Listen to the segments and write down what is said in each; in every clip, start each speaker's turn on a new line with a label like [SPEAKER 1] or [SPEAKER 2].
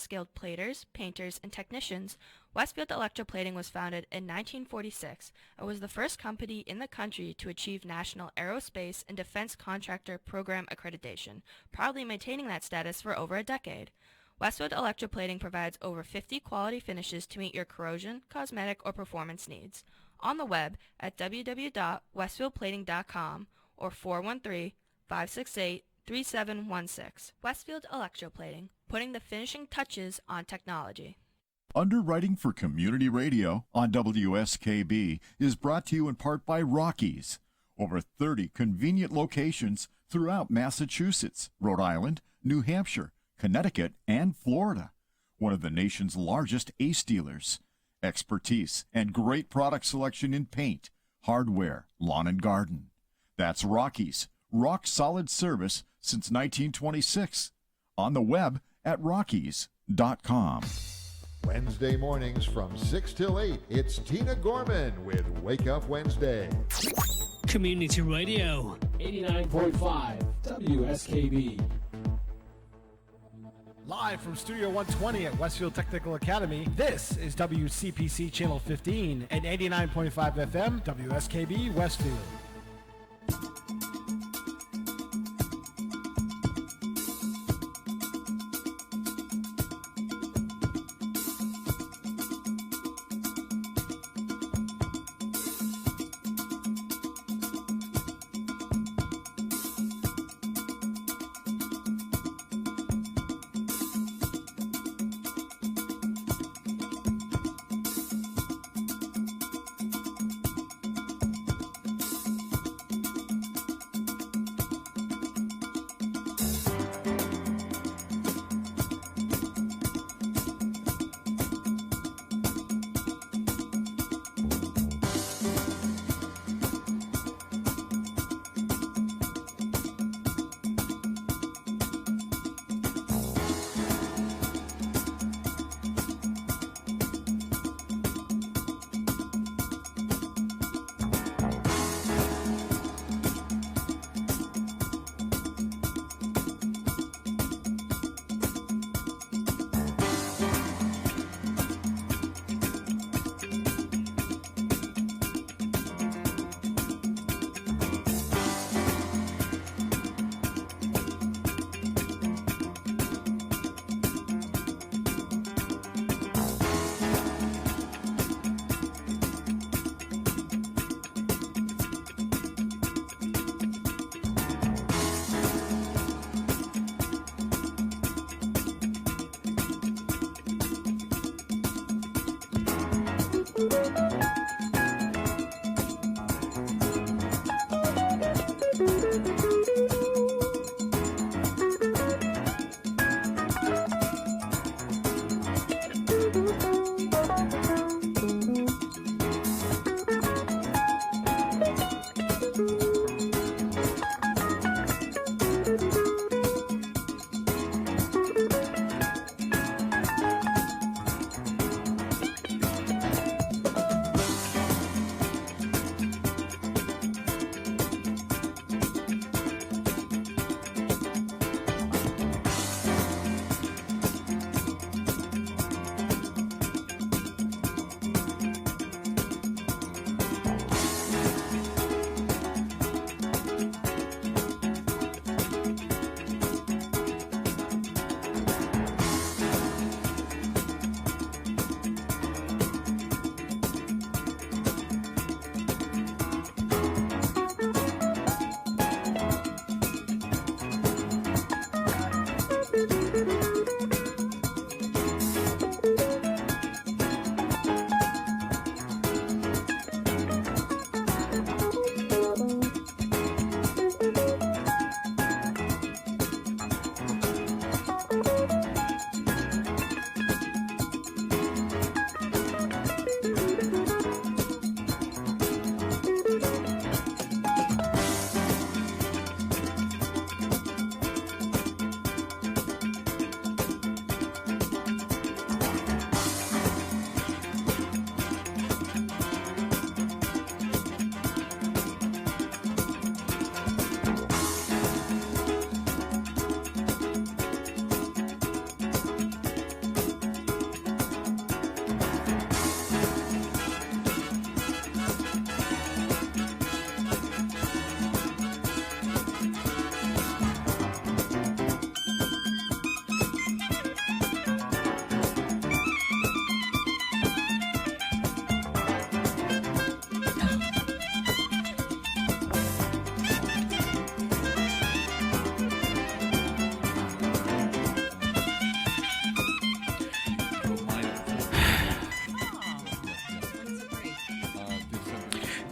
[SPEAKER 1] skilled platers, painters, and technicians, Westfield Electroplating was founded in 1946 and was the first company in the country to achieve National Aerospace and Defense Contractor Program accreditation, proudly maintaining that status for over a decade. Westfield Electroplating provides over 50 quality finishes to meet your corrosion, cosmetic, or performance needs. On the web at www.westfieldplating.com or 413-568-3716. Westfield Electroplating, putting the finishing touches on technology.
[SPEAKER 2] Underwriting for Community Radio on WSKB is brought to you in part by Rockies. Over 30 convenient locations throughout Massachusetts, Rhode Island, New Hampshire, Connecticut, and Florida. One of the nation's largest ACE dealers. Expertise and great product selection in paint, hardware, lawn and garden. That's Rockies. Rock solid service since 1926. On the web at rockies.com.
[SPEAKER 3] Wednesday mornings from 6 till 8, it's Tina Gorman with Wake Up Wednesday.
[SPEAKER 4] Community Radio, 89.5 WSKB.
[SPEAKER 5] Live from Studio 120 at Westfield Technical Academy, this is WCPC Channel 15 and 89.5 FM, WSKB Westfield.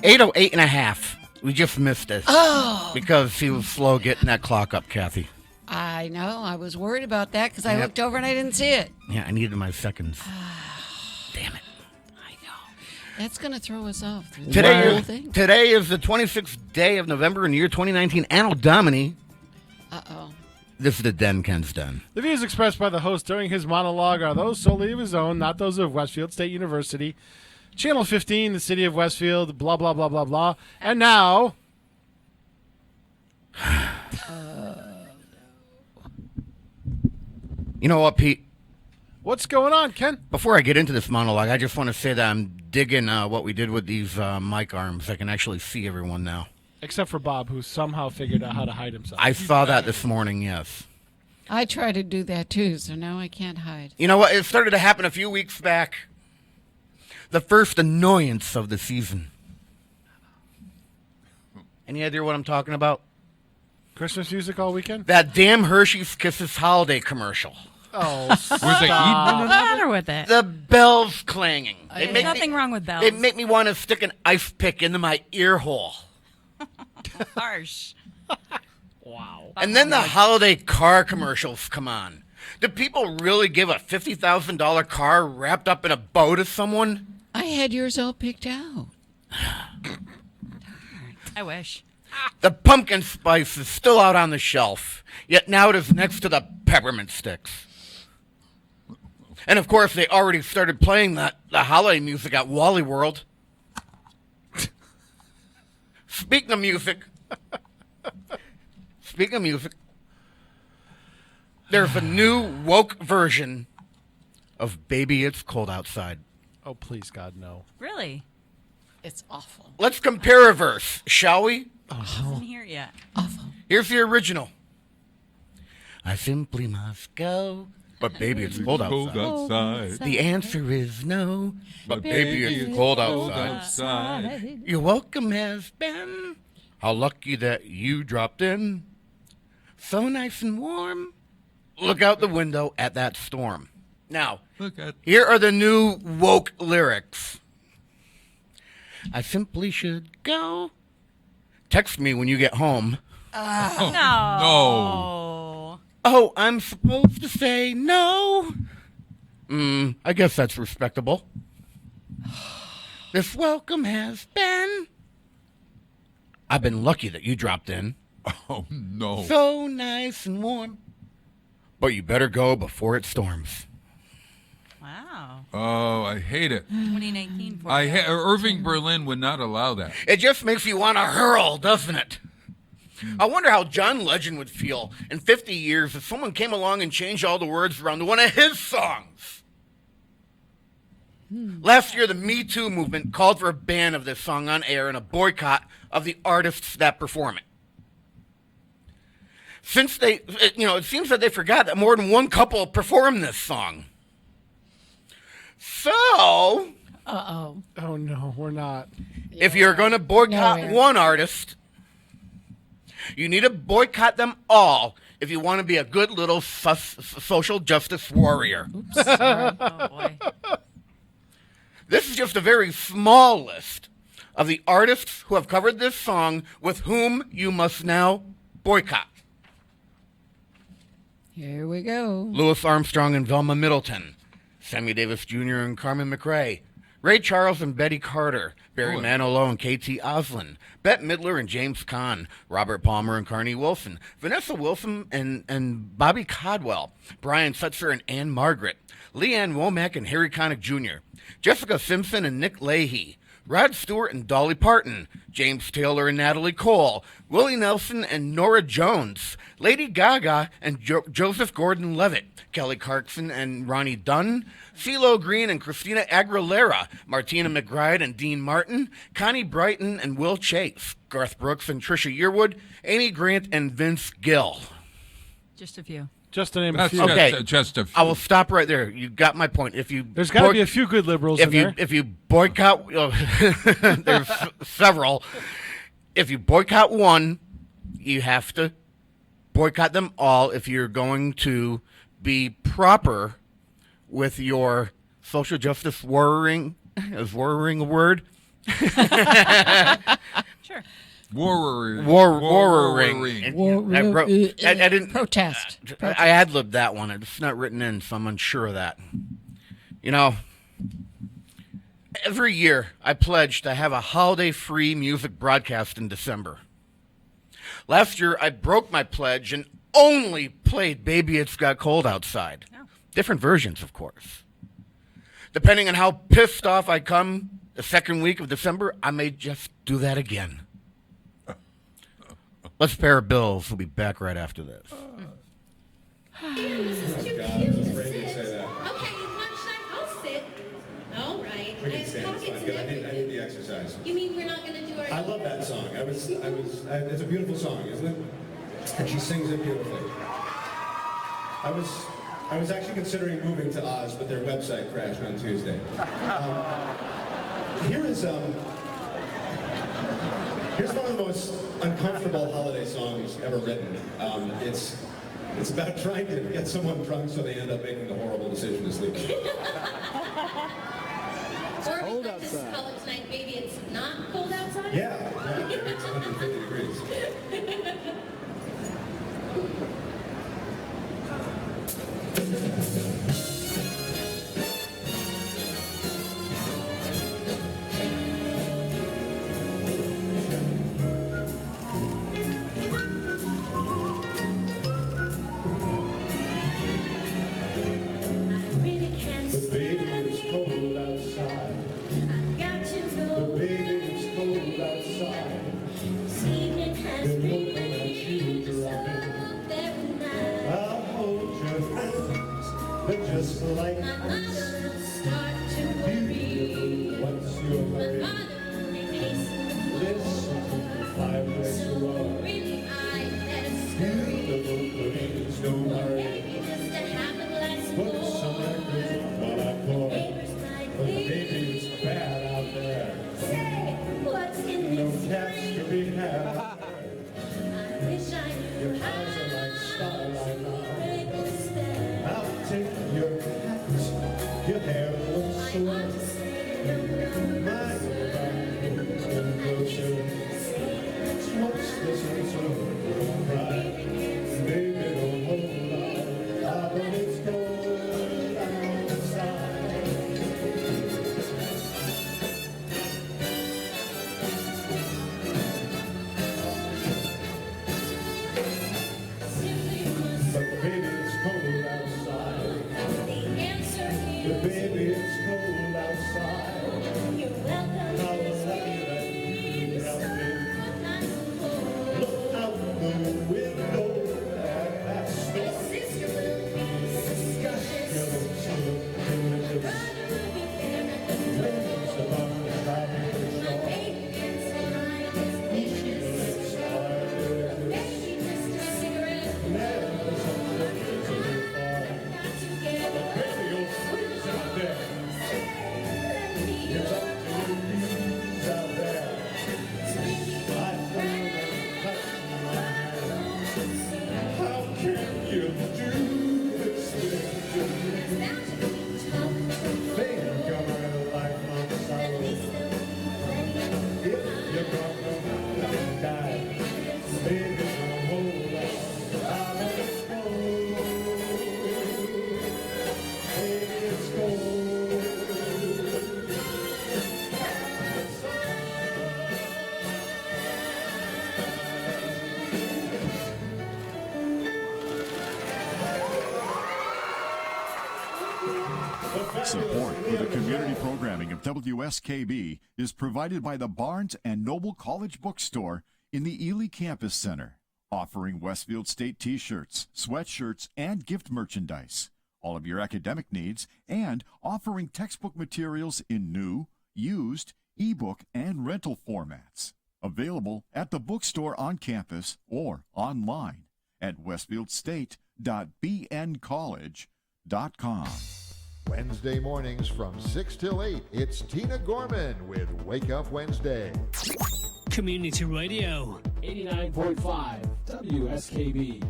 [SPEAKER 6] 8:08.5. We just missed it.
[SPEAKER 7] Oh.
[SPEAKER 6] Because he was slow getting that clock up, Kathy.
[SPEAKER 7] I know. I was worried about that because I
[SPEAKER 6] Yep.
[SPEAKER 7] looked over and I didn't see it.
[SPEAKER 6] Yeah, I needed my seconds. Damn it.
[SPEAKER 7] I know. That's going to throw us off through the whole thing.
[SPEAKER 6] Today is the 26th day of November in the year 2019. Anno Domini.
[SPEAKER 7] Uh-oh.
[SPEAKER 6] This is the Den Ken's Den.
[SPEAKER 5] The views expressed by the host during his monologue are those solely of his own, not those of Westfield State University, Channel 15, the city of Westfield, blah, blah, blah, blah, blah. And now...
[SPEAKER 6] You know what, Pete?
[SPEAKER 5] What's going on, Ken?
[SPEAKER 6] Before I get into this monologue, I just want to say that I'm digging what we did with these mic arms. I can actually see everyone now.
[SPEAKER 5] Except for Bob, who somehow figured out how to hide himself.
[SPEAKER 6] I saw that this morning, yes.
[SPEAKER 7] I tried to do that too, so now I can't hide.
[SPEAKER 6] You know what? It started to happen a few weeks back. The first annoyance of the season. Any idea what I'm talking about?
[SPEAKER 5] Christmas music all weekend?
[SPEAKER 6] That damn Hershey's Kisses holiday commercial.
[SPEAKER 5] Oh,
[SPEAKER 8] Was they eating?
[SPEAKER 9] What's the matter with it?
[SPEAKER 6] The bells clanging.
[SPEAKER 9] There's nothing wrong with bells.
[SPEAKER 6] It make me want to stick an ice pick into my ear hole.
[SPEAKER 9] Harsh.
[SPEAKER 5] wow.
[SPEAKER 6] And then the holiday car commercials come on. Do people really give a $50,000 car wrapped up in a bow to someone?
[SPEAKER 7] I had yours all picked out.
[SPEAKER 9] I wish.
[SPEAKER 6] The pumpkin spice is still out on the shelf, yet now it is next to the peppermint sticks. And of course, they already started playing the holiday music at Wally World. Speaking of music, there's a new woke version of Baby It's Cold Outside.
[SPEAKER 5] Oh, please, God, no.
[SPEAKER 9] Really?
[SPEAKER 7] It's awful.
[SPEAKER 6] Let's compare a verse, shall we?
[SPEAKER 9] I wasn't here yet.
[SPEAKER 7] Awful.
[SPEAKER 6] Here's the original. I simply must go, but baby, it's cold outside.
[SPEAKER 8] outside.
[SPEAKER 6] The answer is no, but baby, it's cold outside. Your welcome has been. How lucky that you dropped in. So nice and warm. Look out the window at that storm. Now,
[SPEAKER 8] Look at
[SPEAKER 6] here are the new woke lyrics. I simply should go. Text me when you get home.
[SPEAKER 9] No.
[SPEAKER 6] Oh, I'm supposed to say no? I guess that's respectable. This welcome has been. I've been lucky that you dropped in.
[SPEAKER 8] oh no.
[SPEAKER 6] So nice and warm. But you better go before it storms.
[SPEAKER 9] Wow.
[SPEAKER 8] Oh, I hate it.
[SPEAKER 9] 2019.
[SPEAKER 8] Irving Berlin would not allow that.
[SPEAKER 6] It just makes you want to hurl, doesn't it? I wonder how John Legend would feel in 50 years if someone came along and changed all the words around to one of his songs. Last year, the Me Too movement called for a ban of this song on air and a boycott of the artists that perform it. Since it seems that they forgot that more than one couple performed this song. So,
[SPEAKER 7] Uh-oh.
[SPEAKER 5] Oh, no, we're not.
[SPEAKER 6] if you're going to boycott
[SPEAKER 7] No,
[SPEAKER 6] one artist, you need to boycott them all if you want to be a good little social justice warrior.
[SPEAKER 9] Oh, boy.
[SPEAKER 6] This is just a very small list of the artists who have covered this song with whom you must now boycott.
[SPEAKER 7] Here we go.
[SPEAKER 6] Louis Armstrong and Velma Middleton, Sammy Davis Jr. and Carmen McRae, Ray Charles and Betty Carter, Barry Manilow and K.T. Oslin, Bette Midler and James Caan, Robert Palmer and Carney Wilson, Vanessa Wilson and Bobby Caldwell, Brian Setzer and Ann Margaret, Leanne Womack and Harry Connick Jr., Jessica Simpson and Nick Leahy, Rod Stewart and Dolly Parton, James Taylor and Natalie Cole, Willie Nelson and Nora Jones, Lady Gaga and Joseph Gordon-Levitt, Kelly Clarkson and Ronnie Dunn, CeeLo Green and Christina Aguilera, Martina McBride and Dean Martin, Connie Brighton and Will Chase, Garth Brooks and Trisha Yearwood, Amy Grant and Vince Gill.
[SPEAKER 9] Just a few.
[SPEAKER 5] Just to name a
[SPEAKER 8] That's
[SPEAKER 5] few.
[SPEAKER 6] Okay.
[SPEAKER 8] just a few.
[SPEAKER 6] I will stop right there. You got my point.
[SPEAKER 5] There's got to be a few good liberals in there.
[SPEAKER 6] If you boycott, there's several. If you boycott one, you have to boycott them all if you're going to be proper with your social justice warring. Is warring a word?
[SPEAKER 9] Sure.
[SPEAKER 8] Warring.
[SPEAKER 7] War-
[SPEAKER 6] I didn't
[SPEAKER 7] protest.
[SPEAKER 6] I ad-libbed that one. It's not written in, so I'm unsure of that. You know, every year I pledge to have a holiday-free music broadcast in December. Last year I broke my pledge and only played Baby It's Got Cold Outside.
[SPEAKER 9] Oh.
[SPEAKER 6] Different versions, of course. Depending on how pissed off I come the second week of December, I may just do that again. Let's pay our bills. We'll be back right after this.
[SPEAKER 10] This is too cute to sit. Okay, lunchtime, I'll sit. All right.
[SPEAKER 11] We can stand. It's fine. I need the exercise.
[SPEAKER 10] You mean we're not going to do our...
[SPEAKER 11] I love that song. It's a beautiful song, isn't it? And she sings it beautifully. I was actually considering moving to Oz, but their website crashed on Tuesday. Here's one of the most uncomfortable holiday songs ever written. It's about trying to get someone drunk so they end up making the horrible decision to sleep.
[SPEAKER 10] Or we could just call it tonight, baby, it's not cold outside?
[SPEAKER 11] Yeah, it's 150 degrees. Just like ice, beautiful, what's your hurry? Listen to the fireplace roar. Beautiful, please don't hurry. Put some records while I pour. But baby, it's bad out there. No cats to be had. Your eyes are like starlight now. I'll take your hat, your hair looks so white. My closer. What's this song? Right. Baby, don't hold on. But it's cold outside. But baby, it's cold outside. But baby, it's cold outside. How lucky that you brought me. Look out the window at that storm. Gosh, you're so delicious. Waves above the valley shore. It's hard to never something to live for. But baby, you'll freeze out there. It's up to your knees out there. I feel them touching my hand. How can you do this thing to me? Think of my lifelong sorrow. If you're gonna die, baby, don't hold on. I'll let it go. Baby, it's cold.
[SPEAKER 2] Support for the community programming of WSKB is provided by the Barnes and Noble College Bookstore in the Ely Campus Center, offering Westfield State t-shirts, sweatshirts, and gift merchandise, all of your academic needs, and offering textbook materials in new, used, ebook, and rental formats. Available at the bookstore on campus or online at westfieldstate.bncollege.com.
[SPEAKER 3] Wednesday mornings from 6 till 8, it's Tina Gorman with Wake Up Wednesday.
[SPEAKER 4] Community Radio.
[SPEAKER 12] 89.5 WSKB.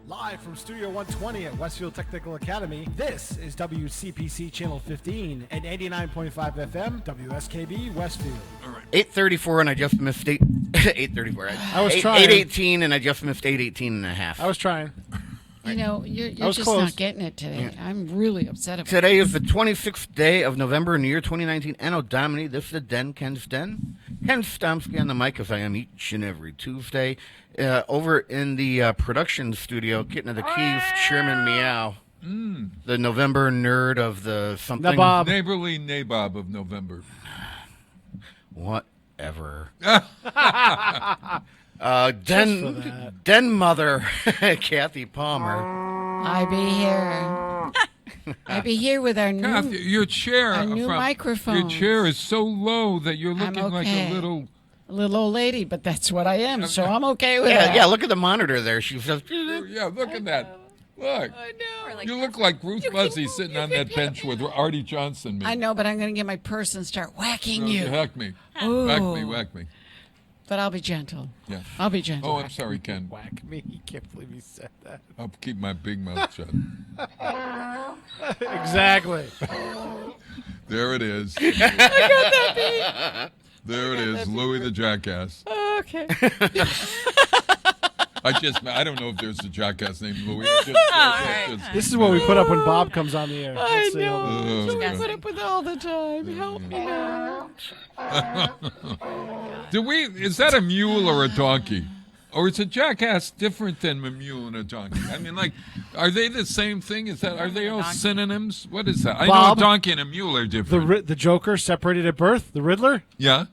[SPEAKER 5] Live from Studio 120 at Westfield Technical Academy, this is WCPC Channel 15 and 89.5 FM, WSKB Westfield.
[SPEAKER 6] 8:34 and I just missed 8:34.
[SPEAKER 5] I was trying.
[SPEAKER 6] 8:18 and I just missed 8:18 and a half.
[SPEAKER 5] I was trying.
[SPEAKER 7] You know, you're just
[SPEAKER 5] close.
[SPEAKER 7] not getting it today. I'm really upset about
[SPEAKER 6] Today is the 26th day of November in the year 2019. Anno Domini, this is the Den, Ken's Den. Ken Stomsky on the mic, as I am each and every Tuesday. Over in the production studio, getting to the keys, Chairman Meow. The November nerd of the something.
[SPEAKER 5] Nabob.
[SPEAKER 8] Neighborly nabob of November.
[SPEAKER 6] Whatever. Den mother, Kathy Palmer.
[SPEAKER 7] I be here. I be here with our new,
[SPEAKER 8] Kathy, your chair.
[SPEAKER 7] our new microphone.
[SPEAKER 8] Your chair is so low that you're looking like a little
[SPEAKER 7] old lady, but that's what I am, so I'm okay with
[SPEAKER 6] Yeah,
[SPEAKER 7] that.
[SPEAKER 6] yeah, look at the monitor there. She's just.
[SPEAKER 8] Yeah, look at that. Look.
[SPEAKER 7] I know.
[SPEAKER 8] You look like Ruth Leslie sitting on that bench with Artie Johnson.
[SPEAKER 7] I know, but I'm going to get my purse and start whacking you.
[SPEAKER 8] Whack me.
[SPEAKER 7] Ooh.
[SPEAKER 8] Whack me.
[SPEAKER 7] But I'll be gentle.
[SPEAKER 8] Yeah.
[SPEAKER 7] I'll be gentle.
[SPEAKER 8] Oh, I'm sorry, Ken.
[SPEAKER 5] Whack me. You can't believe you said that.
[SPEAKER 8] I'll keep my big mouth shut.
[SPEAKER 5] Exactly.
[SPEAKER 8] There it is.
[SPEAKER 7] I got that beat.
[SPEAKER 8] There it is, Louis the Jackass.
[SPEAKER 7] Okay.
[SPEAKER 8] I don't know if there's a jackass named Louis.
[SPEAKER 5] This is what we put up when Bob comes on the air.
[SPEAKER 7] I
[SPEAKER 5] Let's see how
[SPEAKER 7] know.
[SPEAKER 5] the-
[SPEAKER 7] So we put up with all the time. Help me now.
[SPEAKER 8] Is that a mule or a donkey? Or is a jackass different than a mule and a donkey? I mean, like, are they the same thing? Are they all synonyms? What is that? I know
[SPEAKER 5] Bob,
[SPEAKER 8] a donkey and a mule are different.
[SPEAKER 5] The Joker separated at birth, the Riddler.
[SPEAKER 8] Yeah?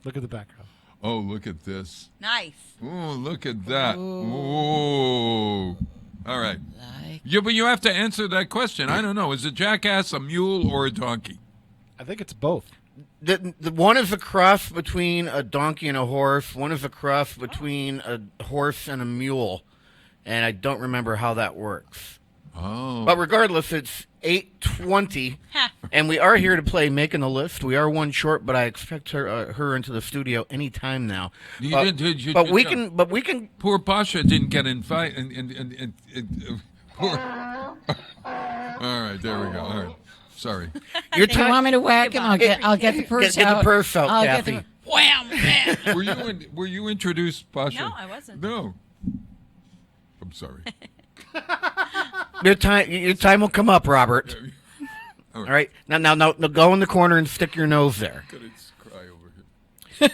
[SPEAKER 5] Look at the background.
[SPEAKER 8] Oh, look at this.
[SPEAKER 9] Nice.
[SPEAKER 8] Oh, look at that. Ooh. All right.
[SPEAKER 7] Like.
[SPEAKER 8] Yeah, but you have to answer that question. I don't know. Is a jackass a mule or a donkey?
[SPEAKER 5] I think it's both.
[SPEAKER 6] The one is a cross between a donkey and a horse. One is a cross between a horse and a mule. And I don't remember how that works.
[SPEAKER 8] Oh.
[SPEAKER 6] But regardless, it's 8:20, and we are here to play Making the List. We are one short, but I expect her into the studio any time now. But we can.
[SPEAKER 8] Poor Pasha didn't get invited. Poor. All right, there we go. All right, sorry.
[SPEAKER 7] You want me to whack him? I'll get the purse out.
[SPEAKER 6] Get the purse out,
[SPEAKER 7] I'll
[SPEAKER 6] Kathy.
[SPEAKER 7] Get the, wham, bam.
[SPEAKER 8] Were you introduced, Pasha?
[SPEAKER 9] No, I wasn't.
[SPEAKER 8] No. I'm sorry.
[SPEAKER 6] Your time will come up, Robert. All right. Now, go in the corner and stick your nose there.
[SPEAKER 8] Gonna cry over here.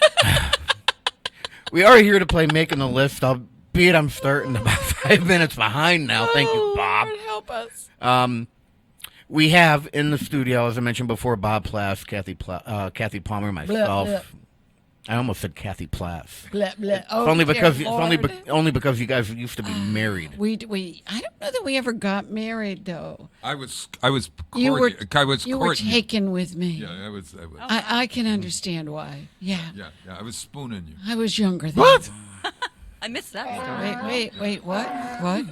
[SPEAKER 6] We are here to play Making the List. Albeit I'm starting about 5 minutes behind now. Thank you, Bob.
[SPEAKER 7] Lord, help us.
[SPEAKER 6] We have in the studio, as I mentioned before, Bob Plass, Kathy Palmer, myself.
[SPEAKER 7] Blah, blah.
[SPEAKER 6] I almost said Kathy Plass.
[SPEAKER 7] Blah, blah. Oh,
[SPEAKER 6] Only because
[SPEAKER 7] dear
[SPEAKER 6] only because you guys used to be married.
[SPEAKER 7] We I don't know that we ever got married though.
[SPEAKER 8] I was
[SPEAKER 7] You were
[SPEAKER 8] courting.
[SPEAKER 7] taken with me.
[SPEAKER 8] Yeah, I was.
[SPEAKER 7] I can understand why. Yeah.
[SPEAKER 8] Yeah, I was spooning you.
[SPEAKER 7] I was younger then.
[SPEAKER 5] What?
[SPEAKER 9] I missed that story.
[SPEAKER 7] Wait, what? What?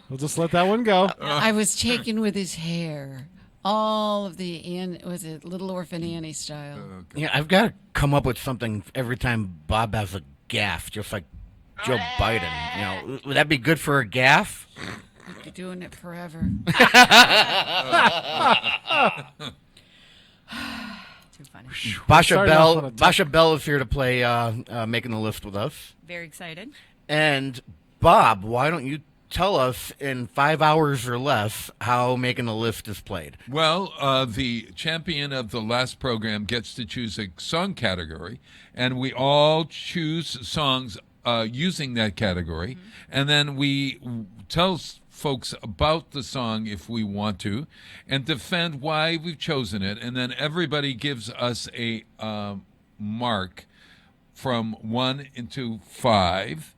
[SPEAKER 5] We'll just let that one go.
[SPEAKER 7] I was taken with his hair. All of the was it Little Orphan Annie style?
[SPEAKER 6] Yeah, I've got to come up with something every time Bob has a gaffe, just like Joe Biden. You know, would that be good for a gaffe?
[SPEAKER 7] I'd be doing it forever.
[SPEAKER 9] Too funny.
[SPEAKER 6] Basha Bell is here to play Making the List with us.
[SPEAKER 9] Very excited.
[SPEAKER 6] And Bob, why don't you tell us in 5 hours or less how Making the List is played?
[SPEAKER 8] Well, the champion of the last program gets to choose a song category, and we all choose songs using that category, and then we tell folks about the song if we want to, and defend why we've chosen it, and then everybody gives us a mark from 1 to 5.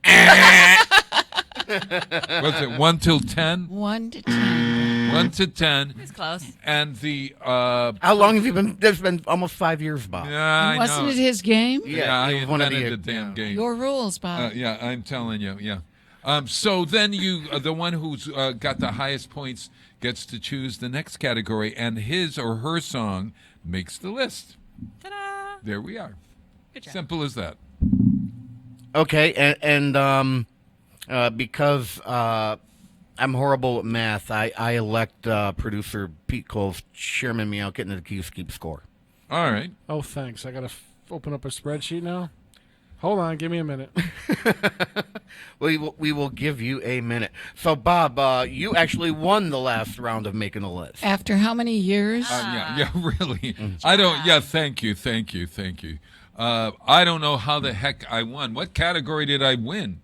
[SPEAKER 8] What's it, 1 till 10?
[SPEAKER 7] 1 to 10.
[SPEAKER 8] 1 to 10.
[SPEAKER 9] It's close.
[SPEAKER 8] And the
[SPEAKER 6] how long have you been? There's been almost 5 years, Bob.
[SPEAKER 8] Yeah, I
[SPEAKER 7] Wasn't
[SPEAKER 8] know.
[SPEAKER 7] it his game?
[SPEAKER 8] Yeah, I
[SPEAKER 6] one of
[SPEAKER 8] invented the damn game.
[SPEAKER 7] Your rules, Bob.
[SPEAKER 8] Yeah, I'm telling you. Yeah. So then you, the one who's got the highest points, gets to choose the next category, and his or her song makes the list.
[SPEAKER 9] Ta-da!
[SPEAKER 8] There we are.
[SPEAKER 9] Good job.
[SPEAKER 8] Simple as that.
[SPEAKER 6] Okay, and Because I'm horrible at math, I elect producer Pete Cole's Chairman Meow getting the keys to keep score.
[SPEAKER 8] All right.
[SPEAKER 5] Oh, thanks. I got to open up a spreadsheet now. Hold on. Give me a minute.
[SPEAKER 6] We will give you a minute. So, Bob, you actually won the last round of Making the List.
[SPEAKER 7] After how many years?
[SPEAKER 8] Yeah, really. I don't. Yeah, thank you. I don't know how the heck I won. What category did I win?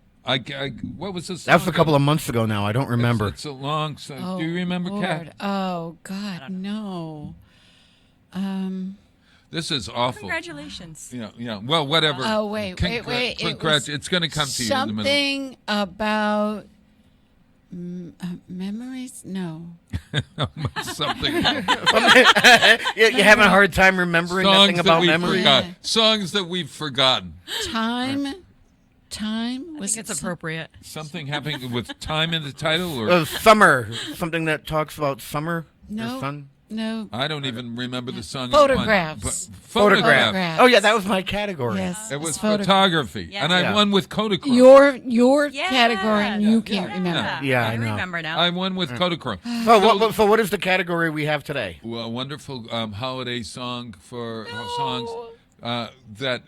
[SPEAKER 8] What was this?
[SPEAKER 6] That was a couple of months ago now. I don't remember.
[SPEAKER 8] It's a long.
[SPEAKER 7] Oh,
[SPEAKER 8] do you remember,
[SPEAKER 7] Lord.
[SPEAKER 8] Kat?
[SPEAKER 7] Oh God, no.
[SPEAKER 8] This is awful.
[SPEAKER 9] Congratulations.
[SPEAKER 8] Yeah. Well, whatever.
[SPEAKER 7] Oh wait.
[SPEAKER 8] It's going to come to you in the middle.
[SPEAKER 7] Something about memories? No.
[SPEAKER 8] Something.
[SPEAKER 6] You're having a hard time remembering nothing about memories.
[SPEAKER 8] Songs that we've forgotten.
[SPEAKER 7] Time.
[SPEAKER 9] I
[SPEAKER 7] Was
[SPEAKER 9] think it's appropriate.
[SPEAKER 8] Something happening with time in the title, or
[SPEAKER 6] summer. Something that talks about summer.
[SPEAKER 7] No.
[SPEAKER 6] Or sun.
[SPEAKER 7] No.
[SPEAKER 8] I don't even remember the song.
[SPEAKER 7] Photographs.
[SPEAKER 6] Photographs. Oh yeah, that was my category.
[SPEAKER 7] Yes.
[SPEAKER 8] It was photography, and I won with Kodachrome.
[SPEAKER 7] Your category, and you can't remember.
[SPEAKER 6] Yeah,
[SPEAKER 9] I
[SPEAKER 6] know.
[SPEAKER 9] remember now.
[SPEAKER 8] I won with Kodachrome.
[SPEAKER 6] So what is the category we have today?
[SPEAKER 8] Well, a wonderful holiday song for songs that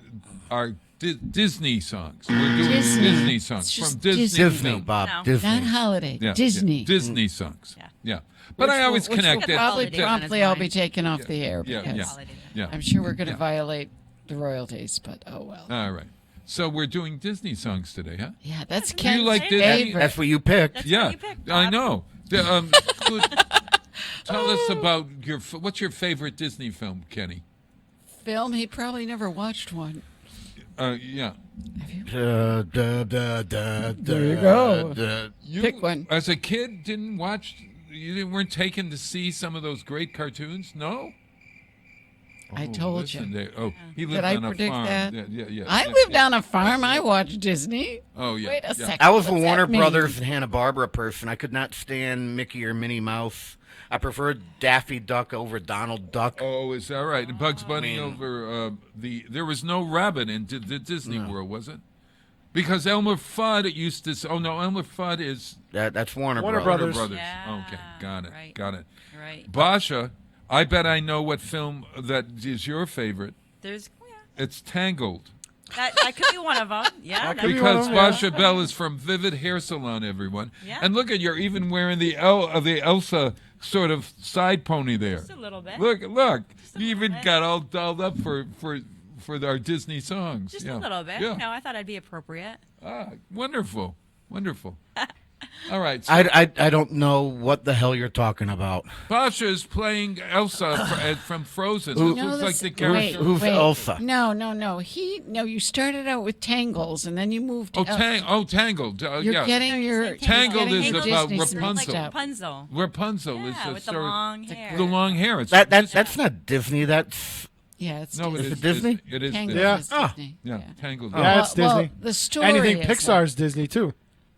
[SPEAKER 8] are Disney songs. We're doing Disney songs from Disney.
[SPEAKER 6] Disney, Bob.
[SPEAKER 9] No.
[SPEAKER 6] Disney.
[SPEAKER 7] Not holiday.
[SPEAKER 8] Yeah,
[SPEAKER 7] Disney.
[SPEAKER 8] Disney songs. Yeah. But I always connect it.
[SPEAKER 7] Promptly I'll be taken off the air because
[SPEAKER 8] Yeah.
[SPEAKER 7] I'm sure we're going to violate the royalties, but oh well.
[SPEAKER 8] All right. So we're doing Disney songs today, huh?
[SPEAKER 7] Yeah, that's
[SPEAKER 8] Do you
[SPEAKER 7] Ken's
[SPEAKER 8] like Disney?
[SPEAKER 7] favorite.
[SPEAKER 6] That's what you picked.
[SPEAKER 9] That's
[SPEAKER 8] Yeah,
[SPEAKER 9] what you picked,
[SPEAKER 8] I
[SPEAKER 9] Bob.
[SPEAKER 8] know. Tell us about what's your favorite Disney film, Kenny?
[SPEAKER 7] Film, he probably never watched one.
[SPEAKER 8] Yeah.
[SPEAKER 6] There
[SPEAKER 7] you go. Pick one.
[SPEAKER 8] As a kid, weren't taken to see some of those great cartoons? No?
[SPEAKER 7] I told
[SPEAKER 8] listen,
[SPEAKER 7] you.
[SPEAKER 8] He lived
[SPEAKER 7] Did I
[SPEAKER 8] on a
[SPEAKER 7] predict
[SPEAKER 8] farm.
[SPEAKER 7] that?
[SPEAKER 8] Yeah.
[SPEAKER 7] I lived on a farm. I watched Disney.
[SPEAKER 8] Oh, yeah.
[SPEAKER 7] Wait a second.
[SPEAKER 6] I was a
[SPEAKER 7] What's that
[SPEAKER 6] Warner
[SPEAKER 7] mean?
[SPEAKER 6] Brothers and Hanna-Barbera person. I could not stand Mickey or Minnie Mouse. I preferred Daffy Duck over Donald Duck.
[SPEAKER 8] Oh, is that right? And Bugs Bunny over there was no rabbit in the Disney World, was it? Because Elmer Fudd used to say, Elmer Fudd is...
[SPEAKER 6] That's Warner
[SPEAKER 5] Brothers.
[SPEAKER 9] Yeah,
[SPEAKER 8] Okay, got it.
[SPEAKER 9] right.
[SPEAKER 8] Got it.
[SPEAKER 9] Right.
[SPEAKER 8] Basha, I bet I know what film that is your favorite.
[SPEAKER 9] There's
[SPEAKER 8] It's Tangled.
[SPEAKER 9] that could be one of them. Yeah.
[SPEAKER 5] That could be
[SPEAKER 8] Because
[SPEAKER 5] one of 'em,
[SPEAKER 8] Basha Bell is from Vivid Hair Salon, everyone.
[SPEAKER 9] Yeah.
[SPEAKER 8] And look you're even wearing the Elsa sort of side pony there.
[SPEAKER 9] Just a little bit.
[SPEAKER 8] Look,
[SPEAKER 9] Just a
[SPEAKER 8] you
[SPEAKER 9] little
[SPEAKER 8] even
[SPEAKER 9] bit.
[SPEAKER 8] got all dolled up for our Disney songs.
[SPEAKER 9] Just
[SPEAKER 8] Yeah.
[SPEAKER 9] a little bit.
[SPEAKER 8] Yeah.
[SPEAKER 9] I thought I'd be appropriate.
[SPEAKER 8] Wonderful. All right. So
[SPEAKER 6] I don't know what the hell you're talking about.
[SPEAKER 8] Basha is playing Elsa from Frozen.
[SPEAKER 6] Who-
[SPEAKER 8] It looks like the
[SPEAKER 7] Wait,
[SPEAKER 8] character.
[SPEAKER 6] Who's
[SPEAKER 7] wait.
[SPEAKER 6] Elsa?
[SPEAKER 7] No. You started out with Tangles, and then you moved to
[SPEAKER 8] Tangled.
[SPEAKER 7] You're
[SPEAKER 8] Yeah.
[SPEAKER 7] getting your
[SPEAKER 8] Tangled
[SPEAKER 7] you're
[SPEAKER 8] is
[SPEAKER 7] getting your
[SPEAKER 8] about
[SPEAKER 7] Disney
[SPEAKER 8] Rapunzel.
[SPEAKER 7] mixed up.
[SPEAKER 9] Rapunzel.
[SPEAKER 8] Rapunzel is
[SPEAKER 9] Yeah,
[SPEAKER 8] a
[SPEAKER 9] with the
[SPEAKER 8] sort of-
[SPEAKER 9] long hair.
[SPEAKER 8] The long hair. It's
[SPEAKER 6] That's not Disney. That's
[SPEAKER 7] Yeah, it's
[SPEAKER 8] no,
[SPEAKER 7] Disney.
[SPEAKER 8] it
[SPEAKER 6] it Disney?
[SPEAKER 8] It is
[SPEAKER 7] Tangled
[SPEAKER 8] Disney.
[SPEAKER 5] Yeah.
[SPEAKER 7] is Disney.
[SPEAKER 8] Yeah, Tangled.
[SPEAKER 5] Yeah, it's
[SPEAKER 7] Well,
[SPEAKER 5] Disney.
[SPEAKER 7] the story
[SPEAKER 5] Anything
[SPEAKER 7] is
[SPEAKER 5] Pixar's Disney, too.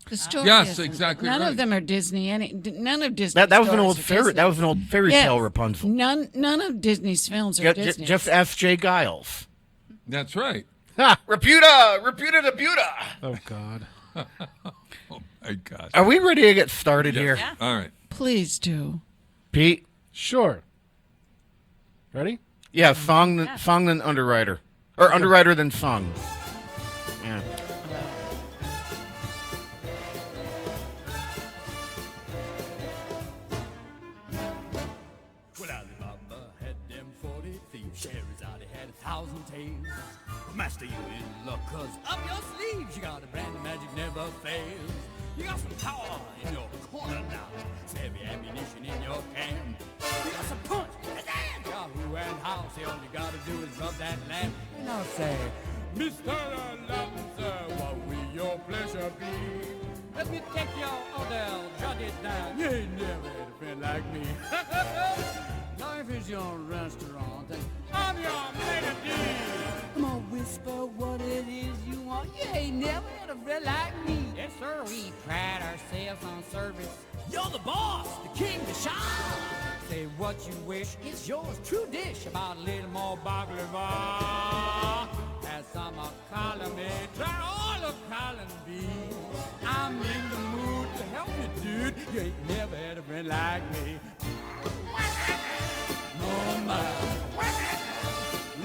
[SPEAKER 7] The story
[SPEAKER 8] Yes,
[SPEAKER 7] isn't.
[SPEAKER 8] exactly
[SPEAKER 7] None
[SPEAKER 8] right.
[SPEAKER 7] of them are Disney. None of Disney.
[SPEAKER 6] that was an
[SPEAKER 7] stories
[SPEAKER 6] old
[SPEAKER 7] are
[SPEAKER 6] fairy.
[SPEAKER 7] Disney.
[SPEAKER 6] That was an old fairy
[SPEAKER 7] Yes.
[SPEAKER 6] tale Rapunzel.
[SPEAKER 7] None of Disney's films are Disney.
[SPEAKER 6] Just ask Jay Giles.
[SPEAKER 8] That's right.
[SPEAKER 6] Reputa the Buta.
[SPEAKER 5] Oh, God.
[SPEAKER 8] Oh my gosh.
[SPEAKER 6] Are we ready to get started here?
[SPEAKER 9] Yeah.
[SPEAKER 8] All right.
[SPEAKER 7] Please do.
[SPEAKER 6] Pete?
[SPEAKER 5] Sure. Ready?
[SPEAKER 6] Yeah, song than underwriter. Or underwriter than song. Yeah.
[SPEAKER 12] Well, Alibaba had them 40 thieves. Scheherazade had 1,000 tales. Master, you in luck, 'cause up your sleeves you got a brand of magic never fails. You got some power in your corner now. Some heavy ammunition in your hand. You got some punch, pizzazz, Yahoo and how. Say all you gotta do is rub that lamp. And I'll say, Mr. Alonzo, what will your pleasure be? Let me take your order, jot it down. You ain't never had a friend like me. Life is your restaurant, and I'm your melody. I'm gonna whisper what it is you want. You ain't never had a friend like me. Yes, sir, we pride ourselves on service. You're the boss, the king, the shah. Say what you wish, it's yours, true dish. About a little more baklava. As some are calling me, try all of calling me. I'm in the mood to help you, dude. You ain't never had a friend like me. No, no.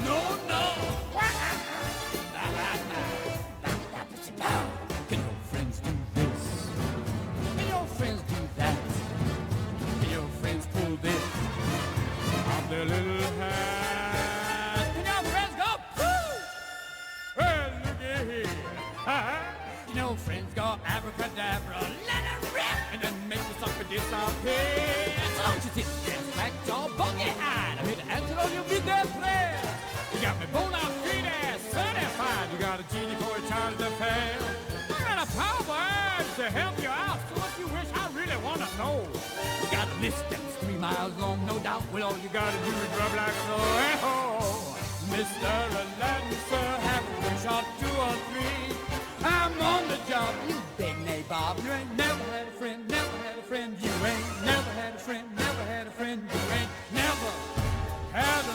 [SPEAKER 12] No, no. Can your friends do this? Can your friends do that? Can your friends pull this off their little hat? Can your friends go, woo? Well, looky here. Can your friends go abracadabra, let it rip, and then make the sucker disappear? Don't you sit there, smack your buggy-eyed. I'm here to answer all your business plans. You got me bona fide, certified. You got a genie for a child to fail. I got a power urge to help you out. So what you wish, I really want to know. You got a list that's 3 miles long, no doubt. Well, all you got to do is rub like so. Hey-ho, Mr. Aladdin, sir, have a shot 2 or 3. I'm on the job, you big nabob. You ain't never had a friend, never had a friend. You ain't never had a friend, never had a friend. You ain't never had a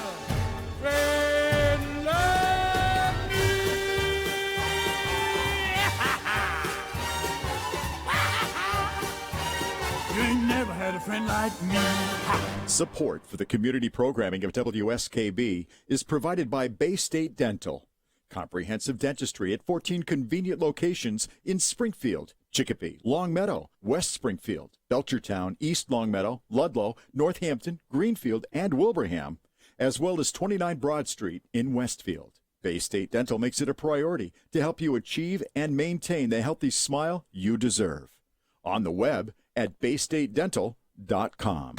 [SPEAKER 12] friend like me. You ain't never had a friend like me.
[SPEAKER 2] Support for the community programming of WSKB is provided by Bay State Dental. Comprehensive dentistry at 14 convenient locations in Springfield, Chicopee, Longmeadow, West Springfield, Belchertown, East Longmeadow, Ludlow, Northampton, Greenfield, and Wilbraham, as well as 29 Broad Street in Westfield. Bay State Dental makes it a priority to help you achieve and maintain the healthy smile you deserve. On the web at baystatedental.com.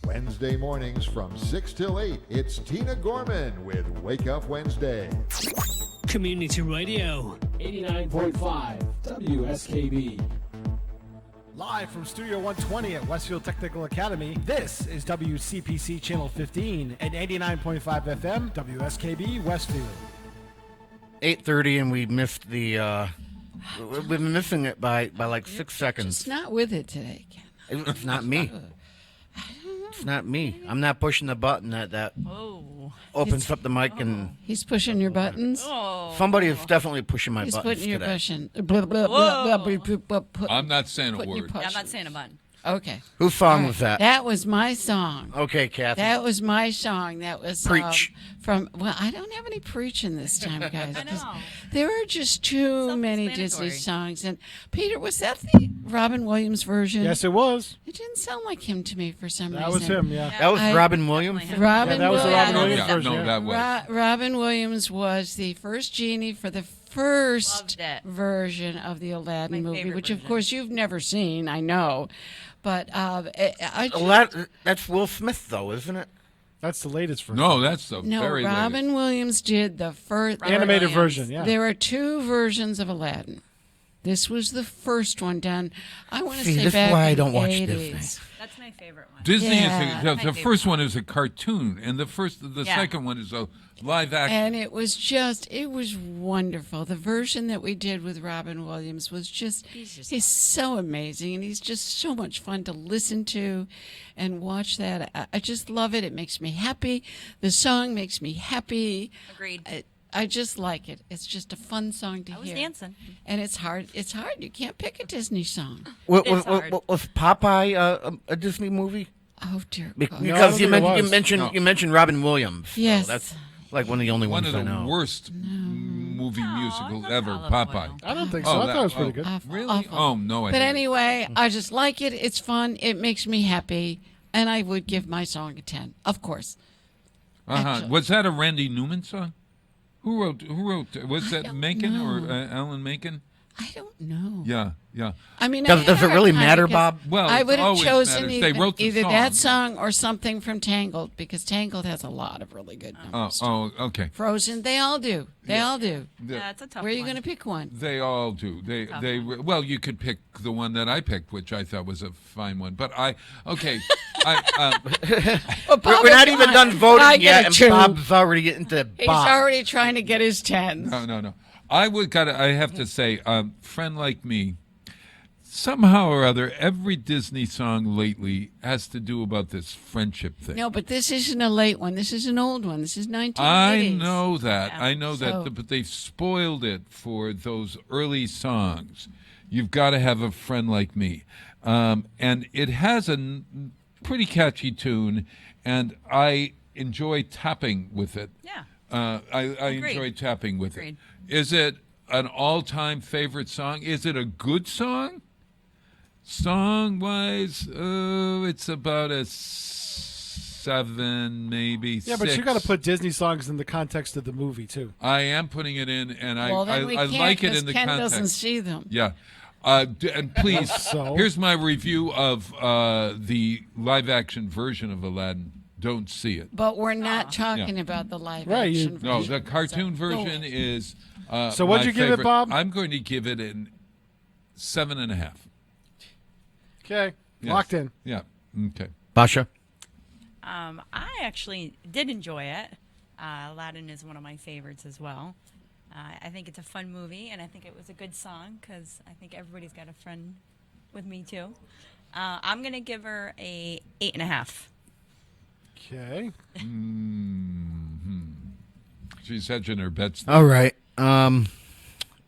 [SPEAKER 3] Wednesday mornings from 6 till 8, it's Tina Gorman with Wake Up Wednesday.
[SPEAKER 4] Community Radio.
[SPEAKER 13] 89.5 WSKB.
[SPEAKER 5] Live from Studio 120 at Westfield Technical Academy, this is WCPC Channel 15 and 89.5 FM, WSKB Westfield.
[SPEAKER 6] 8:30, and we missed the. We've been missing it by like 6 seconds.
[SPEAKER 7] Just not with it today, Ken.
[SPEAKER 6] It's not me. It's not me. I'm not pushing the button that opens up the mic and.
[SPEAKER 7] He's pushing your buttons.
[SPEAKER 6] Somebody is definitely pushing my
[SPEAKER 7] He's
[SPEAKER 6] buttons
[SPEAKER 7] putting your
[SPEAKER 6] today.
[SPEAKER 7] button. Blah, blah, blah, blah, blah, blah,
[SPEAKER 8] I'm not saying a
[SPEAKER 7] putting your
[SPEAKER 8] word.
[SPEAKER 9] Yeah, I'm not saying a button.
[SPEAKER 7] Okay.
[SPEAKER 6] Whose song
[SPEAKER 7] All right.
[SPEAKER 6] was that?
[SPEAKER 7] That was my song.
[SPEAKER 6] Okay, Kathy.
[SPEAKER 7] That was my song. That was
[SPEAKER 6] Preach.
[SPEAKER 7] From. Well, I don't have any preaching this time, guys.
[SPEAKER 9] I know.
[SPEAKER 7] There are just too many
[SPEAKER 9] Self-explanatory.
[SPEAKER 7] Disney songs. And Peter, was that the Robin Williams version?
[SPEAKER 5] Yes, it was.
[SPEAKER 7] It didn't sound like him to me for some reason.
[SPEAKER 5] That was him, yeah.
[SPEAKER 6] That was Robin Williams?
[SPEAKER 7] Robin
[SPEAKER 5] that was the
[SPEAKER 7] Williams.
[SPEAKER 5] Robin Williams version.
[SPEAKER 8] No, that was.
[SPEAKER 7] Robin Williams was the first genie for the first
[SPEAKER 9] Loved it.
[SPEAKER 7] version of the Aladdin
[SPEAKER 9] My
[SPEAKER 7] movie,
[SPEAKER 9] favorite
[SPEAKER 7] which of
[SPEAKER 9] version.
[SPEAKER 7] course you've never seen, I know. But
[SPEAKER 6] That's Will Smith, though, isn't it?
[SPEAKER 5] That's the latest version.
[SPEAKER 8] No, that's the
[SPEAKER 7] no,
[SPEAKER 8] very
[SPEAKER 7] Robin Williams did the first
[SPEAKER 5] Animated version, yeah.
[SPEAKER 7] There are 2 versions of Aladdin. This was the first one done. I want to
[SPEAKER 6] See,
[SPEAKER 7] say
[SPEAKER 6] this is
[SPEAKER 7] back
[SPEAKER 6] why I
[SPEAKER 7] in
[SPEAKER 6] don't
[SPEAKER 7] the
[SPEAKER 6] watch
[SPEAKER 7] 80s.
[SPEAKER 6] Disney.
[SPEAKER 9] That's my favorite one.
[SPEAKER 8] Disney
[SPEAKER 7] Yeah.
[SPEAKER 8] is the
[SPEAKER 9] My
[SPEAKER 8] first
[SPEAKER 9] favorite
[SPEAKER 8] one is a cartoon, and the
[SPEAKER 9] Yeah.
[SPEAKER 8] second one is a live action.
[SPEAKER 7] And it was wonderful. The version that we did with Robin Williams was he's so amazing, and he's just so much fun to listen to and watch that. I just love it. It makes me happy. The song makes me happy.
[SPEAKER 9] Agreed.
[SPEAKER 7] I just like it. It's just a fun song to
[SPEAKER 9] I was
[SPEAKER 7] hear.
[SPEAKER 9] dancing.
[SPEAKER 7] And it's hard. It's hard. You can't pick a Disney song.
[SPEAKER 6] Was
[SPEAKER 9] hard.
[SPEAKER 6] Popeye a Disney movie?
[SPEAKER 7] Oh, dear God.
[SPEAKER 6] Because
[SPEAKER 5] No, I don't
[SPEAKER 6] you
[SPEAKER 5] think it
[SPEAKER 6] mentioned
[SPEAKER 5] was.
[SPEAKER 6] you mentioned Robin Williams. so
[SPEAKER 7] Yes.
[SPEAKER 6] that's like one of the only
[SPEAKER 8] One
[SPEAKER 6] ones
[SPEAKER 8] of
[SPEAKER 6] I
[SPEAKER 8] the
[SPEAKER 6] know.
[SPEAKER 8] worst movie musicals
[SPEAKER 9] love
[SPEAKER 8] ever,
[SPEAKER 9] Olive
[SPEAKER 8] Popeye.
[SPEAKER 9] Oil.
[SPEAKER 5] I don't think so.
[SPEAKER 8] Oh,
[SPEAKER 5] I thought it was
[SPEAKER 8] that-
[SPEAKER 5] pretty
[SPEAKER 8] oh.
[SPEAKER 5] good.
[SPEAKER 7] Awful,
[SPEAKER 8] Really?
[SPEAKER 7] awful.
[SPEAKER 8] Oh, no, I
[SPEAKER 7] But
[SPEAKER 8] hate it.
[SPEAKER 7] anyway, I just like it. It's fun. It makes me happy. And I would give my song a 10, of course. Actually.
[SPEAKER 8] Was that a Randy Newman song? Who wrote? Was that
[SPEAKER 7] don't
[SPEAKER 8] Menken or
[SPEAKER 7] know.
[SPEAKER 8] Alan Menken?
[SPEAKER 7] I don't know.
[SPEAKER 8] Yeah.
[SPEAKER 7] I mean,
[SPEAKER 6] Does
[SPEAKER 7] I had
[SPEAKER 6] it
[SPEAKER 7] a
[SPEAKER 6] really
[SPEAKER 7] hard time
[SPEAKER 6] matter,
[SPEAKER 7] because
[SPEAKER 6] Bob?
[SPEAKER 8] Well,
[SPEAKER 7] I
[SPEAKER 8] it
[SPEAKER 7] would have
[SPEAKER 8] always
[SPEAKER 7] chosen
[SPEAKER 8] matters. They wrote the
[SPEAKER 7] either
[SPEAKER 8] song.
[SPEAKER 7] that song or something from Tangled, because Tangled has a lot of really good numbers.
[SPEAKER 8] Okay.
[SPEAKER 7] Frozen, they all do. They all do.
[SPEAKER 9] Yeah, it's a tough
[SPEAKER 7] Where are you
[SPEAKER 9] one.
[SPEAKER 7] going to pick one?
[SPEAKER 8] They all do. Well, you could pick the one that I picked, which I thought was a fine one. But
[SPEAKER 6] We're not even done voting yet, and Bob's already getting to
[SPEAKER 7] He's
[SPEAKER 6] Bob.
[SPEAKER 7] already trying to get his 10s.
[SPEAKER 8] No. I have to say, Friend Like Me somehow or other, every Disney song lately has to do about this friendship thing.
[SPEAKER 7] No, but this isn't a late one. This is an old one. This is 1980s.
[SPEAKER 8] I know that.
[SPEAKER 7] Yeah.
[SPEAKER 8] I know
[SPEAKER 7] So-
[SPEAKER 8] that, but they've spoiled it for those early songs. You've got to have a friend like me. And it has a pretty catchy tune, and I enjoy tapping with it.
[SPEAKER 9] Yeah.
[SPEAKER 8] I
[SPEAKER 9] Agreed.
[SPEAKER 8] enjoy tapping with
[SPEAKER 9] Agreed.
[SPEAKER 8] it. Is it an all-time favorite song? Is it a good song? Song-wise, it's about a 7, maybe 6.
[SPEAKER 5] Yeah, but you got to put Disney songs in the context of the movie too.
[SPEAKER 8] I am putting it in, and
[SPEAKER 7] Well, then we
[SPEAKER 8] I
[SPEAKER 7] can't,
[SPEAKER 8] like it
[SPEAKER 7] 'cause
[SPEAKER 8] in the
[SPEAKER 7] Ken
[SPEAKER 8] context.
[SPEAKER 7] doesn't see them.
[SPEAKER 8] Yeah. And please,
[SPEAKER 5] So?
[SPEAKER 8] here's my review of the live-action version of Aladdin. Don't see it.
[SPEAKER 7] But we're not talking about the live
[SPEAKER 5] Right, you-
[SPEAKER 7] action
[SPEAKER 8] No,
[SPEAKER 7] version.
[SPEAKER 8] the cartoon version is.
[SPEAKER 5] So what'd
[SPEAKER 8] my
[SPEAKER 5] you give it,
[SPEAKER 8] favorite.
[SPEAKER 5] Bob?
[SPEAKER 8] I'm going to give it an 7.5.
[SPEAKER 5] Okay,
[SPEAKER 8] Yes.
[SPEAKER 5] locked in.
[SPEAKER 8] Yeah. Okay.
[SPEAKER 6] Basha?
[SPEAKER 9] I actually did enjoy it. Aladdin is one of my favorites as well. I think it's a fun movie, and I think it was a good song because I think everybody's got a friend with me too. I'm gonna give her a 8.5.
[SPEAKER 5] Okay.
[SPEAKER 8] She's hedging her bets.
[SPEAKER 6] All right.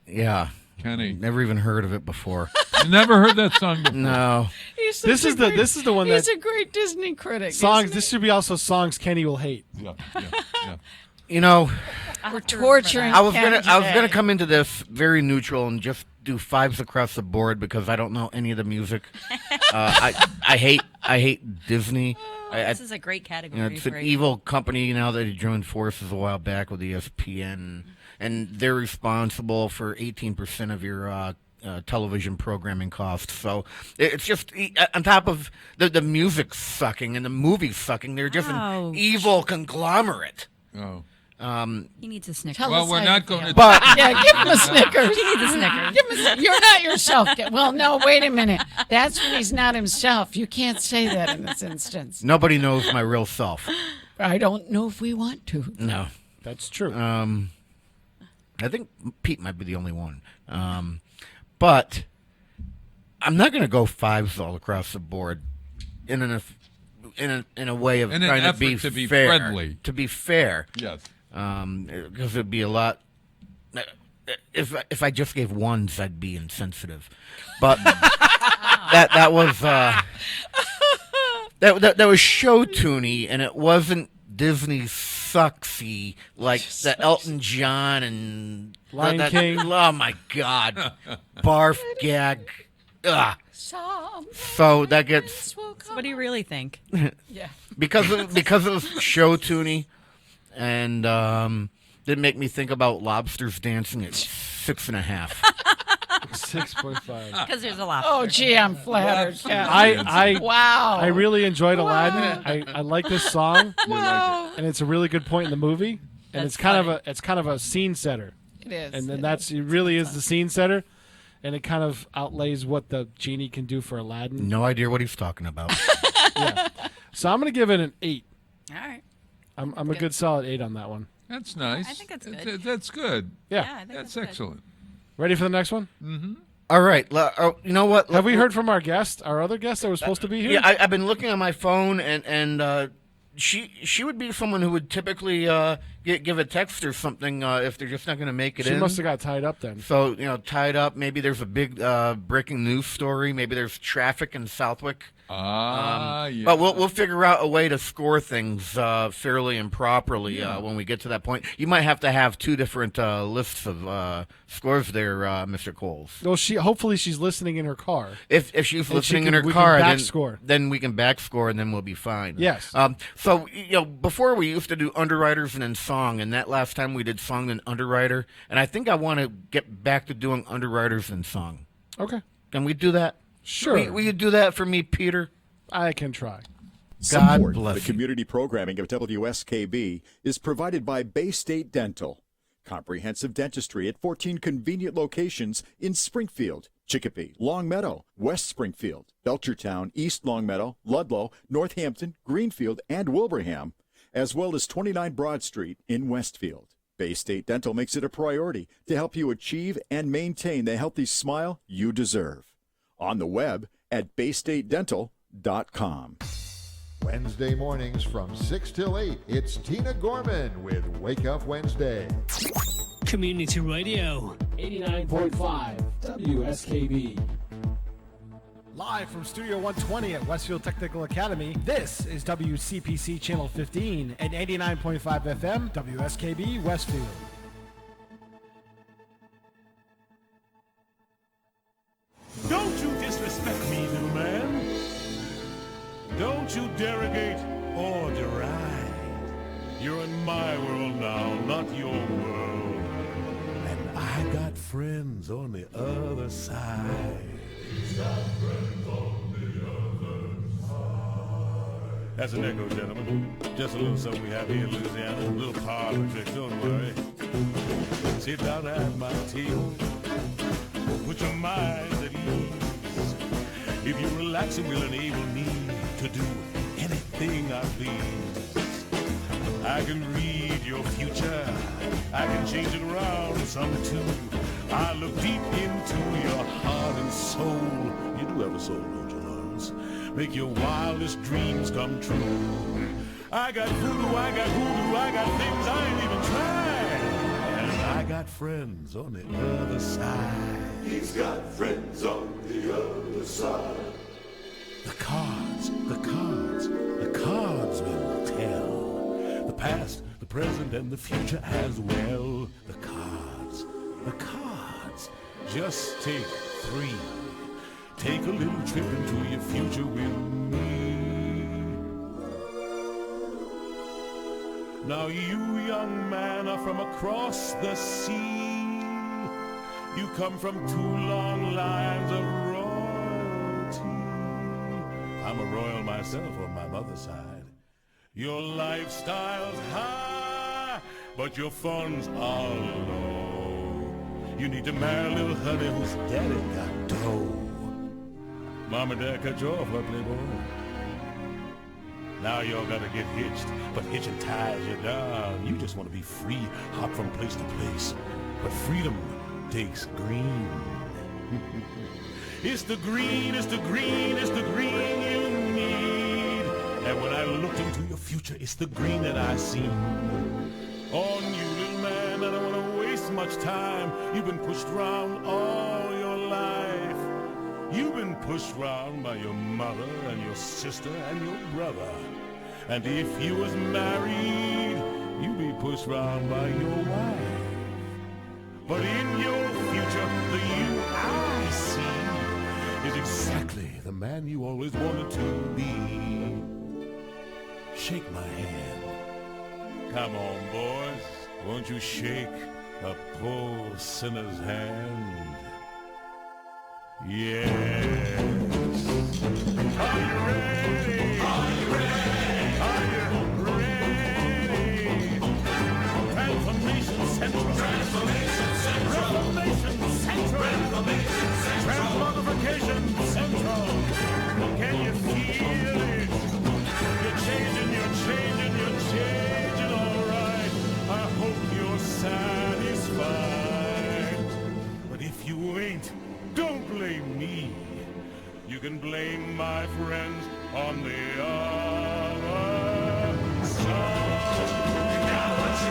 [SPEAKER 6] Yeah.
[SPEAKER 8] Kenny.
[SPEAKER 6] Never even heard of it before.
[SPEAKER 8] You never heard that song before?
[SPEAKER 6] No.
[SPEAKER 7] He's
[SPEAKER 5] This
[SPEAKER 7] such
[SPEAKER 5] is
[SPEAKER 7] a
[SPEAKER 5] the
[SPEAKER 7] great-
[SPEAKER 5] this is the one
[SPEAKER 7] He's
[SPEAKER 5] that
[SPEAKER 7] a great Disney critic.
[SPEAKER 5] songs.
[SPEAKER 7] isn't
[SPEAKER 5] This should be also songs Kenny will hate.
[SPEAKER 8] Yeah.
[SPEAKER 6] You know,
[SPEAKER 7] he? We're torturing.
[SPEAKER 6] I was
[SPEAKER 7] Ken
[SPEAKER 6] gonna
[SPEAKER 7] today.
[SPEAKER 6] come into this very neutral and just do 5s across the board because I don't know any of the music. I hate Disney.
[SPEAKER 9] This is a great category.
[SPEAKER 6] It's
[SPEAKER 9] for
[SPEAKER 6] an
[SPEAKER 9] you.
[SPEAKER 6] evil company now that joined forces a while back with ESPN, and they're responsible for 18% of your television programming costs. So it's just on top of the music sucking and the movie sucking, they're just
[SPEAKER 9] Ouch.
[SPEAKER 6] an evil conglomerate.
[SPEAKER 8] Oh.
[SPEAKER 9] He needs a Snickers.
[SPEAKER 7] Tell
[SPEAKER 8] Well,
[SPEAKER 7] us
[SPEAKER 8] we're
[SPEAKER 7] how
[SPEAKER 8] not
[SPEAKER 7] you
[SPEAKER 8] going
[SPEAKER 7] feel.
[SPEAKER 8] to.
[SPEAKER 6] But
[SPEAKER 7] Yeah, give him a Snickers.
[SPEAKER 9] He needs a Snickers.
[SPEAKER 7] Give him you're not yourself. Well, no, wait a minute. That's when he's not himself. You can't say that in this instance.
[SPEAKER 6] nobody knows my real self.
[SPEAKER 7] I don't know if we want to.
[SPEAKER 6] No.
[SPEAKER 5] That's true.
[SPEAKER 6] I think Pete might be the only one. But I'm not going to go 5s all across the board in a way of
[SPEAKER 8] In an
[SPEAKER 6] trying
[SPEAKER 8] effort to be
[SPEAKER 6] fair.
[SPEAKER 8] friendly.
[SPEAKER 6] To be fair.
[SPEAKER 8] Yes.
[SPEAKER 6] Because it'd be a lot. If I just gave 1s, I'd be insensitive. But that was that was show toony, and it wasn't Disney sucksy like the Elton John and
[SPEAKER 5] Lion King.
[SPEAKER 6] Oh my God, barf gag. Ugh. So that gets
[SPEAKER 9] What do you really think?
[SPEAKER 7] Yeah.
[SPEAKER 6] because it was show toony, and didn't make me think about lobsters dancing at 6.5.
[SPEAKER 5] 6.5.
[SPEAKER 9] Because there's a lot.
[SPEAKER 7] Oh, gee, I'm flattered. Yeah.
[SPEAKER 5] I
[SPEAKER 7] Wow.
[SPEAKER 5] really enjoyed Aladdin. I like this song,
[SPEAKER 7] Wow.
[SPEAKER 5] and it's a really good point in the movie. And
[SPEAKER 9] That's
[SPEAKER 5] it's kind of a scene setter.
[SPEAKER 7] It is.
[SPEAKER 5] And then it really is the scene setter, and it kind of outlays what the genie can do for Aladdin.
[SPEAKER 6] No idea what he's talking about.
[SPEAKER 5] So I'm gonna give it an 8.
[SPEAKER 9] All right.
[SPEAKER 5] I'm a good solid 8 on that one.
[SPEAKER 8] That's nice.
[SPEAKER 9] I think that's good.
[SPEAKER 8] That's good.
[SPEAKER 5] Yeah.
[SPEAKER 9] I think
[SPEAKER 8] That's
[SPEAKER 9] good.
[SPEAKER 8] excellent.
[SPEAKER 5] Ready for the next one?
[SPEAKER 6] All right, you know what?
[SPEAKER 5] Have we heard from our guest, our other guest that was supposed to be here?
[SPEAKER 6] Yeah, I've been looking on my phone, and she would be someone who would typically give a text or something if they're just not going to make it
[SPEAKER 5] She
[SPEAKER 6] in.
[SPEAKER 5] must have got tied up then.
[SPEAKER 6] So tied up. Maybe there's a big breaking news story. Maybe there's traffic in Southwick.
[SPEAKER 8] Yeah.
[SPEAKER 6] But we'll figure out a way to score things fairly and properly when we get to that point. You might have to have 2 different lists of scores there, Mr. Coles.
[SPEAKER 5] Well, hopefully she's listening in her car.
[SPEAKER 6] If she's
[SPEAKER 5] And
[SPEAKER 6] listening
[SPEAKER 5] we
[SPEAKER 6] in her
[SPEAKER 5] can
[SPEAKER 6] car,
[SPEAKER 5] back score.
[SPEAKER 6] then we can back score, and then we'll be fine.
[SPEAKER 5] Yes.
[SPEAKER 6] So before we used to do underwriters and then song, and that last time we did song and underwriter, and I think I want to get back to doing underwriters and song.
[SPEAKER 5] Okay.
[SPEAKER 6] Can we do that?
[SPEAKER 5] Sure.
[SPEAKER 6] Will you do that for me, Peter?
[SPEAKER 5] I can try.
[SPEAKER 6] God
[SPEAKER 2] Support
[SPEAKER 6] bless
[SPEAKER 2] the
[SPEAKER 6] you.
[SPEAKER 2] community programming of WSKB is provided by Bay State Dental. Comprehensive dentistry at 14 convenient locations in Springfield, Chicopee, Longmeadow, West Springfield, Belchertown, East Longmeadow, Ludlow, Northampton, Greenfield, and Wilbraham, as well as 29 Broad Street in Westfield. Bay State Dental makes it a priority to help you achieve and maintain the healthy smile you deserve. On the web at baystatedental.com.
[SPEAKER 3] Wednesday mornings from 6 till 8, it's Tina Gorman with Wake Up Wednesday.
[SPEAKER 4] Community Radio.
[SPEAKER 13] 89.5 WSKB.
[SPEAKER 5] Live from Studio 120 at Westfield Technical Academy, this is WCPC Channel 15 and 89.5 FM, WSKB Westfield.
[SPEAKER 12] Don't you disrespect me, little man. Don't you derogate or deride. You're in my world now, not your world. And I got friends on the other side. He's got friends on the other side. That's an echo, gentlemen. Just a little something we have here in Louisiana. A little parlor trick, don't worry. Sit down at my table. Put your minds at ease. If you relax, it will enable me to do anything I please. I can read your future. I can change it around some too. I look deep into your heart and soul. You do have a soul, don't you, Lawrence? Make your wildest dreams come true. I got voodoo, I got hoodoo, I got things I ain't even tried. And I got friends on the other side. He's got friends on the other side. The cards will tell. The past, the present, and the future as well. The cards. Just take 3. Take a little trip into your future with me. Now you, young man, are from across the sea. You come from 2 long lines of royalty. I'm a royal myself on my mother's side. Your lifestyle's high, but your funds are low. You need to marry a little honey whose daddy got dough. Mom and Dad cut you off, huh, playboy? Now y'all gotta get hitched, but hitching ties you down. You just want to be free, hop from place to place. But freedom takes green. It's the green you need. And when I looked into your future, it's the green that I see. On you, little man, I don't want to waste much time. You've been pushed around all your life. You've been pushed around by your mother and your sister and your brother. And if you was married, you'd be pushed around by your wife. But in your future, the you I see is exactly the man you always wanted to be. Shake my hand. Come on, boys. Won't you shake a poor sinner's hand? Yes. Are you ready? Are you ready? Are you ready? Transformation Central. Transformation Central. Reformation Central. Reformation Central. Transmogrification Central. Can you feel it? You're changing, all right. I hope you're satisfied. But if you ain't, don't blame me. You can blame my friends on the other side. You got what you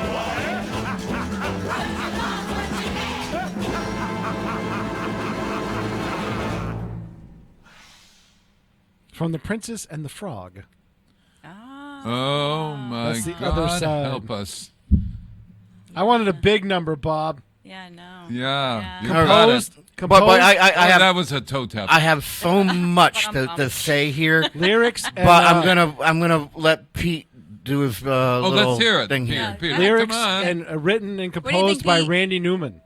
[SPEAKER 5] From The Princess and the Frog.
[SPEAKER 8] Oh, my
[SPEAKER 5] That's the
[SPEAKER 8] God,
[SPEAKER 5] other side.
[SPEAKER 8] help us.
[SPEAKER 5] I wanted a big number, Bob.
[SPEAKER 9] Yeah, no.
[SPEAKER 8] Yeah. You
[SPEAKER 5] Composed.
[SPEAKER 6] But
[SPEAKER 5] Composed.
[SPEAKER 6] I have,
[SPEAKER 8] that was a toe tap.
[SPEAKER 6] I have so much to say here.
[SPEAKER 5] Lyrics. And,
[SPEAKER 6] But I'm gonna let Pete do his little
[SPEAKER 8] let's hear it.
[SPEAKER 6] thing
[SPEAKER 8] Yeah,
[SPEAKER 6] here.
[SPEAKER 8] Peter,
[SPEAKER 5] lyrics
[SPEAKER 8] come on.
[SPEAKER 5] and written and
[SPEAKER 9] do you
[SPEAKER 5] composed
[SPEAKER 9] think,
[SPEAKER 5] by
[SPEAKER 9] Pete?
[SPEAKER 5] Randy Newman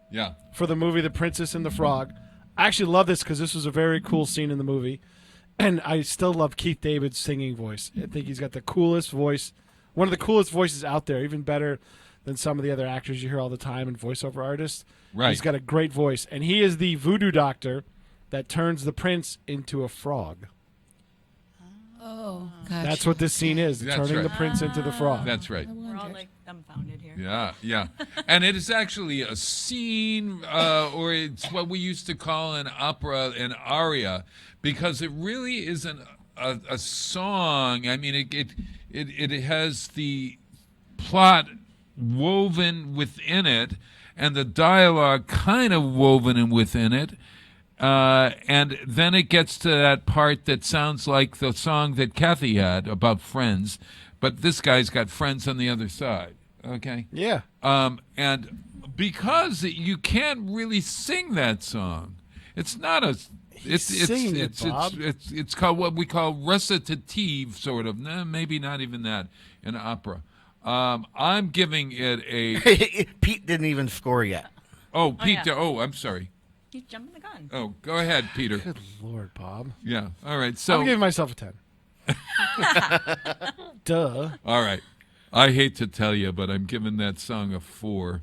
[SPEAKER 8] Yeah.
[SPEAKER 5] for the movie The Princess and the Frog. I actually love this because this was a very cool scene in the movie. And I still love Keith David's singing voice. I think he's got the coolest voice, one of the coolest voices out there, even better than some of the other actors you hear all the time and voiceover artists.
[SPEAKER 8] Right.
[SPEAKER 5] He's got a great voice. And he is the voodoo doctor that turns the prince into a frog.
[SPEAKER 7] Oh, gotcha.
[SPEAKER 5] That's what this scene is,
[SPEAKER 8] That's
[SPEAKER 5] turning
[SPEAKER 8] right.
[SPEAKER 5] the prince into the frog.
[SPEAKER 8] That's right.
[SPEAKER 9] We're all like dumbfounded here.
[SPEAKER 8] Yeah, yeah. And it is actually a scene, or it's what we used to call in opera an aria, because it really isn't a song. I mean, it has the plot woven within it, and the dialogue kind of woven in within it. And then it gets to that part that sounds like the song that Kathy had about friends, but this guy's got friends on the other side. Okay.
[SPEAKER 5] Yeah.
[SPEAKER 8] And because you can't really sing that song, it's not a.
[SPEAKER 5] singing it, Bob.
[SPEAKER 8] It's called what we call recitative, sort of. No, maybe not even that in opera. I'm giving it a.
[SPEAKER 6] Pete didn't even score yet.
[SPEAKER 8] Oh, Pete.
[SPEAKER 9] yeah.
[SPEAKER 8] Oh, I'm sorry.
[SPEAKER 9] He's jumping the gun.
[SPEAKER 8] Oh, go ahead, Peter.
[SPEAKER 5] Good Lord, Bob.
[SPEAKER 8] Yeah. All right. So.
[SPEAKER 5] I'm giving myself a 10. Duh.
[SPEAKER 8] All right. I hate to tell you, but I'm giving that song a 4.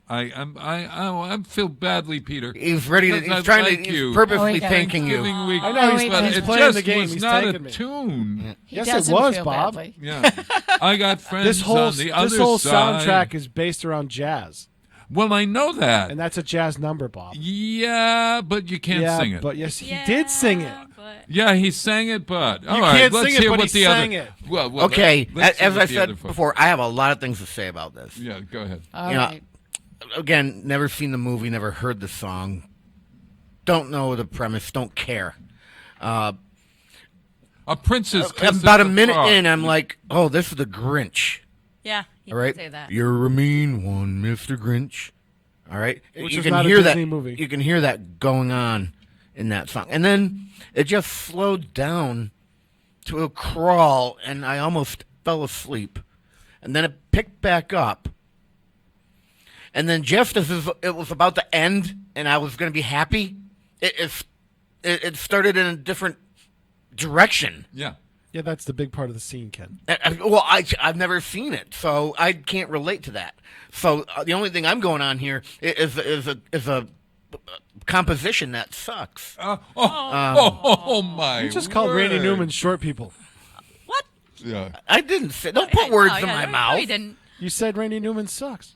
[SPEAKER 8] I feel badly, Peter.
[SPEAKER 6] He's ready to.
[SPEAKER 8] Because
[SPEAKER 6] He's
[SPEAKER 8] I
[SPEAKER 6] trying
[SPEAKER 8] like
[SPEAKER 6] to.
[SPEAKER 8] you.
[SPEAKER 6] He's purposely
[SPEAKER 7] Oh, he got
[SPEAKER 6] thanking you.
[SPEAKER 8] Thanksgiving week.
[SPEAKER 5] I know,
[SPEAKER 7] he's
[SPEAKER 8] but
[SPEAKER 7] playing
[SPEAKER 8] it
[SPEAKER 5] the
[SPEAKER 8] just
[SPEAKER 5] game.
[SPEAKER 8] was
[SPEAKER 5] He's
[SPEAKER 8] not
[SPEAKER 5] taking
[SPEAKER 8] a
[SPEAKER 5] me.
[SPEAKER 8] tune.
[SPEAKER 7] He
[SPEAKER 5] Yes, it
[SPEAKER 7] doesn't
[SPEAKER 5] was,
[SPEAKER 7] feel
[SPEAKER 5] Bob.
[SPEAKER 7] badly.
[SPEAKER 8] Yeah. I got friends
[SPEAKER 5] This whole
[SPEAKER 8] on the other
[SPEAKER 5] this whole
[SPEAKER 8] side.
[SPEAKER 5] soundtrack is based around jazz,
[SPEAKER 8] Well, I know that.
[SPEAKER 5] and that's a jazz number, Bob.
[SPEAKER 8] Yeah, but you can't
[SPEAKER 5] yeah,
[SPEAKER 8] sing it.
[SPEAKER 5] but yes, he did sing it.
[SPEAKER 9] But
[SPEAKER 8] Yeah, he sang it, but all
[SPEAKER 5] You
[SPEAKER 8] right,
[SPEAKER 5] can't
[SPEAKER 8] let's
[SPEAKER 5] sing it,
[SPEAKER 8] hear
[SPEAKER 5] but
[SPEAKER 8] what
[SPEAKER 5] he
[SPEAKER 8] the
[SPEAKER 5] sang
[SPEAKER 8] other.
[SPEAKER 5] it.
[SPEAKER 8] Well,
[SPEAKER 6] Okay,
[SPEAKER 8] let's see
[SPEAKER 6] as
[SPEAKER 8] what
[SPEAKER 6] I
[SPEAKER 8] the other
[SPEAKER 6] said
[SPEAKER 8] folks-
[SPEAKER 6] before, I have a lot of things to say about this.
[SPEAKER 8] Yeah, go ahead.
[SPEAKER 7] All
[SPEAKER 6] You know,
[SPEAKER 7] right.
[SPEAKER 6] Again, never seen the movie, never heard the song, don't know the premise, don't care.
[SPEAKER 8] A princess. kisses
[SPEAKER 6] About a
[SPEAKER 8] the
[SPEAKER 6] minute
[SPEAKER 8] frog.
[SPEAKER 6] in, I'm like, oh, this is the Grinch.
[SPEAKER 9] yeah, he
[SPEAKER 6] All
[SPEAKER 9] did
[SPEAKER 6] right,
[SPEAKER 9] say that.
[SPEAKER 6] you're a mean one, Mr. Grinch. All right,
[SPEAKER 5] Which
[SPEAKER 6] you
[SPEAKER 5] is
[SPEAKER 6] can
[SPEAKER 5] not a
[SPEAKER 6] hear
[SPEAKER 5] Disney
[SPEAKER 6] that.
[SPEAKER 5] movie.
[SPEAKER 6] You can hear that going on in that song, and then it just slowed down to a crawl, and I almost fell asleep, and then it picked back up, and then just as it was about to end, and I was going to be happy, it started in a different direction.
[SPEAKER 8] Yeah.
[SPEAKER 5] Yeah, that's the big part of the scene, Ken.
[SPEAKER 6] Well, I've never seen it, so I can't relate to that. So the only thing I'm going on here is a composition that sucks.
[SPEAKER 8] Oh my!
[SPEAKER 5] You just called Randy
[SPEAKER 8] word.
[SPEAKER 5] Newman short people.
[SPEAKER 9] What?
[SPEAKER 8] Yeah.
[SPEAKER 6] I didn't say. Don't put words in my
[SPEAKER 9] No,
[SPEAKER 6] mouth.
[SPEAKER 9] he didn't.
[SPEAKER 5] You said Randy Newman sucks.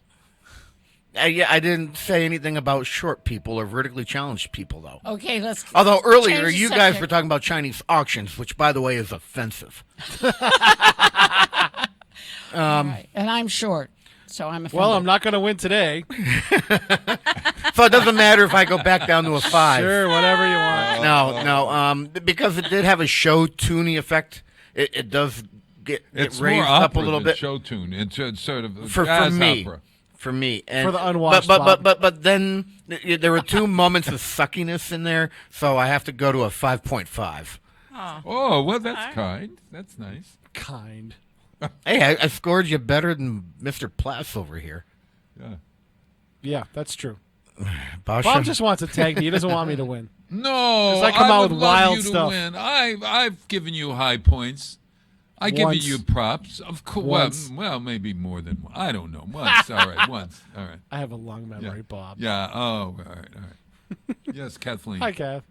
[SPEAKER 6] I didn't say anything about short people or vertically challenged people, though.
[SPEAKER 7] Okay, let's.
[SPEAKER 6] Although earlier
[SPEAKER 7] change the
[SPEAKER 6] you guys
[SPEAKER 7] subject.
[SPEAKER 6] were talking about Chinese auctions, which, by the way, is offensive.
[SPEAKER 7] All right. And I'm short, so I'm offended.
[SPEAKER 5] Well, I'm not going to win today.
[SPEAKER 6] So it doesn't matter if I go back down to a 5.
[SPEAKER 5] Sure, whatever you want.
[SPEAKER 6] No. Because it did have a show tuney effect. It does get
[SPEAKER 8] It's
[SPEAKER 6] raised
[SPEAKER 8] more
[SPEAKER 6] up a
[SPEAKER 8] opera
[SPEAKER 6] little
[SPEAKER 8] than
[SPEAKER 6] bit
[SPEAKER 8] show tune. It's sort of
[SPEAKER 6] for
[SPEAKER 8] jazz
[SPEAKER 6] me.
[SPEAKER 8] opera.
[SPEAKER 6] For me, and
[SPEAKER 5] For the unwashed
[SPEAKER 6] but then there were 2 moments of suckiness in there, so I have to go to a 5.5.
[SPEAKER 8] Oh well, that's kind. That's nice.
[SPEAKER 5] Kind.
[SPEAKER 6] Hey, I scored you better than Mr. Plass over here.
[SPEAKER 8] Yeah.
[SPEAKER 5] Yeah, that's true.
[SPEAKER 6] Basha.
[SPEAKER 5] Bob just wants to tag me. He doesn't want me to win.
[SPEAKER 8] No,
[SPEAKER 5] 'Cause I come out
[SPEAKER 8] would
[SPEAKER 5] with
[SPEAKER 8] love
[SPEAKER 5] wild
[SPEAKER 8] you to
[SPEAKER 5] stuff.
[SPEAKER 8] win. I've given you high points. I give
[SPEAKER 5] Once.
[SPEAKER 8] you props. Of course.
[SPEAKER 5] Once.
[SPEAKER 8] Well, maybe more than one. I don't know. Once. All right. Once. All right.
[SPEAKER 5] I have a long memory,
[SPEAKER 8] Yeah.
[SPEAKER 5] Bob.
[SPEAKER 8] Yeah. Oh. All right. Yes, Kathleen.
[SPEAKER 5] Hi, Kath.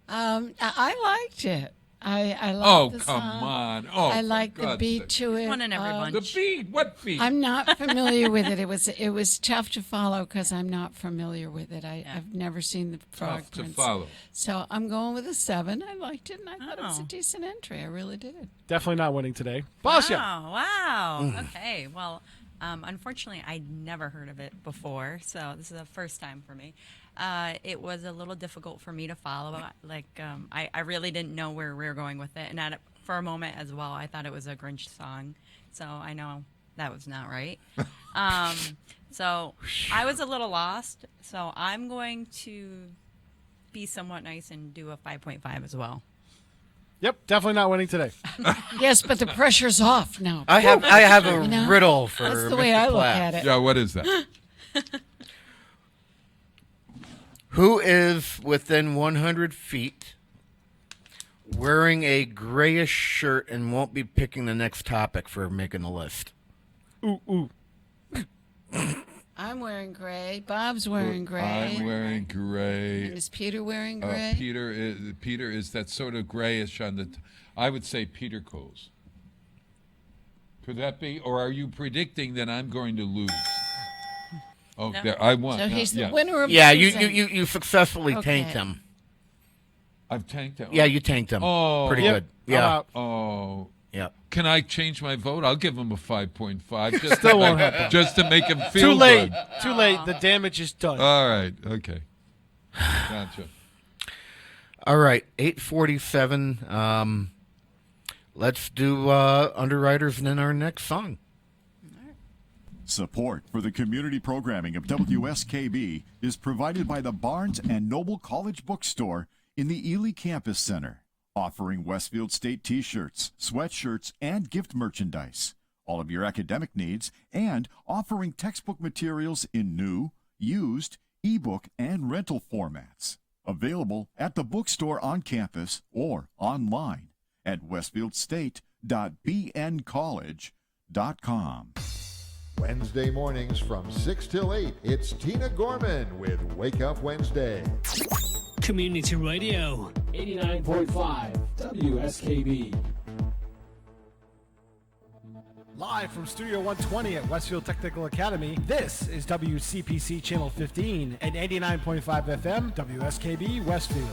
[SPEAKER 7] I liked it. I liked
[SPEAKER 8] Oh,
[SPEAKER 7] the
[SPEAKER 8] come
[SPEAKER 7] song.
[SPEAKER 8] on. Oh,
[SPEAKER 7] I
[SPEAKER 8] for
[SPEAKER 7] like the
[SPEAKER 8] God's
[SPEAKER 7] beat
[SPEAKER 8] sake.
[SPEAKER 7] to it.
[SPEAKER 9] One in every bunch.
[SPEAKER 8] The beat. What beat?
[SPEAKER 7] I'm not familiar with it. It was tough to follow because I'm not familiar with it. I've never seen the Frog
[SPEAKER 8] Tough to
[SPEAKER 7] Prince.
[SPEAKER 8] follow.
[SPEAKER 7] So I'm going with a 7. I liked it, and I thought it was a
[SPEAKER 9] Oh.
[SPEAKER 7] decent entry. I really did.
[SPEAKER 5] Definitely not winning today. Basha.
[SPEAKER 9] Wow. Okay. Well, unfortunately, I'd never heard of it before, so this is the first time for me. It was a little difficult for me to follow. I really didn't know where we were going with it, and for a moment as well, I thought it was a Grinch song. So I know that was not right. So I was a little lost. So I'm going to be somewhat nice and do a 5.5 as well.
[SPEAKER 5] Yep, definitely not winning today.
[SPEAKER 7] Yes, but the pressure's off now.
[SPEAKER 6] I have a
[SPEAKER 7] You know,
[SPEAKER 6] riddle for
[SPEAKER 7] that's the
[SPEAKER 6] Mr.
[SPEAKER 7] way I look
[SPEAKER 6] Platt.
[SPEAKER 7] at it.
[SPEAKER 8] Yeah. What is that?
[SPEAKER 6] Who is within 100 feet, wearing a grayish shirt, and won't be picking the next topic for making the list?
[SPEAKER 5] Ooh.
[SPEAKER 7] I'm wearing gray. Bob's wearing gray.
[SPEAKER 8] I'm wearing gray.
[SPEAKER 7] And is Peter wearing gray?
[SPEAKER 8] Peter is that sort of grayish on the. I would say Peter Coles. Could that be? Or are you predicting that I'm going to lose? Oh,
[SPEAKER 7] No.
[SPEAKER 8] there, I won.
[SPEAKER 7] So he's the
[SPEAKER 8] yeah.
[SPEAKER 7] winner of
[SPEAKER 6] Yeah,
[SPEAKER 7] losing.
[SPEAKER 6] you successfully
[SPEAKER 7] Okay.
[SPEAKER 6] tanked him.
[SPEAKER 8] I've tanked him.
[SPEAKER 6] Yeah, you tanked him.
[SPEAKER 8] Oh,
[SPEAKER 6] Pretty
[SPEAKER 5] Yep.
[SPEAKER 6] good.
[SPEAKER 5] I'm
[SPEAKER 6] Yeah.
[SPEAKER 5] out.
[SPEAKER 8] Oh.
[SPEAKER 6] Yeah.
[SPEAKER 8] Can I change my vote? I'll give him a 5.5. Just
[SPEAKER 5] Still
[SPEAKER 8] to
[SPEAKER 5] won't
[SPEAKER 8] make,
[SPEAKER 5] happen.
[SPEAKER 8] just to make him feel
[SPEAKER 5] Too late.
[SPEAKER 8] good.
[SPEAKER 5] Too late. The damage is done.
[SPEAKER 8] All right. Okay. Gotcha.
[SPEAKER 6] All right, 8:47. Let's do Underwriters and then our next song.
[SPEAKER 2] Support for the community programming of WSKB is provided by the Barnes and Noble College Bookstore in the Ely Campus Center, offering Westfield State t-shirts, sweatshirts, and gift merchandise, all of your academic needs, and offering textbook materials in new, used, ebook, and rental formats. Available at the bookstore on campus or online at westfieldstate.bncollege.com.
[SPEAKER 3] Wednesday mornings from 6 till 8, it's Tina Gorman with Wake Up Wednesday.
[SPEAKER 4] Community Radio.
[SPEAKER 13] 89.5 WSKB.
[SPEAKER 5] Live from Studio 120 at Westfield Technical Academy, this is WCPC Channel 15 and 89.5 FM WSKB Westfield.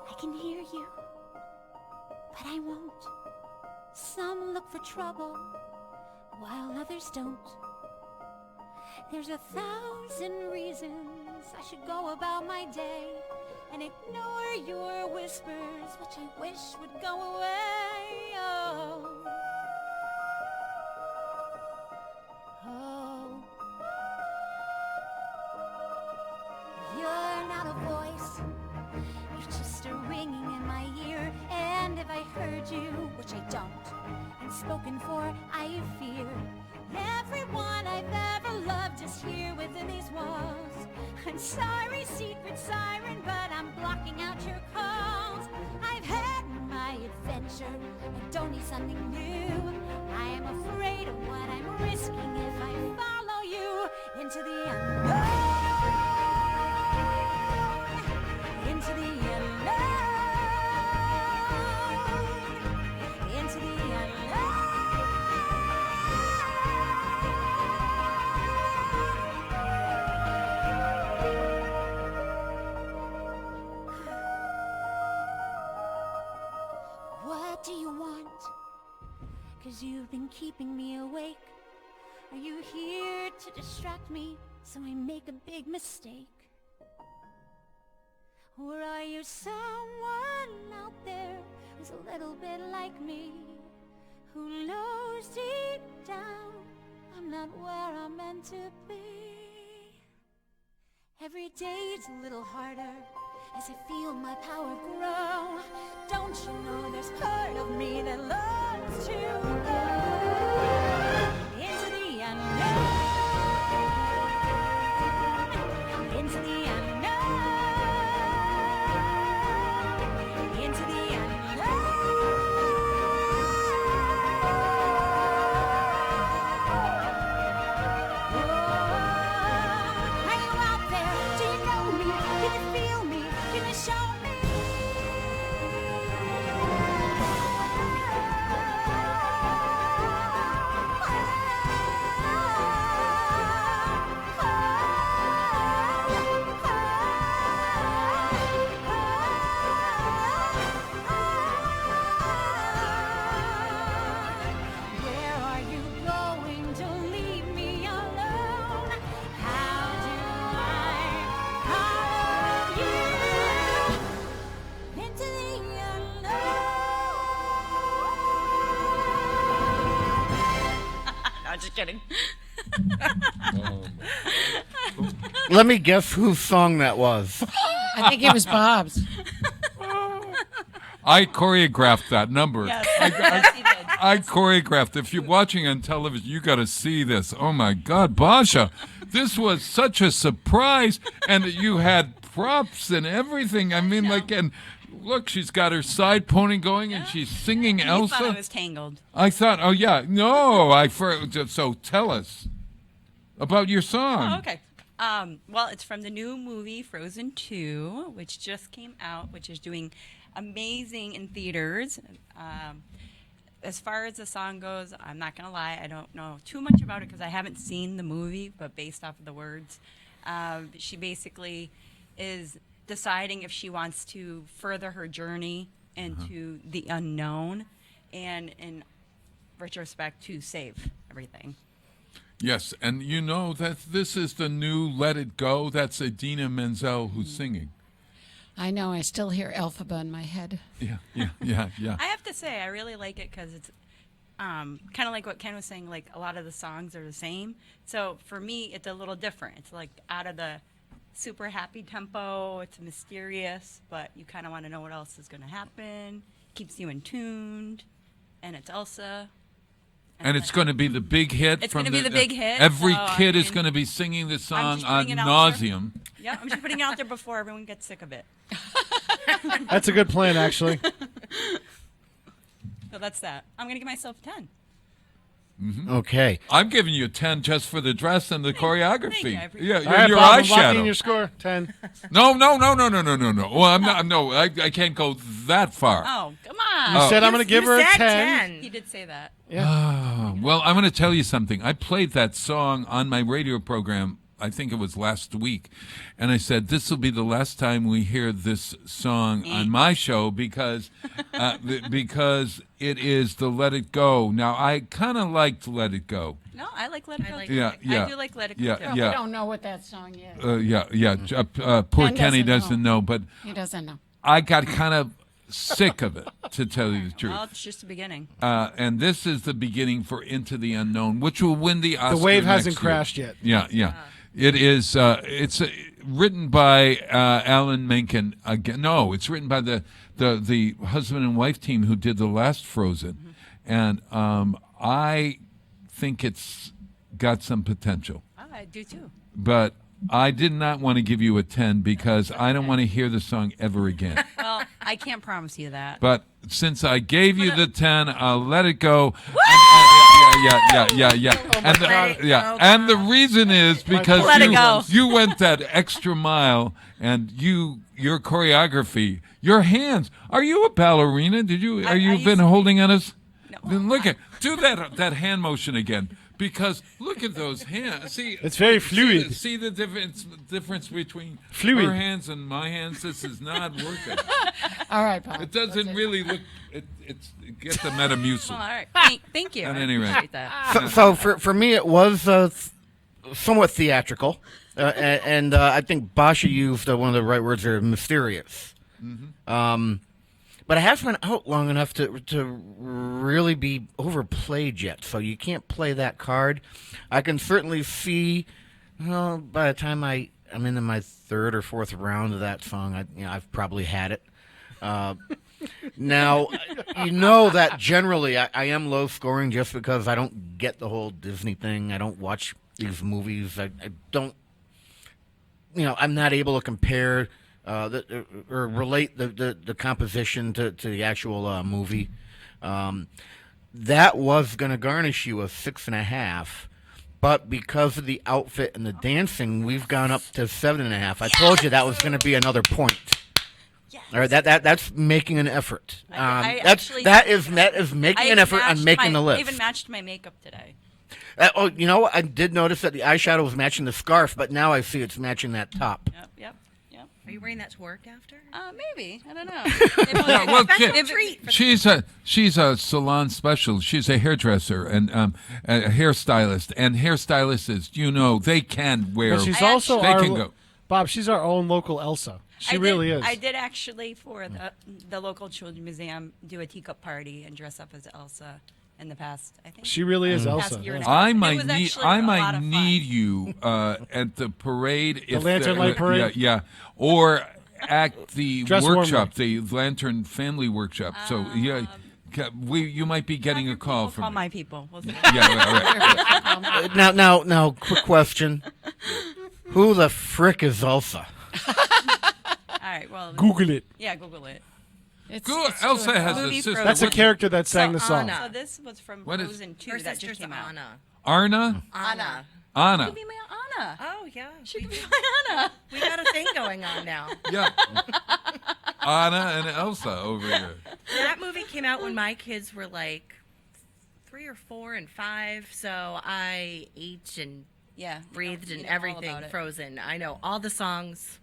[SPEAKER 14] I can hear you, but I won't. Some look for trouble, while others don't. There's 1,000 reasons I should go about my day and ignore your whispers, which I wish would go away. Oh. Oh. You're not a voice, you're just a ringing in my ear. And if I heard you, which I don't, and spoken for, I fear. Everyone I've ever loved is here within these walls. I'm sorry, secret siren, but I'm blocking out your calls. I've had my adventure, I don't need something new. I am afraid of what I'm risking if I follow you into the unknown. Into the unknown. Into the unknown. What do you want? 'Cause you've been keeping me awake. Are you here to distract me so I make a big mistake? Or are you someone out there who's a little bit like me, who knows deep down I'm not where I'm meant to be? Every day's a little harder as I feel my power grow. Don't you know there's part of me that loves to go into the unknown, into the unknown, into the unknown. Are you out there? Do you know me? Can you feel me? Can you show me? Where are you going? Don't leave me alone. How do I follow you into the unknown?
[SPEAKER 9] No, just kidding.
[SPEAKER 6] Let me guess whose song that was.
[SPEAKER 7] I think it was Bob's.
[SPEAKER 8] I choreographed that number.
[SPEAKER 9] Yes, yes, he did.
[SPEAKER 8] I choreographed. If you're watching on television, you got to see this. Oh my God, Basha, this was such a surprise, and you had props and everything. I mean, like, and Look, she's got her side pony going, and she's singing
[SPEAKER 9] You
[SPEAKER 8] Elsa.
[SPEAKER 9] thought I was tangled.
[SPEAKER 8] I thought, oh yeah, no, so tell us about your song.
[SPEAKER 9] Oh, okay. Well, it's from the new movie Frozen 2, which just came out, which is doing amazing in theaters. As far as the song goes, I'm not going to lie, I don't know too much about it because I haven't seen the movie, but based off of the words, she basically is deciding if she wants to further her journey into the unknown and, in retrospect, to save everything.
[SPEAKER 8] Yes, and you know that this is the new Let It Go. That's Idina Menzel who's singing.
[SPEAKER 7] I know. I still hear Elphaba in my head.
[SPEAKER 8] Yeah.
[SPEAKER 9] I have to say, I really like it because it's kind of like what Ken was saying, like a lot of the songs are the same. So for me, it's a little different. It's like out of the super happy tempo. It's mysterious, but you kind of want to know what else is going to happen. Keeps you in tuned, and it's Elsa.
[SPEAKER 8] And it's going to be the big hit.
[SPEAKER 9] It's going to be the big hit.
[SPEAKER 8] Every
[SPEAKER 9] so,
[SPEAKER 8] kid is going to be singing this song ad
[SPEAKER 9] it out
[SPEAKER 8] nauseum.
[SPEAKER 9] Yeah, I'm just putting it out there before everyone gets sick of it.
[SPEAKER 5] That's a good plan, actually.
[SPEAKER 9] So that's that. I'm going to give myself a 10.
[SPEAKER 8] Mm-hmm.
[SPEAKER 6] Okay.
[SPEAKER 8] I'm giving you a 10 just for the dress and the choreography.
[SPEAKER 9] Thank you,
[SPEAKER 8] Yeah,
[SPEAKER 5] All right,
[SPEAKER 8] your
[SPEAKER 5] Bob, I'm
[SPEAKER 8] eyeshadow.
[SPEAKER 5] locking your score. 10.
[SPEAKER 8] No. Well, I'm not. No, I can't go that far.
[SPEAKER 9] Oh, come on.
[SPEAKER 5] You said I'm going to give her a 10.
[SPEAKER 9] He did say that.
[SPEAKER 8] Oh, well, I'm going to tell you something. I played that song on my radio program, I think it was last week, and I said, this will be the last time we hear this song on my show because it is the Let It Go. Now, I kind of liked Let It Go.
[SPEAKER 9] No, I like Let It Go.
[SPEAKER 8] Yeah.
[SPEAKER 9] I do like Let It Go.
[SPEAKER 8] Yeah,
[SPEAKER 9] too.
[SPEAKER 7] I don't know what that song is.
[SPEAKER 8] Poor
[SPEAKER 7] Ken
[SPEAKER 8] Kenny
[SPEAKER 7] doesn't
[SPEAKER 8] doesn't know, but
[SPEAKER 7] He doesn't know.
[SPEAKER 8] I got kind of sick of it, to tell you the truth.
[SPEAKER 9] Well, it's just the beginning.
[SPEAKER 8] And this is the beginning for Into the Unknown, which will win the Oscar.
[SPEAKER 5] The wave hasn't
[SPEAKER 8] next year.
[SPEAKER 5] crashed yet.
[SPEAKER 8] Yeah. It is. It's written by Alan Menken. Again, no, it's written by the husband and wife team who did the last Frozen, and I think it's got some potential.
[SPEAKER 9] Oh, I do too.
[SPEAKER 8] But I did not want to give you a 10 because I don't want to hear the song ever again.
[SPEAKER 9] Well, I can't promise you that.
[SPEAKER 8] But since I gave you the 10, I'll let it go. Yeah. And the reason is because you went that extra mile, and your choreography, your hands. Are you a ballerina? Are you been holding on us?
[SPEAKER 9] No.
[SPEAKER 8] Then do that hand motion again. Because look at those hands. See,
[SPEAKER 5] it's very fluid.
[SPEAKER 8] See the difference between
[SPEAKER 5] fluid.
[SPEAKER 8] her hands and my hands. This is not working.
[SPEAKER 7] All right, Bob.
[SPEAKER 8] It doesn't really look. It's get the Metamucil.
[SPEAKER 9] Well, all right. Thank you.
[SPEAKER 8] At any rate.
[SPEAKER 9] I appreciate that.
[SPEAKER 6] So for me, it was somewhat theatrical, and I think Basha used one of the right words there, mysterious.
[SPEAKER 8] Mm-hmm.
[SPEAKER 6] But it hasn't been out long enough to really be overplayed yet, so you can't play that card. I can certainly see, by the time I'm into my third or fourth round of that song, I've probably had it. Now, that generally I am low scoring just because I don't get the whole Disney thing. I don't watch these movies. I don't, I'm not able to compare or relate the composition to the actual movie. That was going to garnish you a 6.5, but because of the outfit and the dancing, we've gone up to 7.5. I told you that was going to be another point. Yes. All right, that's making an effort. That is making an effort on making the list.
[SPEAKER 9] I even matched my makeup today.
[SPEAKER 6] I did notice that the eyeshadow was matching the scarf, but now I see it's matching that top.
[SPEAKER 9] Yep.
[SPEAKER 1] Are you wearing that to work after?
[SPEAKER 9] Maybe. I don't know.
[SPEAKER 8] She's a salon specialist. She's a hairdresser and a hairstylist. And hairstylists, they can wear.
[SPEAKER 5] But she's Bob, she's our own local Elsa. She really is.
[SPEAKER 9] I did actually, for the local children's museum, do a teacup party and dress up as Elsa. In the past, I think
[SPEAKER 5] she really is Elsa.
[SPEAKER 9] Yeah.
[SPEAKER 8] I might need you at the parade.
[SPEAKER 5] The Lantern Light Parade.
[SPEAKER 8] Yeah, or at the
[SPEAKER 5] Dress
[SPEAKER 8] workshop,
[SPEAKER 5] warmly.
[SPEAKER 8] the Lantern Family Workshop. So you might be getting a call from
[SPEAKER 9] call my people. We'll see.
[SPEAKER 8] Yeah. Right.
[SPEAKER 6] Now, quick question: who the frick is Elsa?
[SPEAKER 9] All right. Well,
[SPEAKER 5] Google it.
[SPEAKER 9] Yeah, Google it.
[SPEAKER 8] Elsa has a
[SPEAKER 9] movie
[SPEAKER 8] sister.
[SPEAKER 5] That's a
[SPEAKER 8] What's-
[SPEAKER 5] character that sang the song.
[SPEAKER 9] So this was from
[SPEAKER 8] What is-
[SPEAKER 9] Frozen 2
[SPEAKER 1] Her
[SPEAKER 9] that just
[SPEAKER 1] sister's
[SPEAKER 9] came out.
[SPEAKER 1] Anna.
[SPEAKER 8] Arna?
[SPEAKER 1] Anna.
[SPEAKER 8] Anna.
[SPEAKER 9] Could be my Anna.
[SPEAKER 1] Oh, yeah.
[SPEAKER 9] She could be my Anna.
[SPEAKER 1] We got a thing going on now.
[SPEAKER 8] Yeah. Anna and Elsa over here.
[SPEAKER 1] That movie came out when my kids were like 3 or 4 and 5, so I ate and breathed
[SPEAKER 9] you
[SPEAKER 1] and
[SPEAKER 9] know all
[SPEAKER 1] everything
[SPEAKER 9] about it.
[SPEAKER 1] Frozen. I know all the songs.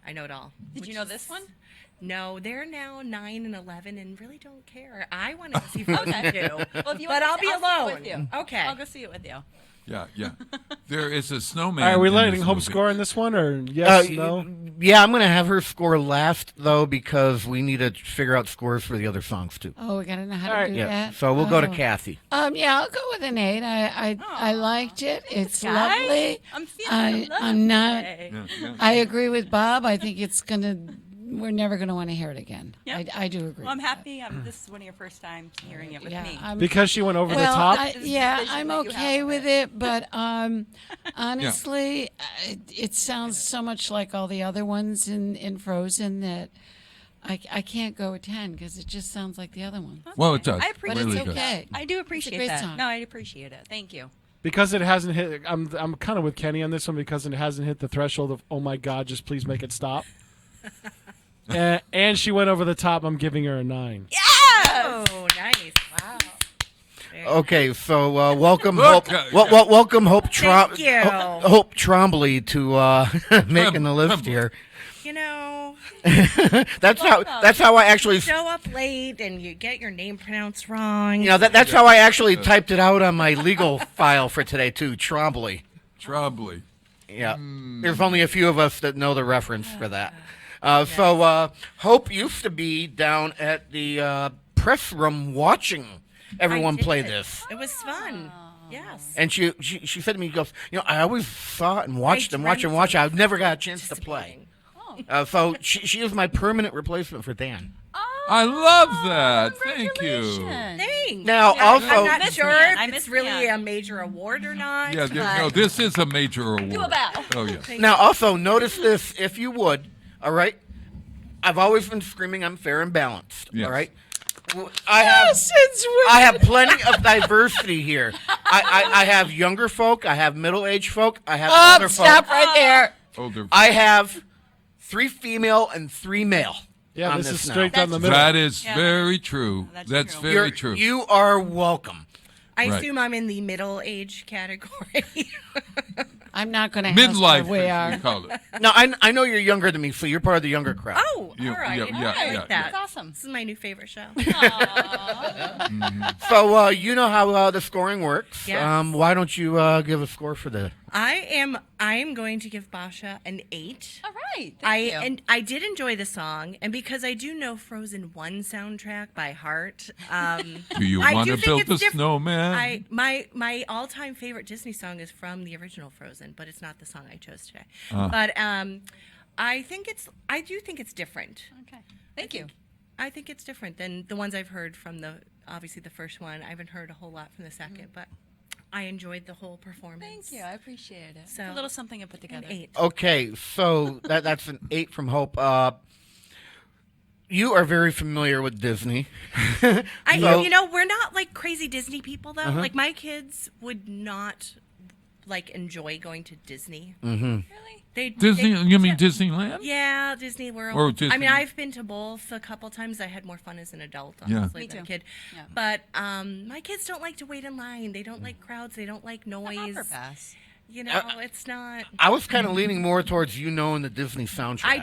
[SPEAKER 1] I know it all.
[SPEAKER 9] Did you know this one?
[SPEAKER 1] No, they're now 9 and 11 and really don't care. I want to see Frozen too,
[SPEAKER 9] Well, if you
[SPEAKER 1] but
[SPEAKER 9] want
[SPEAKER 1] I'll
[SPEAKER 9] to
[SPEAKER 1] be
[SPEAKER 9] see it
[SPEAKER 1] alone.
[SPEAKER 9] with you.
[SPEAKER 1] Okay.
[SPEAKER 9] I'll go see it with you.
[SPEAKER 8] Yeah, yeah. There is a snowman.
[SPEAKER 5] All right, are we
[SPEAKER 8] in
[SPEAKER 5] letting
[SPEAKER 8] this
[SPEAKER 5] Hope
[SPEAKER 8] movie.
[SPEAKER 5] score on this one, or yes, no?
[SPEAKER 6] Yeah, I'm going to have her score last, though, because we need to figure out scores for the other songs, too.
[SPEAKER 7] Oh, we gotta know how
[SPEAKER 5] All
[SPEAKER 7] to
[SPEAKER 5] right.
[SPEAKER 7] do
[SPEAKER 6] Yeah,
[SPEAKER 7] that.
[SPEAKER 6] so we'll go to
[SPEAKER 7] Oh.
[SPEAKER 6] Kathy.
[SPEAKER 7] Yeah, I'll go with an 8. I liked it. It's
[SPEAKER 9] Guys,
[SPEAKER 7] lovely.
[SPEAKER 9] I'm feeling
[SPEAKER 7] I'm not.
[SPEAKER 9] today.
[SPEAKER 8] Yeah, yeah.
[SPEAKER 7] I agree with Bob. I think it's gonna. We're never gonna want to hear it again.
[SPEAKER 9] Yep.
[SPEAKER 7] I do agree.
[SPEAKER 9] Well, I'm
[SPEAKER 7] with that.
[SPEAKER 9] happy. This is one of your first times hearing it with
[SPEAKER 7] Yeah,
[SPEAKER 9] me.
[SPEAKER 5] Because she went over the
[SPEAKER 7] well,
[SPEAKER 5] top.
[SPEAKER 7] yeah,
[SPEAKER 9] vision
[SPEAKER 7] I'm
[SPEAKER 9] that you
[SPEAKER 7] okay
[SPEAKER 9] have
[SPEAKER 7] with it, but honestly, it sounds so much like all the other ones in Frozen that I can't go with 10 because it just sounds like the other one.
[SPEAKER 8] Well, it does.
[SPEAKER 9] I
[SPEAKER 8] It
[SPEAKER 9] appreciate
[SPEAKER 7] But
[SPEAKER 8] really
[SPEAKER 7] it's
[SPEAKER 8] does.
[SPEAKER 7] okay.
[SPEAKER 9] I do appreciate
[SPEAKER 7] great
[SPEAKER 9] that.
[SPEAKER 7] song.
[SPEAKER 9] No, I appreciate it. Thank you.
[SPEAKER 5] Because it hasn't hit. I'm kind of with Kenny on this one because it hasn't hit the threshold of oh my god, just please make it stop. And she went over the top. I'm giving her a 9.
[SPEAKER 1] Oh, nice. Wow.
[SPEAKER 6] Okay, so welcome,
[SPEAKER 8] Look,
[SPEAKER 6] Hope. Welcome, Hope.
[SPEAKER 1] Thank you.
[SPEAKER 6] Hope Trombley to making the list here.
[SPEAKER 1] You know,
[SPEAKER 6] That's how I actually.
[SPEAKER 1] show up late and you get your name pronounced wrong.
[SPEAKER 6] You know that's how I actually typed it out on my legal file for today too. Trombley.
[SPEAKER 8] Trombley.
[SPEAKER 6] Yeah. There's only a few of us that know the reference for that. So Hope used to be down at the press room watching everyone
[SPEAKER 1] I did.
[SPEAKER 6] play this.
[SPEAKER 1] It was fun. Yes.
[SPEAKER 6] And she said to me, she goes, I always saw it and watched and watched and watched. I never got a chance to play. So she is my permanent replacement for Dan.
[SPEAKER 8] I love that. Thank you.
[SPEAKER 1] Thanks.
[SPEAKER 6] Now, also,
[SPEAKER 1] I'm not sure if
[SPEAKER 9] I
[SPEAKER 1] it's
[SPEAKER 9] miss
[SPEAKER 1] really
[SPEAKER 9] Dan.
[SPEAKER 1] a major award or not.
[SPEAKER 8] Yeah,
[SPEAKER 1] but
[SPEAKER 8] no, this is a major award.
[SPEAKER 9] Do a bow.
[SPEAKER 8] Oh, yeah.
[SPEAKER 6] now also notice this, if you would. All right, I've always been screaming I'm fair and balanced.
[SPEAKER 8] Yes.
[SPEAKER 6] All right, I have plenty of diversity here. I have younger folk. I have middle-aged folk. I have older
[SPEAKER 7] Stop
[SPEAKER 6] folk.
[SPEAKER 7] right there.
[SPEAKER 8] Older.
[SPEAKER 6] I have 3 female and 3 male.
[SPEAKER 5] Yeah,
[SPEAKER 6] on
[SPEAKER 5] this is
[SPEAKER 6] now.
[SPEAKER 5] straight down the middle.
[SPEAKER 8] That is
[SPEAKER 9] Yeah.
[SPEAKER 8] very true.
[SPEAKER 9] That's
[SPEAKER 8] That's
[SPEAKER 9] true.
[SPEAKER 8] very true.
[SPEAKER 6] You are welcome.
[SPEAKER 1] I
[SPEAKER 8] Right.
[SPEAKER 1] assume I'm in the middle age category.
[SPEAKER 7] I'm not going to ask
[SPEAKER 8] Midlife,
[SPEAKER 7] where we
[SPEAKER 8] as
[SPEAKER 7] are.
[SPEAKER 8] we call it.
[SPEAKER 6] Now I know you're younger than me, so you're part of the younger crowd.
[SPEAKER 1] Oh,
[SPEAKER 8] Yeah,
[SPEAKER 1] all right.
[SPEAKER 8] yeah, yeah,
[SPEAKER 1] I like
[SPEAKER 8] yeah,
[SPEAKER 1] that.
[SPEAKER 9] That's awesome.
[SPEAKER 1] This is my new favorite show.
[SPEAKER 6] So you know how the scoring works.
[SPEAKER 1] Yes.
[SPEAKER 6] Why don't you give a score for the?
[SPEAKER 1] I am going to give Basha an 8.
[SPEAKER 9] All right. Thank you.
[SPEAKER 1] And I did enjoy the song, and because I do know Frozen 1 soundtrack by heart,
[SPEAKER 8] Do you
[SPEAKER 1] I
[SPEAKER 8] want
[SPEAKER 1] do
[SPEAKER 8] to
[SPEAKER 1] think
[SPEAKER 8] build
[SPEAKER 1] it's
[SPEAKER 8] a
[SPEAKER 1] diff-
[SPEAKER 8] snowman?
[SPEAKER 1] my all-time favorite Disney song is from the original Frozen, but it's not the song I chose today.
[SPEAKER 8] Ah.
[SPEAKER 1] But I do think it's different.
[SPEAKER 9] Okay. Thank you.
[SPEAKER 1] I think it's different than the ones I've heard from obviously the first one. I haven't heard a whole lot from the second, but I enjoyed the whole performance.
[SPEAKER 9] Thank you. I appreciate it.
[SPEAKER 1] So,
[SPEAKER 9] It's a little something I put together.
[SPEAKER 1] An 8.
[SPEAKER 6] Okay, so that's an 8 from Hope. You are very familiar with Disney.
[SPEAKER 1] We're
[SPEAKER 6] So-
[SPEAKER 1] not like crazy Disney people though.
[SPEAKER 6] Uh-huh.
[SPEAKER 1] Like my kids would not like enjoy going to Disney.
[SPEAKER 6] Mm-hmm.
[SPEAKER 9] Really?
[SPEAKER 8] Disney? You mean Disneyland?
[SPEAKER 1] Yeah, Disney World.
[SPEAKER 8] Or
[SPEAKER 1] I
[SPEAKER 8] Disney.
[SPEAKER 1] mean, I've been to both a couple times. I had more fun as an adult,
[SPEAKER 8] Yeah.
[SPEAKER 1] honestly,
[SPEAKER 9] Me
[SPEAKER 1] than a
[SPEAKER 9] too.
[SPEAKER 1] kid.
[SPEAKER 9] Yeah.
[SPEAKER 1] But my kids don't like to wait in line. They don't like crowds. They don't like noise.
[SPEAKER 9] Pass.
[SPEAKER 1] You know, it's not.
[SPEAKER 6] I was kind of leaning more towards knowing the Disney soundtrack.
[SPEAKER 1] I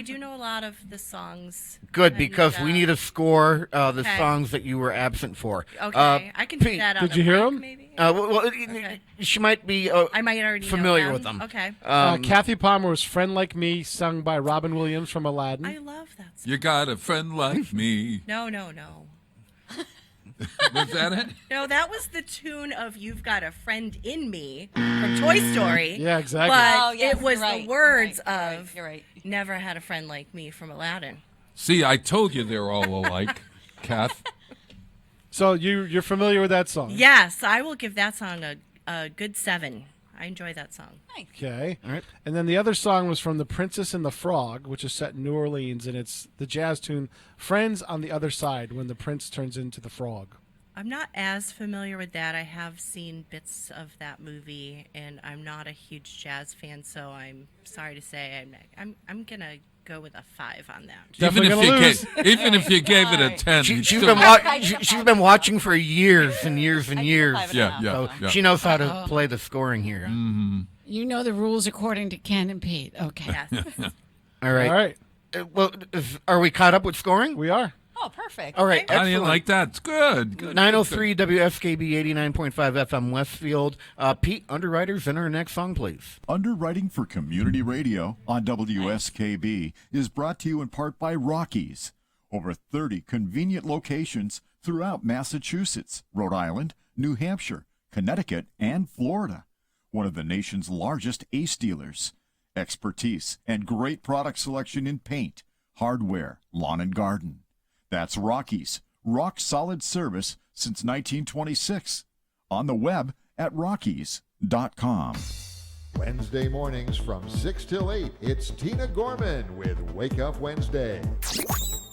[SPEAKER 1] do know a lot of the songs.
[SPEAKER 6] Good,
[SPEAKER 1] and,
[SPEAKER 6] because we need to score the
[SPEAKER 1] okay.
[SPEAKER 6] songs that you were absent for.
[SPEAKER 1] Okay, I can do
[SPEAKER 6] Pete,
[SPEAKER 1] that. On
[SPEAKER 5] did
[SPEAKER 1] the
[SPEAKER 5] you hear
[SPEAKER 1] break,
[SPEAKER 5] 'em?
[SPEAKER 1] Maybe.
[SPEAKER 6] Okay. She might be
[SPEAKER 1] I might already
[SPEAKER 6] familiar
[SPEAKER 1] know
[SPEAKER 6] with them.
[SPEAKER 1] Okay.
[SPEAKER 5] Kathy Palmer was "Friend Like Me," sung by Robin Williams from Aladdin.
[SPEAKER 1] I love that song.
[SPEAKER 8] You got a friend like me.
[SPEAKER 1] No.
[SPEAKER 8] Was that it?
[SPEAKER 1] No, that was the tune of "You've Got a Friend in Me" from Toy Story.
[SPEAKER 5] Yeah, exactly.
[SPEAKER 1] But
[SPEAKER 9] Oh, yes,
[SPEAKER 1] it was
[SPEAKER 9] you're right,
[SPEAKER 1] the words
[SPEAKER 9] you're right,
[SPEAKER 1] of
[SPEAKER 9] you're right.
[SPEAKER 1] "Never Had a Friend Like Me" from Aladdin.
[SPEAKER 8] See, I told you they're all alike, Kath.
[SPEAKER 5] So you're familiar with that song?
[SPEAKER 1] Yes, I will give that song a good 7.
[SPEAKER 15] I enjoy that song.
[SPEAKER 5] Okay.
[SPEAKER 6] All right.
[SPEAKER 5] And then the other song was from The Princess and the Frog, which is set in New Orleans, and it's the jazz tune Friends on the Other Side, when the prince turns into the frog.
[SPEAKER 15] I'm not as familiar with that. I have seen bits of that movie, and I'm not a huge jazz fan, so I'm sorry to say I'm gonna go with a 5 on that.
[SPEAKER 8] Even if you gave it a 10,
[SPEAKER 6] she's been watching for years and years and years.
[SPEAKER 8] Yeah.
[SPEAKER 6] She knows how to play the scoring here.
[SPEAKER 8] Mm-hmm.
[SPEAKER 7] You know the rules according to Ken and Pete. Okay.
[SPEAKER 6] All right.
[SPEAKER 5] All right.
[SPEAKER 6] Well, are we caught up with scoring?
[SPEAKER 5] We are.
[SPEAKER 9] Oh, perfect.
[SPEAKER 6] All right.
[SPEAKER 8] How do you like that? It's good.
[SPEAKER 6] 903 WSKB 89.5 FM Westfield. Pete, underwriters, and our next song, please.
[SPEAKER 2] Underwriting for Community Radio on WSKB is brought to you in part by Rockies. Over 30 convenient locations throughout Massachusetts, Rhode Island, New Hampshire, Connecticut, and Florida. One of the nation's largest ACE dealers. Expertise and great product selection in paint, hardware, lawn and garden. That's Rockies, rock solid service since 1926. On the web at rockies.com.
[SPEAKER 3] Wednesday mornings from 6 till 8, it's Tina Gorman with Wake Up Wednesday.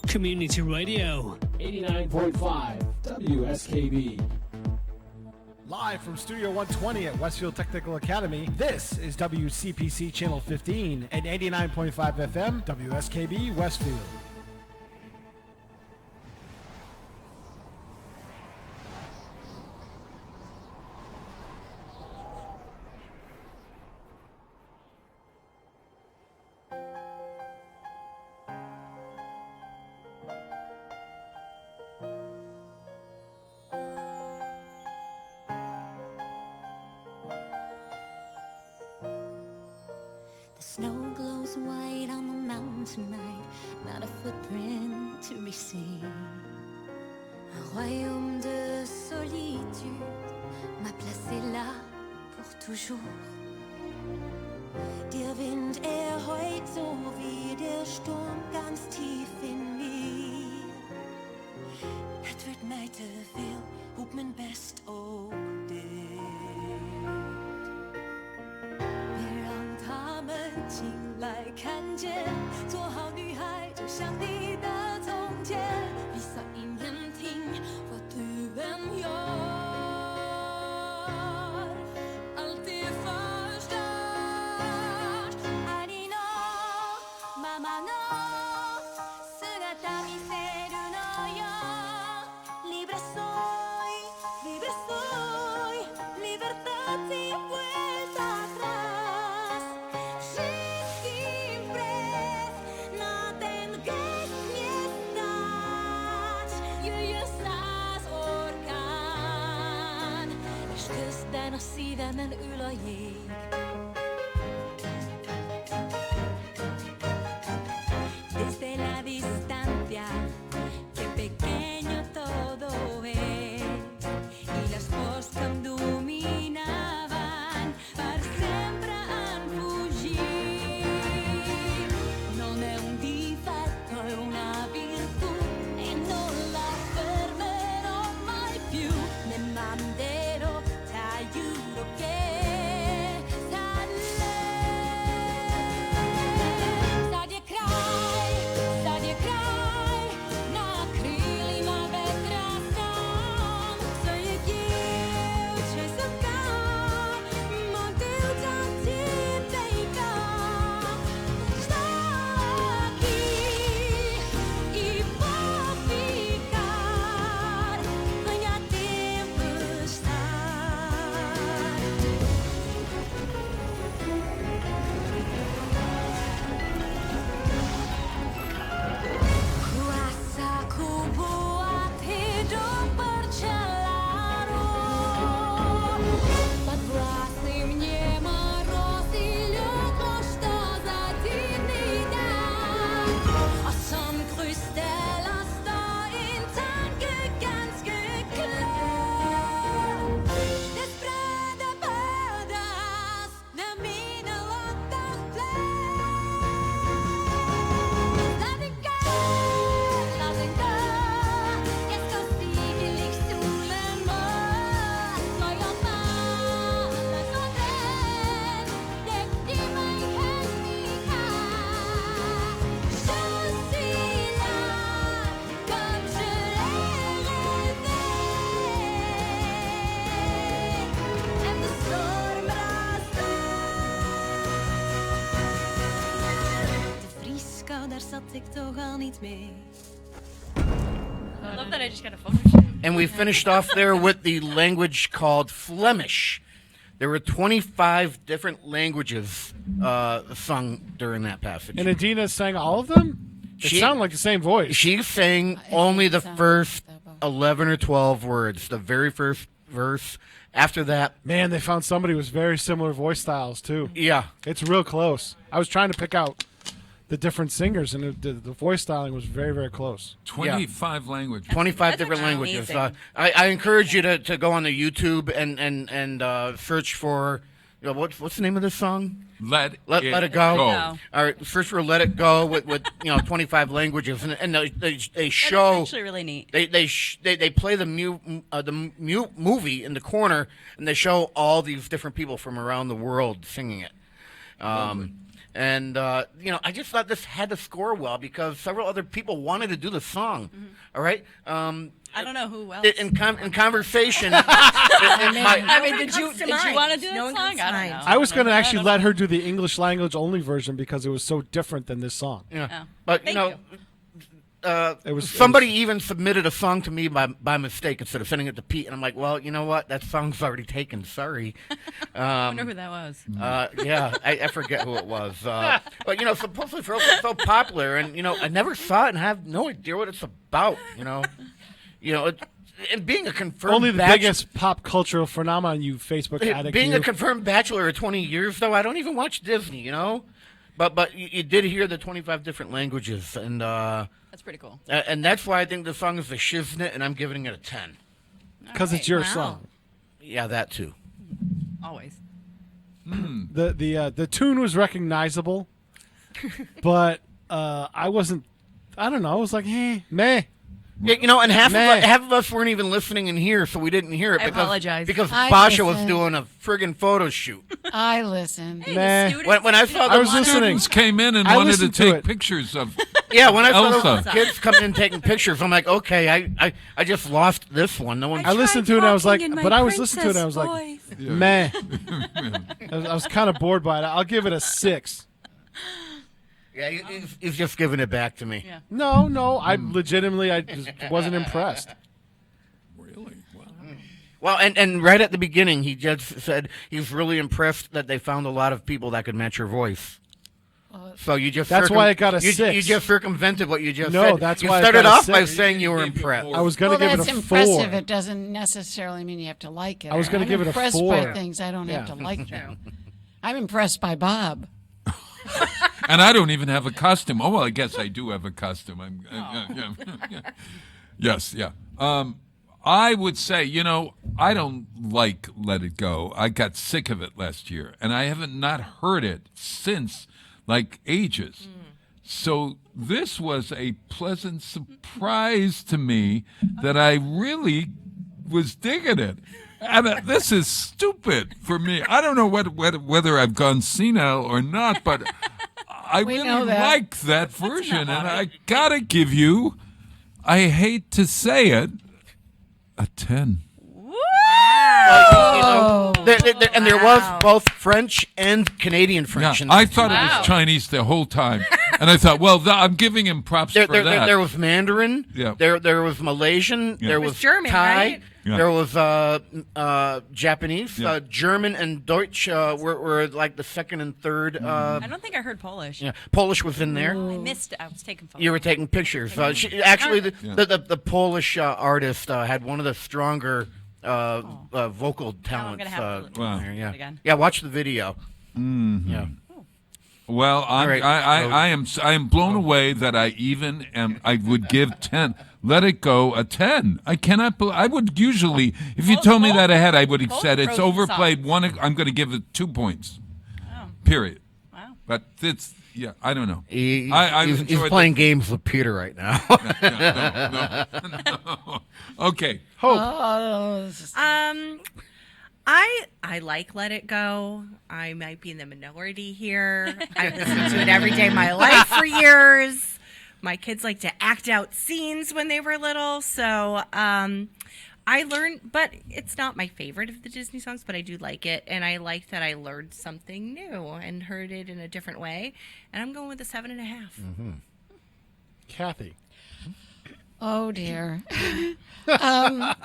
[SPEAKER 4] Community Radio.
[SPEAKER 13] 89.5 WSKB.
[SPEAKER 5] Live from Studio 120 at Westfield Technical Academy, this is WCPC Channel 15 and 89.5 FM WSKB Westfield.
[SPEAKER 14] The snow glows white on the mountain tonight, not a footprint to be seen. Un royaume de solitude m'a placé là pour toujours. Der Wind heult so wie der Sturm ganz tief in mir. Het wordt mij te veel op mijn best ook dit.别让他们进来看见，做好女孩就像你的从前。Visa ingenting vad du än gör. Allt är förstört. Ari no mama no sugata miseru no yo. Libre soy, libertad sin vuelta atrás. Siempre no tengas miedo. Jöjjös orkan, és közben a szívemen ül a jég. Desde la distancia, qué pequeño todo es. Y las cosas que em dominaven per sempre han fugit. Non è un difetto, è una virtù e non la fermerò mai più. Ne manderò, ti giuro che
[SPEAKER 16] ik toch al niet mee.
[SPEAKER 9] I love that I just got a photo shoot.
[SPEAKER 6] And we finished off there with the language called Flemish. There were 25 different languages sung during that passage.
[SPEAKER 5] And Adina sang all of them? It sounded like the same voice.
[SPEAKER 6] She sang only the first 11 or 12 words, the very first verse. After that...
[SPEAKER 5] Man, they found somebody with very similar voice styles, too.
[SPEAKER 6] Yeah.
[SPEAKER 5] It's real close. I was trying to pick out the different singers, and the voice styling was very, very close.
[SPEAKER 8] 25 languages.
[SPEAKER 6] 25 different languages. I encourage you to go on the YouTube and search for, what's the name of this song?
[SPEAKER 8] Let
[SPEAKER 6] It Go. All right, search for Let It Go with 25 languages, and they show.
[SPEAKER 9] That's actually really neat.
[SPEAKER 6] They play the mute movie in the corner, and they show all these different people from around the world singing it. And I just thought this had to score well because several other people wanted to do the song.
[SPEAKER 9] Mm-hmm.
[SPEAKER 6] All right.
[SPEAKER 9] I don't know who else.
[SPEAKER 6] In conversation.
[SPEAKER 9] Did you want to do that song? I don't know.
[SPEAKER 5] I was going to actually let her do the English language only version because it was so different than this song.
[SPEAKER 6] Yeah. But somebody even submitted a song to me by mistake instead of sending it to Pete, and I'm like, well, you know what? That song's already taken. Sorry.
[SPEAKER 9] I wonder who that was.
[SPEAKER 6] Yeah, I forget who it was. But supposedly so popular, and I never saw it and have no idea what it's about. And being a confirmed
[SPEAKER 5] only the biggest pop cultural phenomenon, you Facebook addict.
[SPEAKER 6] Being a confirmed bachelor of 20 years, though, I don't even watch Disney. But you did hear the 25 different languages, and
[SPEAKER 9] that's pretty cool.
[SPEAKER 6] And that's why I think the song is a shiznit, and I'm giving it a 10.
[SPEAKER 5] Because it's your song.
[SPEAKER 6] Yeah, that too.
[SPEAKER 9] Always.
[SPEAKER 5] The tune was recognizable, but I wasn't. I don't know. I was like, meh.
[SPEAKER 6] Yeah, and half of us weren't even listening in here, so we didn't hear it.
[SPEAKER 9] I apologize.
[SPEAKER 6] Because
[SPEAKER 7] I
[SPEAKER 6] Basha was
[SPEAKER 7] listened.
[SPEAKER 6] doing a friggin' photo shoot.
[SPEAKER 7] I listened.
[SPEAKER 6] When I saw
[SPEAKER 5] I was listening.
[SPEAKER 8] Students came in and
[SPEAKER 5] I
[SPEAKER 8] wanted to
[SPEAKER 5] listened to
[SPEAKER 8] take
[SPEAKER 5] it.
[SPEAKER 8] pictures of
[SPEAKER 6] Yeah, when I saw
[SPEAKER 8] Elsa.
[SPEAKER 6] those kids coming in taking pictures, I'm like, okay, I just lost this one. No one.
[SPEAKER 5] I listened to it and I was like,
[SPEAKER 16] talking in
[SPEAKER 5] but
[SPEAKER 16] my
[SPEAKER 5] I was listening to it and I was like,
[SPEAKER 16] princess
[SPEAKER 5] meh. I was kind of bored by it. I'll give it a 6.
[SPEAKER 6] Yeah, he's just giving it back to me.
[SPEAKER 9] Yeah.
[SPEAKER 5] No, I just wasn't impressed.
[SPEAKER 8] Really? Wow.
[SPEAKER 6] Well, and right at the beginning, he just said he's really impressed that they found a lot of people that could match your voice. So you just
[SPEAKER 5] That's why it got a
[SPEAKER 6] you,
[SPEAKER 5] 6.
[SPEAKER 6] You just circumvented what you just
[SPEAKER 5] No,
[SPEAKER 6] said.
[SPEAKER 5] that's
[SPEAKER 6] you
[SPEAKER 5] why it
[SPEAKER 6] started
[SPEAKER 5] got a
[SPEAKER 6] off by
[SPEAKER 5] 6.
[SPEAKER 6] saying you were impressed.
[SPEAKER 5] I was going to give it
[SPEAKER 7] that's
[SPEAKER 5] a 4.
[SPEAKER 7] impressive. It doesn't necessarily mean you have to like it.
[SPEAKER 5] I was gonna
[SPEAKER 7] I'm
[SPEAKER 5] give it a
[SPEAKER 7] impressed
[SPEAKER 5] 4.
[SPEAKER 7] by things I don't have
[SPEAKER 5] Yeah.
[SPEAKER 7] to like them. I'm impressed by Bob.
[SPEAKER 8] And I don't even have a costume. Oh, well, I guess I do have a costume. Yes, yeah. I would say, I don't like Let It Go. I got sick of it last year, and I haven't not heard it since, ages. So this was a pleasant surprise to me that I really was digging it. And this is stupid for me. I don't know whether I've gone senile or not, but I
[SPEAKER 7] We
[SPEAKER 8] really
[SPEAKER 7] know that.
[SPEAKER 8] like that version, and I gotta give you, I hate to say it, a 10.
[SPEAKER 6] There was both French and Canadian French.
[SPEAKER 8] Yeah,
[SPEAKER 6] in
[SPEAKER 8] I
[SPEAKER 6] this.
[SPEAKER 8] thought it was Chinese the whole time, and I thought, well, I'm giving him props for that.
[SPEAKER 6] There was Mandarin.
[SPEAKER 8] Yeah.
[SPEAKER 6] There was Malaysian.
[SPEAKER 8] Yeah.
[SPEAKER 6] There
[SPEAKER 8] It
[SPEAKER 6] was
[SPEAKER 8] was
[SPEAKER 15] German,
[SPEAKER 6] Thai.
[SPEAKER 15] right?
[SPEAKER 8] Yeah.
[SPEAKER 6] There was Japanese.
[SPEAKER 8] Yeah.
[SPEAKER 6] German and Deutsch were like the second and third.
[SPEAKER 9] I don't think I heard Polish.
[SPEAKER 6] Yeah, Polish was in there.
[SPEAKER 9] I missed it. I was taking photos.
[SPEAKER 6] You were taking pictures. The Polish artist had one of the stronger vocal talents.
[SPEAKER 9] gonna have to
[SPEAKER 8] Wow.
[SPEAKER 6] there, yeah.
[SPEAKER 9] it again.
[SPEAKER 6] Yeah, watch the video. Yeah.
[SPEAKER 8] Well,
[SPEAKER 6] right.
[SPEAKER 8] I am blown away that I would give 10. Let It Go a 10. I cannot believe. I would usually, if you told me that ahead, I would have said it's
[SPEAKER 9] Frozen
[SPEAKER 8] overplayed.
[SPEAKER 9] songs.
[SPEAKER 8] I'm going to give it 2 points.
[SPEAKER 9] Oh.
[SPEAKER 8] Period.
[SPEAKER 9] Wow.
[SPEAKER 8] But it's I don't know.
[SPEAKER 6] He's
[SPEAKER 8] enjoyed
[SPEAKER 6] playing games with Peter right now.
[SPEAKER 8] No. Okay.
[SPEAKER 5] Hope.
[SPEAKER 15] I like Let It Go. I might be in the minority here. I've listened to it every day of my life for years. My kids like to act out scenes when they were little, so I learned, but it's not my favorite of the Disney songs, but I do like it, and I like that I learned something new and heard it in a different way, and I'm going with a 7.5.
[SPEAKER 5] Kathy.
[SPEAKER 7] Oh dear.
[SPEAKER 5] Kathy's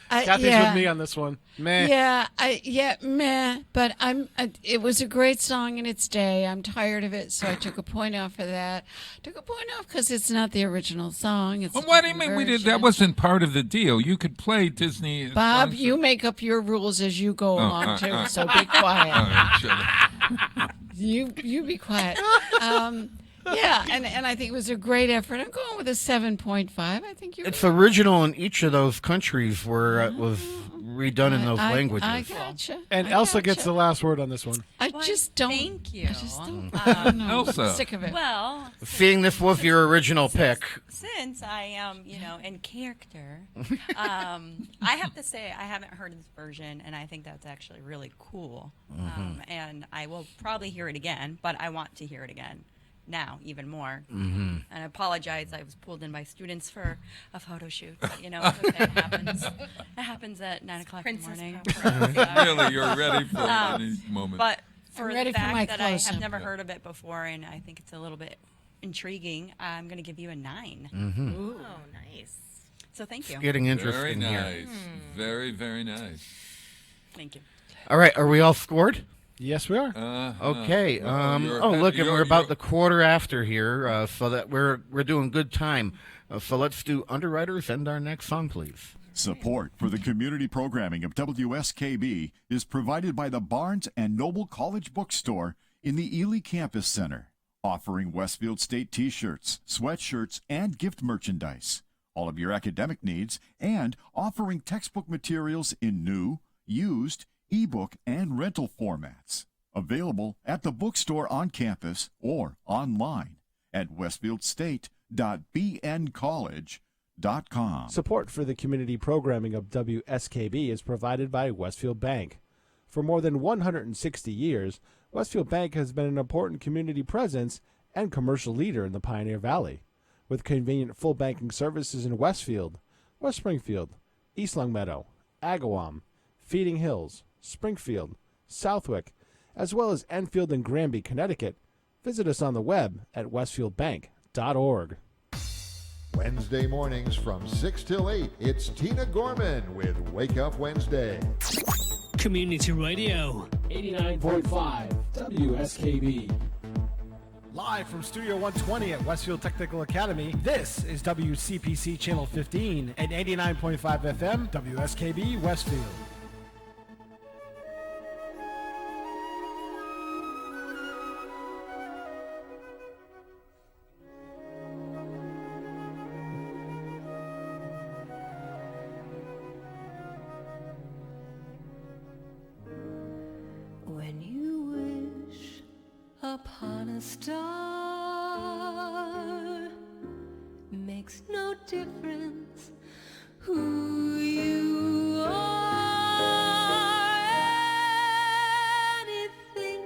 [SPEAKER 5] with me on this one. Meh.
[SPEAKER 7] Yeah, meh. But it was a great song in its day. I'm tired of it, so I took a point off for that. Took a point off because it's not the original song. It's
[SPEAKER 8] Well,
[SPEAKER 7] a
[SPEAKER 8] what do you
[SPEAKER 7] different
[SPEAKER 8] mean we did?
[SPEAKER 7] version.
[SPEAKER 8] That wasn't part of the deal. You could play Disney.
[SPEAKER 7] Bob,
[SPEAKER 8] songs.
[SPEAKER 7] you make up your rules as you go along too. So be
[SPEAKER 8] All
[SPEAKER 7] quiet.
[SPEAKER 8] right, shut up.
[SPEAKER 7] You be quiet. Yeah, and I think it was a great effort. I'm going with a 7.5. I think you're.
[SPEAKER 6] It's original in each of those countries where it was redone in those languages.
[SPEAKER 7] I gotcha.
[SPEAKER 5] And
[SPEAKER 7] I
[SPEAKER 5] Elsa
[SPEAKER 7] gotcha.
[SPEAKER 5] gets the last word on this one.
[SPEAKER 7] I just don't.
[SPEAKER 9] Thank you.
[SPEAKER 7] I just don't. No,
[SPEAKER 8] Elsa.
[SPEAKER 7] I'm sick of it.
[SPEAKER 9] Well,
[SPEAKER 6] Seeing this was your original pick.
[SPEAKER 9] since I am, in character, I have to say I haven't heard this version, and I think that's actually really cool. And I will probably hear it again, but I want to hear it again now, even more. And I apologize, I was pulled in by students for a photo shoot, but it's okay. It happens. It happens at 9 o'clock in the morning.
[SPEAKER 8] Really, you're ready for any moment.
[SPEAKER 9] But for
[SPEAKER 7] I'm ready
[SPEAKER 9] the
[SPEAKER 7] for my
[SPEAKER 9] fact that I
[SPEAKER 7] close-up.
[SPEAKER 9] have never heard of it before, and I think it's a little bit intriguing, I'm going to give you a 9.
[SPEAKER 15] Oh, nice.
[SPEAKER 9] So thank you.
[SPEAKER 6] Getting
[SPEAKER 8] Very
[SPEAKER 6] interesting here.
[SPEAKER 8] nice. Very, very nice.
[SPEAKER 9] Thank you.
[SPEAKER 6] All right, are we all scored?
[SPEAKER 5] Yes, we are.
[SPEAKER 6] Okay. Look, and we're about the quarter after here, so that we're doing good time. So let's do Underwriters and our next song, please.
[SPEAKER 2] Support for the community programming of WSKB is provided by the Barnes & Noble College Bookstore in the Ely Campus Center, offering Westfield State T-shirts, sweatshirts, and gift merchandise, all of your academic needs, and offering textbook materials in new, used, ebook, and rental formats. Available at the bookstore on campus or online at westfieldstate.bncollege.com.
[SPEAKER 5] Support for the community programming of WSKB is provided by Westfield Bank. For more than 160 years, Westfield Bank has been an important community presence and commercial leader in the Pioneer Valley, with convenient full banking services in Westfield, West Springfield, East Longmeadow, Agawam, Feeding Hills, Springfield, Southwick, as well as Enfield and Granby, Connecticut. Visit us on the web at westfieldbank.org.
[SPEAKER 3] Wednesday mornings from 6 till 8, it's Tina Gorman with Wake Up Wednesday.
[SPEAKER 4] Community Radio.
[SPEAKER 13] 89.5 WSKB.
[SPEAKER 5] Live from Studio 120 at Westfield Technical Academy, this is WCPC Channel 15 at 89.5 FM, WSKB Westfield.
[SPEAKER 10] When you wish upon a star, makes no difference who you are. Anything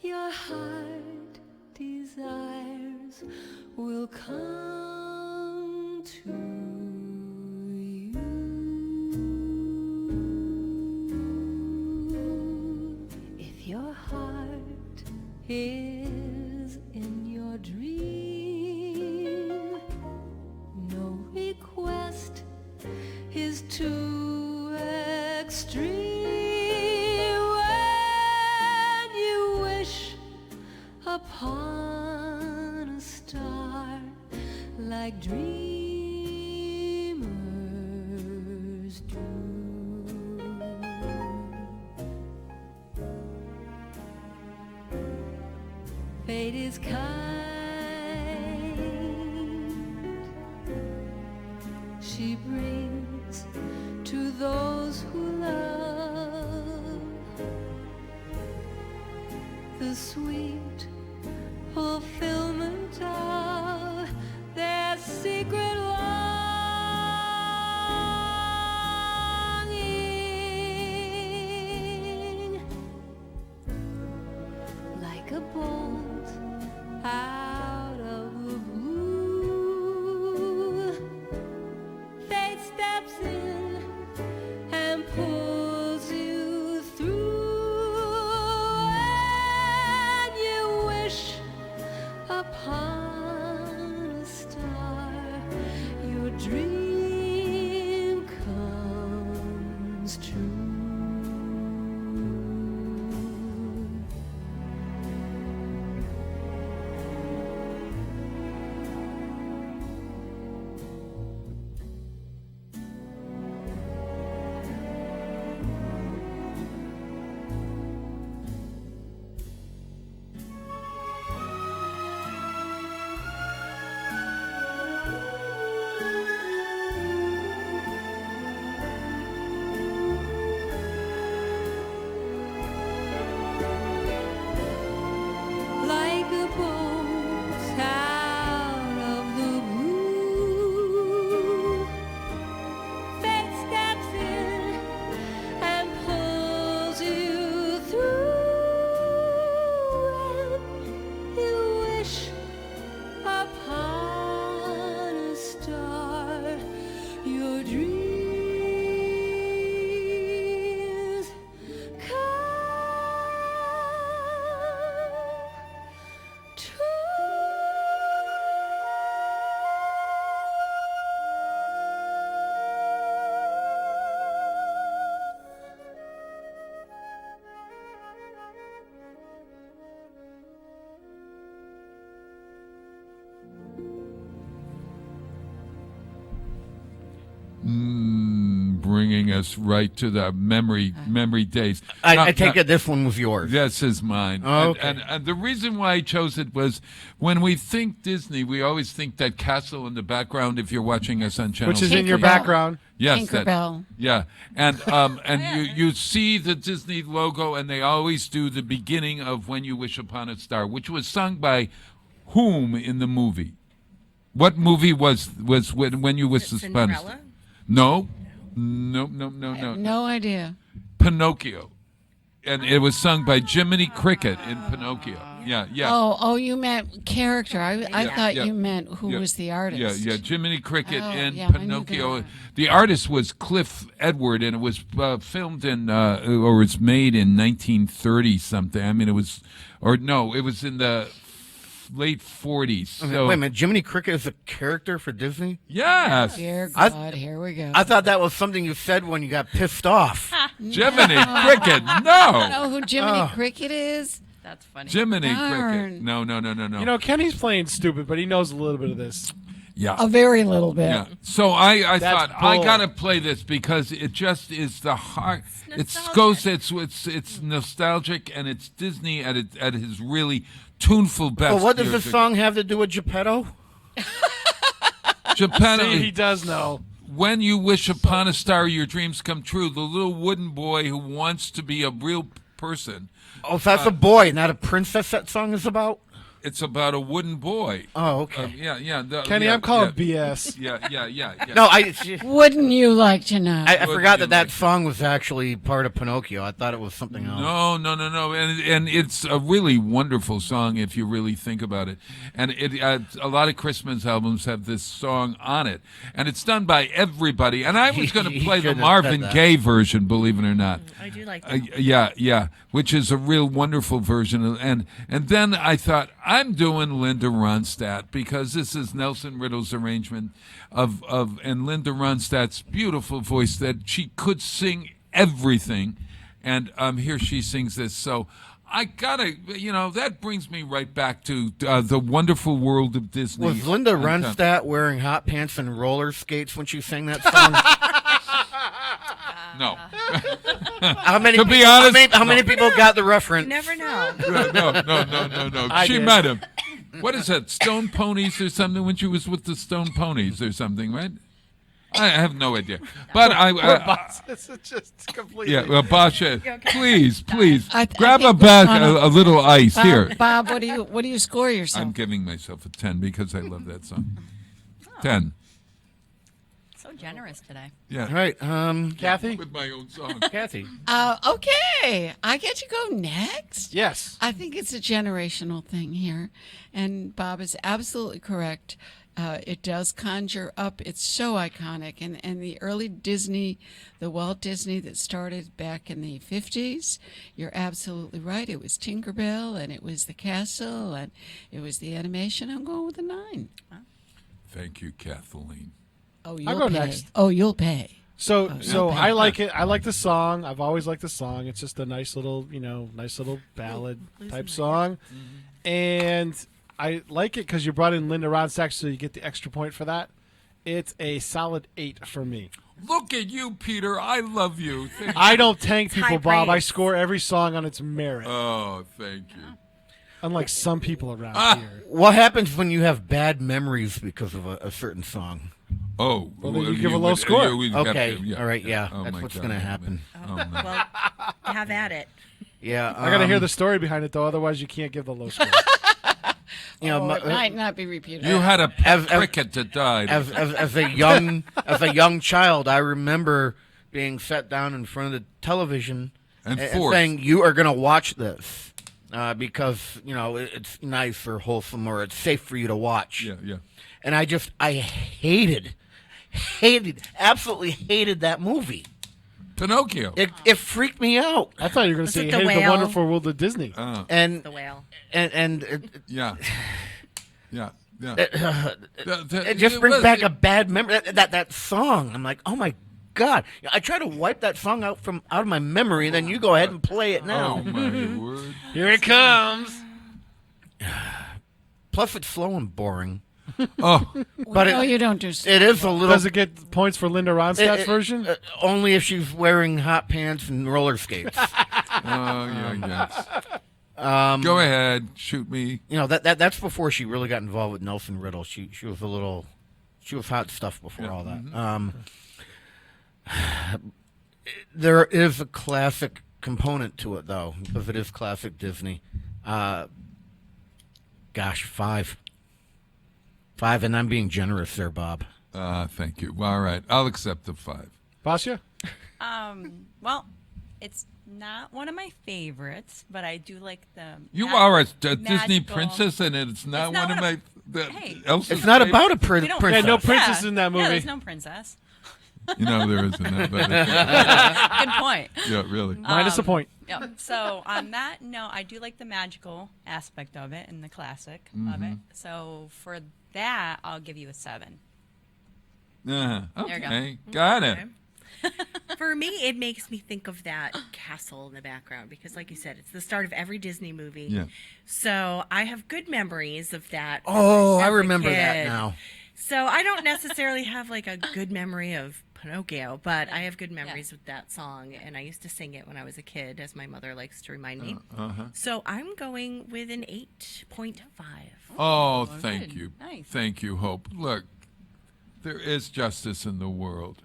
[SPEAKER 10] your heart desires will come to you. If your heart is in your dream, no request is too extreme. When you wish upon a star, like dreamers do. Fate is kind. She brings to those who love the sweet fulfillment of their secret longing. Like a bolt out of the blue, fate steps in and pulls you through. And you wish upon a
[SPEAKER 8] bringing us right to the memory days.
[SPEAKER 6] I take it this one was yours.
[SPEAKER 8] This is mine.
[SPEAKER 6] Oh, okay.
[SPEAKER 8] And the reason why I chose it was when we think Disney, we always think that castle in the background. If you're watching us on channel,
[SPEAKER 5] Which is in your background.
[SPEAKER 8] Yes,
[SPEAKER 7] Tinkerbell.
[SPEAKER 8] yeah, and you see the Disney logo, and they always do the beginning of "When You Wish Upon a Star," which was sung by whom in the movie? What movie was when you wish upon a star?
[SPEAKER 15] Cinderella?
[SPEAKER 8] No.
[SPEAKER 7] I have no idea.
[SPEAKER 8] Pinocchio, and it was sung by Jiminy Cricket in Pinocchio. Yeah.
[SPEAKER 7] Oh, you meant character. I thought you meant who was the artist.
[SPEAKER 8] Yeah. Jiminy Cricket in
[SPEAKER 7] yeah, I knew
[SPEAKER 8] Pinocchio.
[SPEAKER 7] that.
[SPEAKER 8] The artist was Cliff Edward, and it was filmed in, or it's made in 1930 something. I mean, it was in the late 40s. So,
[SPEAKER 6] Wait a minute, Jiminy Cricket is a character for Disney?
[SPEAKER 8] Yes.
[SPEAKER 7] Dear God, here we go.
[SPEAKER 6] I thought that was something you said when you got pissed off.
[SPEAKER 8] Jiminy Cricket,
[SPEAKER 7] You
[SPEAKER 8] no.
[SPEAKER 7] know who Jiminy Cricket is?
[SPEAKER 9] That's funny.
[SPEAKER 8] Jiminy
[SPEAKER 7] Darn.
[SPEAKER 8] Cricket. No.
[SPEAKER 5] You know, Kenny's playing stupid, but he knows a little bit of this.
[SPEAKER 8] Yeah.
[SPEAKER 7] A very little bit.
[SPEAKER 8] Yeah. So I
[SPEAKER 5] That's
[SPEAKER 8] thought I
[SPEAKER 5] bull.
[SPEAKER 8] gotta play this because it just is the heart. It's nostalgic and it's Disney at his really tuneful best.
[SPEAKER 6] Well, what does
[SPEAKER 8] here.
[SPEAKER 6] this song have to do with Geppetto?
[SPEAKER 8] Geppetto.
[SPEAKER 5] See, he does know.
[SPEAKER 8] When you wish upon a star, your dreams come true. The little wooden boy who wants to be a real person.
[SPEAKER 6] Oh, so that's a boy, not a princess that song is about?
[SPEAKER 8] It's about a wooden boy.
[SPEAKER 6] Oh, okay.
[SPEAKER 8] Yeah.
[SPEAKER 5] Kenny, I'm calling BS.
[SPEAKER 8] Yeah.
[SPEAKER 6] No,
[SPEAKER 7] Wouldn't you like to know?
[SPEAKER 6] I forgot that song was actually part of Pinocchio. I thought it was something else.
[SPEAKER 8] No. And it's a really wonderful song if you really think about it. And a lot of Christmas albums have this song on it. And it's done by everybody. And I was going to play the
[SPEAKER 6] shouldn't have
[SPEAKER 8] Marvin
[SPEAKER 6] said that.
[SPEAKER 8] Gaye version, believe it or not.
[SPEAKER 15] I do like that.
[SPEAKER 8] Yeah, which is a real wonderful version. And then I thought, I'm doing Linda Ronstadt because this is Nelson Riddle's arrangement of and Linda Ronstadt's beautiful voice that she could sing everything. And here she sings this. So I gotta, that brings me right back to the wonderful world of Disney.
[SPEAKER 6] Was Linda Ronstadt wearing hot pants and roller skates when she sang that song?
[SPEAKER 8] No.
[SPEAKER 6] How many?
[SPEAKER 8] To be honest,
[SPEAKER 6] how many people got the reference?
[SPEAKER 15] You never know.
[SPEAKER 8] No.
[SPEAKER 6] I
[SPEAKER 8] She
[SPEAKER 6] did.
[SPEAKER 8] might have. What is that? Stone Ponies or something? When she was with the Stone Ponies or something, right? I have no idea. But
[SPEAKER 5] This is just completely.
[SPEAKER 8] yeah. Well, Basha, please,
[SPEAKER 7] I
[SPEAKER 8] grab
[SPEAKER 7] think
[SPEAKER 8] a little ice here.
[SPEAKER 7] Bob, what do you score yourself?
[SPEAKER 8] I'm giving myself a 10 because I love that song. 10.
[SPEAKER 9] So generous today.
[SPEAKER 8] Yeah.
[SPEAKER 6] All right,
[SPEAKER 5] Kathy?
[SPEAKER 8] With my own song.
[SPEAKER 6] Kathy.
[SPEAKER 7] Okay, I get to go next.
[SPEAKER 5] Yes.
[SPEAKER 7] I think it's a generational thing here, and Bob is absolutely correct. It does conjure up. It's so iconic, and the early Disney, the Walt Disney that started back in the 50s. You're absolutely right. It was Tinkerbell, and it was the castle, and it was the animation. I'm going with a 9.
[SPEAKER 8] Thank you, Kathleen.
[SPEAKER 7] Oh,
[SPEAKER 5] I'll
[SPEAKER 7] you'll
[SPEAKER 5] go
[SPEAKER 7] pay.
[SPEAKER 5] next.
[SPEAKER 7] Oh, you'll pay.
[SPEAKER 5] So
[SPEAKER 7] Okay.
[SPEAKER 5] I like it. I like the song. I've always liked the song. It's just a nice little ballad type song, and I like it because you brought in Linda Ronstadt, so you get the extra point for that. It's a solid 8 for me.
[SPEAKER 8] Look at you, Peter. I love you. Thank
[SPEAKER 5] I don't tank
[SPEAKER 15] High
[SPEAKER 5] people, Bob. I
[SPEAKER 15] praise.
[SPEAKER 5] score every song on its merit,
[SPEAKER 8] Oh, thank you.
[SPEAKER 5] unlike some people around here.
[SPEAKER 6] What happens when you have bad memories because of a certain song?
[SPEAKER 8] Oh,
[SPEAKER 5] Well, then you give a low score.
[SPEAKER 6] Okay, all right, yeah,
[SPEAKER 8] Oh,
[SPEAKER 6] that's
[SPEAKER 8] my
[SPEAKER 6] what's
[SPEAKER 8] God,
[SPEAKER 6] gonna
[SPEAKER 8] man.
[SPEAKER 6] happen.
[SPEAKER 8] Oh, man.
[SPEAKER 15] Well, have at it.
[SPEAKER 6] Yeah,
[SPEAKER 5] I gotta hear the story behind it though, otherwise you can't give the low score.
[SPEAKER 6] You know,
[SPEAKER 7] It might not be repeated.
[SPEAKER 8] You had a pet cricket that died.
[SPEAKER 6] as a young child, I remember being sat down in front of the television
[SPEAKER 8] And
[SPEAKER 6] and
[SPEAKER 8] forced.
[SPEAKER 6] saying, "You are going to watch this because it's nice or wholesome or it's safe for you to watch."
[SPEAKER 8] Yeah.
[SPEAKER 6] And I absolutely hated that movie.
[SPEAKER 8] Pinocchio.
[SPEAKER 6] It freaked me out.
[SPEAKER 5] I thought you were going to
[SPEAKER 15] Was
[SPEAKER 5] say
[SPEAKER 15] it
[SPEAKER 5] you
[SPEAKER 15] the
[SPEAKER 5] hated the
[SPEAKER 15] whale?
[SPEAKER 5] Wonderful World of Disney.
[SPEAKER 6] And
[SPEAKER 15] The whale.
[SPEAKER 6] and
[SPEAKER 8] Yeah.
[SPEAKER 6] it just brings back a bad memory. That song, I'm like, oh my God! I try to wipe that song out of my memory, and then you go ahead and play it now.
[SPEAKER 8] Oh, my word.
[SPEAKER 5] Here it comes.
[SPEAKER 6] Plus, it's slow and boring.
[SPEAKER 8] Oh,
[SPEAKER 6] but
[SPEAKER 7] no, you don't do.
[SPEAKER 6] It is a little.
[SPEAKER 5] Does it get points for Linda Ronstadt's version?
[SPEAKER 6] Only if she's wearing hot pants and roller skates.
[SPEAKER 8] yes. Go ahead, shoot me.
[SPEAKER 6] You know that's before she really got involved with Nelson Riddle. She was a little, she was hot stuff before all that. There is a classic component to it though, because it is classic Disney. Gosh, 5, and I'm being generous there, Bob.
[SPEAKER 8] Thank you. All right, I'll accept the 5.
[SPEAKER 5] Basha?
[SPEAKER 9] Well, it's not one of my favorites, but I do like the.
[SPEAKER 8] You are a Disney
[SPEAKER 9] magical-
[SPEAKER 8] princess, and it's not one of my. Elsa's
[SPEAKER 6] It's not
[SPEAKER 8] favorite?
[SPEAKER 6] about a princess.
[SPEAKER 5] Yeah, no princess in that movie.
[SPEAKER 9] Yeah, there's no princess.
[SPEAKER 8] You know there isn't.
[SPEAKER 9] Good point.
[SPEAKER 8] Yeah, really.
[SPEAKER 5] Minus a point.
[SPEAKER 9] Yeah. So on that note, I do like the magical aspect of it and the classic of it. So for that, I'll give you a 7.
[SPEAKER 8] Okay,
[SPEAKER 9] There you go.
[SPEAKER 8] got it.
[SPEAKER 15] For me, it makes me think of that castle in the background because, like you said, it's the start of every Disney movie.
[SPEAKER 8] Yeah.
[SPEAKER 15] So I have good memories of that.
[SPEAKER 6] Oh,
[SPEAKER 15] as
[SPEAKER 6] I
[SPEAKER 15] a
[SPEAKER 6] remember that
[SPEAKER 15] kid.
[SPEAKER 6] now.
[SPEAKER 15] So I don't necessarily have like a good memory of Pinocchio, but I have good memories with that song, and I used to sing it when I was a kid, as my mother likes to remind me. So I'm going with an 8.5.
[SPEAKER 8] Oh, thank you.
[SPEAKER 9] Nice.
[SPEAKER 8] Thank you, Hope. Look, there is justice in the world.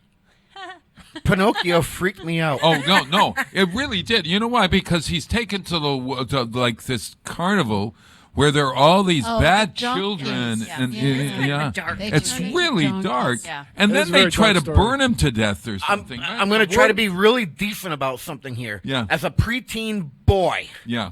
[SPEAKER 6] Pinocchio freaked me out.
[SPEAKER 8] Oh, no. It really did. You know why? Because he's taken to like this carnival where there are all these bad children.
[SPEAKER 9] Yes.
[SPEAKER 8] And
[SPEAKER 9] They
[SPEAKER 8] it's
[SPEAKER 9] turn into
[SPEAKER 8] really
[SPEAKER 9] donkeys.
[SPEAKER 8] dark.
[SPEAKER 9] Yeah.
[SPEAKER 8] And
[SPEAKER 5] It
[SPEAKER 8] then
[SPEAKER 5] is a
[SPEAKER 8] they
[SPEAKER 5] very
[SPEAKER 8] try to
[SPEAKER 5] dark story.
[SPEAKER 8] burn him to death or something.
[SPEAKER 6] I'm going to try to be really decent about something here.
[SPEAKER 8] Yeah.
[SPEAKER 6] As a preteen boy,
[SPEAKER 8] Yeah.